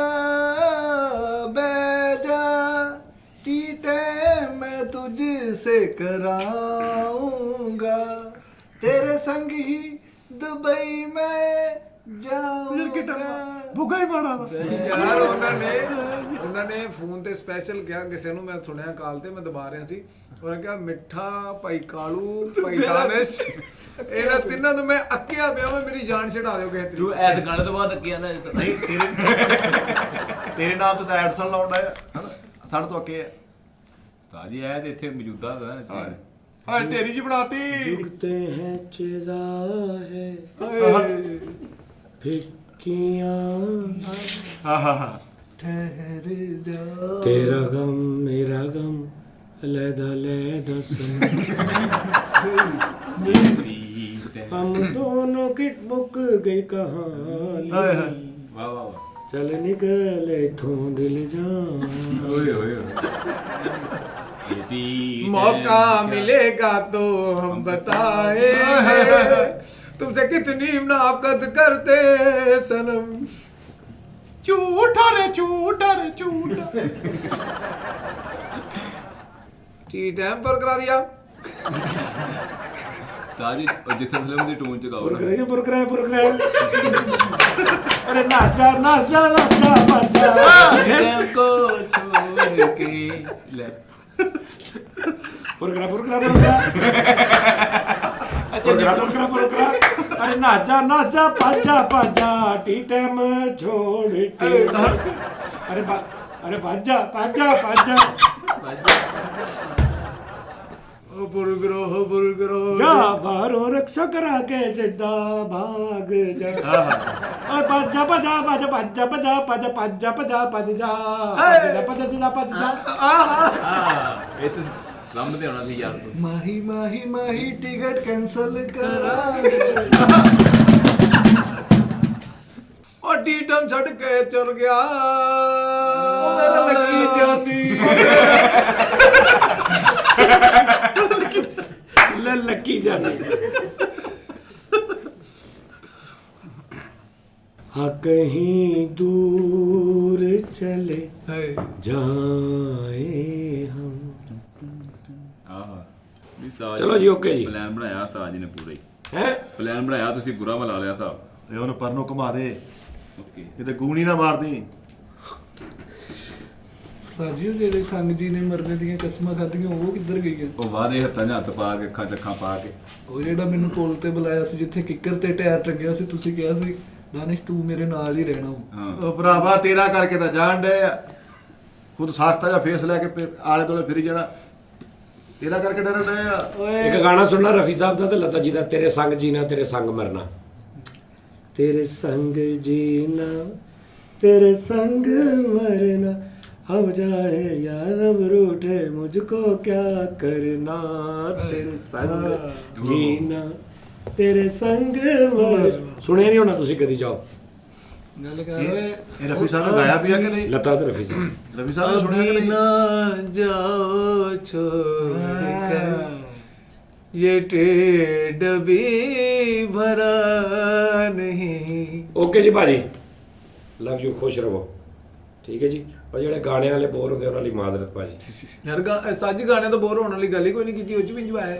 बैजा टी टाइम मैं तुझसे कराऊंगा, तेरे संग ही दुबई में जाऊंगा। भुਗਾ ही माड़ा ਯਾਰ ਉਹਨਾਂ ਨੇ ਫੋਨ ਤੇ ਸਪੈਸ਼ਲ ਕਿਹਾ ਕਿਸੇ ਨੂੰ, ਮੈਂ ਸੁਣਿਆ ਕਾਲ ਤੇ, ਮੈਂ ਦਬਾ ਰਿਹਾ ਸੀ, ਉਹਨੇ ਕਿਹਾ ਮਿੱਠਾ, ਭਾਈ ਕਾਲੂ, ਭਾਈ ਦਾਨਿਸ਼, ਇਹਨਾਂ ਤਿੰਨਾਂ ਨੂੰ ਮੈਂ ਅੱਕਿਆ ਪਿਆ, ਮੈਂ ਮੇਰੀ ਜਾਨ ਛਡਾ ਦਿਓ ਕਿਸੇ ਤੂੰ ਤਰੀਕੇ। ਐਸ ਗਾਣੇ ਤੋਂ ਬਾਅਦ ਅੱਕਿਆ ਨਾ ਨਹੀਂ ਤੇਰੇ ਨਾਮ ਤੋਂ ਤਾਂ ਐਡਸਨ ਲਾਉਣ ਦਾ ਹਨਾ, ਸਾਡੇ ਤੋਂ ਅੱਕੇ ਆ। ਸਾਜੀ ਐ ਤੇ ਇੱਥੇ ਮੌਜੂਦਾ ਹੈ ਹਾਂ ਢੇਰੀ ਜੀ ਬਣਾਤੀ। जुगते हैं चेजा है फिक्कियाँ ਹਾਂ ਹਾਂ ਹਾਂ ठहर जा तेरा गम मेरा गम अलहदा अलहदा सुन हम दोनों की मुक गई कहानी ਹਾਏ ਹਾਏ। ਵਾਹ ਵਾਹ ਵਾਹ चल निकले थों दिल जान ਓਏ ਓਏ मौका मिलेगा तो हम बताएंगे तुमसे कितनी मुनाफकत करते सनम। ਝੂਠਾ ਰੇ ਝੂਠਾ रे झूठा। टी टाइम पर करा दिया। ਤਾਜੀ ਜਿਸ ਫਿਲਮ ਦੀ ਟੂਨ ਚ ਗਾਓ ਨਾ पुरकराए अरे नाच जा बच्चा ਟਾਈਮ ਕੋ ਛੋੜ ਕੇ ਲੈ पुरकरा अरे नाचा पाजा टी टाइम छोड़ टी अरे पाजा बुरगरो जा बाहरों रक्षा करा के सीधा भाग जा पाजा ਇਹ ਤੇ ਲੰਮ ਤੇ ਆਉਣਾ ਸੀ ਯਾਰ ਤੂੰ माही माही माही टिकट कैंसिल करा और टी टाइम छड़ के चल गया मेरा लकी जानी। लकी जाने हाँ कहीं दूर चले जाए हम। ਆਹ ਵੀ ਸਾਜ ਚਲੋ ਜੀ, ਓਕੇ ਜੀ। ਪਲਾਨ ਬਣਾਇਆ ਸਾਜ ਨੇ ਪੂਰਾ ਹੀ हैं ਪਲਾਨ ਬਣਾਇਆ ਤੁਸੀਂ ਬੁਰਾ ਬਣਾ ਲਿਆ ਸਾਹਿਬ ਤੇ ਉਹਨੂੰ ਪਰਨੋਂ ਘੁਮਾ ਦੇ, ਓਕੇ ਕਿਤੇ ਗੂਣੀ ਨਾ ਮਾਰਦੀ। ਸਾਜੀਓ ਜਿਹੜੇ ਸੰਗ ਜੀ ਨੇ ਮਰਨੇ ਦੀਆਂ ਕਸਮਾਂ ਖਾਧੀਆਂ ਉਹ ਕਿੱਧਰ ਗਈਆਂ? ਉਹ ਵਾਦੇ ਹੱਥਾਂ 'ਚ ਹੱਥ ਪਾ ਕੇ ਅੱਖਾਂ 'ਚ ਅੱਖਾਂ ਪਾ ਕੇ ਉਹ ਜਿਹੜਾ ਮੈਨੂੰ ਪੁਲ ਤੇ ਬੁਲਾਇਆ ਸੀ ਜਿੱਥੇ ਕਿੱਕਰ ਤੇ ਟਾਇਰ ਟੰਗਿਆ ਸੀ, ਤੁਸੀਂ ਕਿਹਾ ਸੀ ਦਾਨਿਸ਼ ਤੂੰ ਮੇਰੇ ਨਾਲ ਹੀ ਰਹਿਣਾ। ਹਾਂ ਉਹ ਭਰਾਵਾ ਤੇਰਾ ਕਰਕੇ ਤਾਂ ਜਾਣ ਡੇ ਆ, ਖੁਦ ਸਸਤਾ ਜਿਹਾ ਫੇਸ ਲੈ ਕੇ ਆਲੇ ਦੁਆਲੇ ਫਿਰੀ ਜਾਣਾ, ਤੇਰਾ ਕਰਕੇ ਡਰਨ ਡੇ ਆ। एक गाना सुनना रफी साहब का ते लता जी का, तेरे संग जीना तेरे संग मरना, तेरे संग जीना तेरे संग मरना, अब जाए यार अब रूठे मुझको क्या करना, तेरे संग जीना तेरे संग मर। सुने नहीं होना तुसी कदी जाओ ਗੱਲ ਕਰ ਇਹ ਰਫੀ ਸਾਹਿਬ ਨੇ ਗਾਇਆ ਵੀ ਆ ਕਿ ਨਹੀਂ? लता ते रफी साहब ਰਫੀ ਸਾਹਿਬ ਨੇ ਸੁਣਿਆ ਕਿ अभी ਨਹੀਂ? ना जाओ छोड़ ये टेढ़ भी भरा नहीं। ओके जी भाजी, लव यू, खुश रहो, ठीक है जी। और ਜਿਹੜੇ ਗਾਣੇ ਵਾਲੇ ਬੋਰ ਹੁੰਦੇ ਉਹਨਾਂ ਲਈ ਮਾਜ਼ਰਤ ਭਾਜੀ। यार सच गाने तो बोर होने वाली गल ही कोई नहीं की, उच भी इंजॉय है।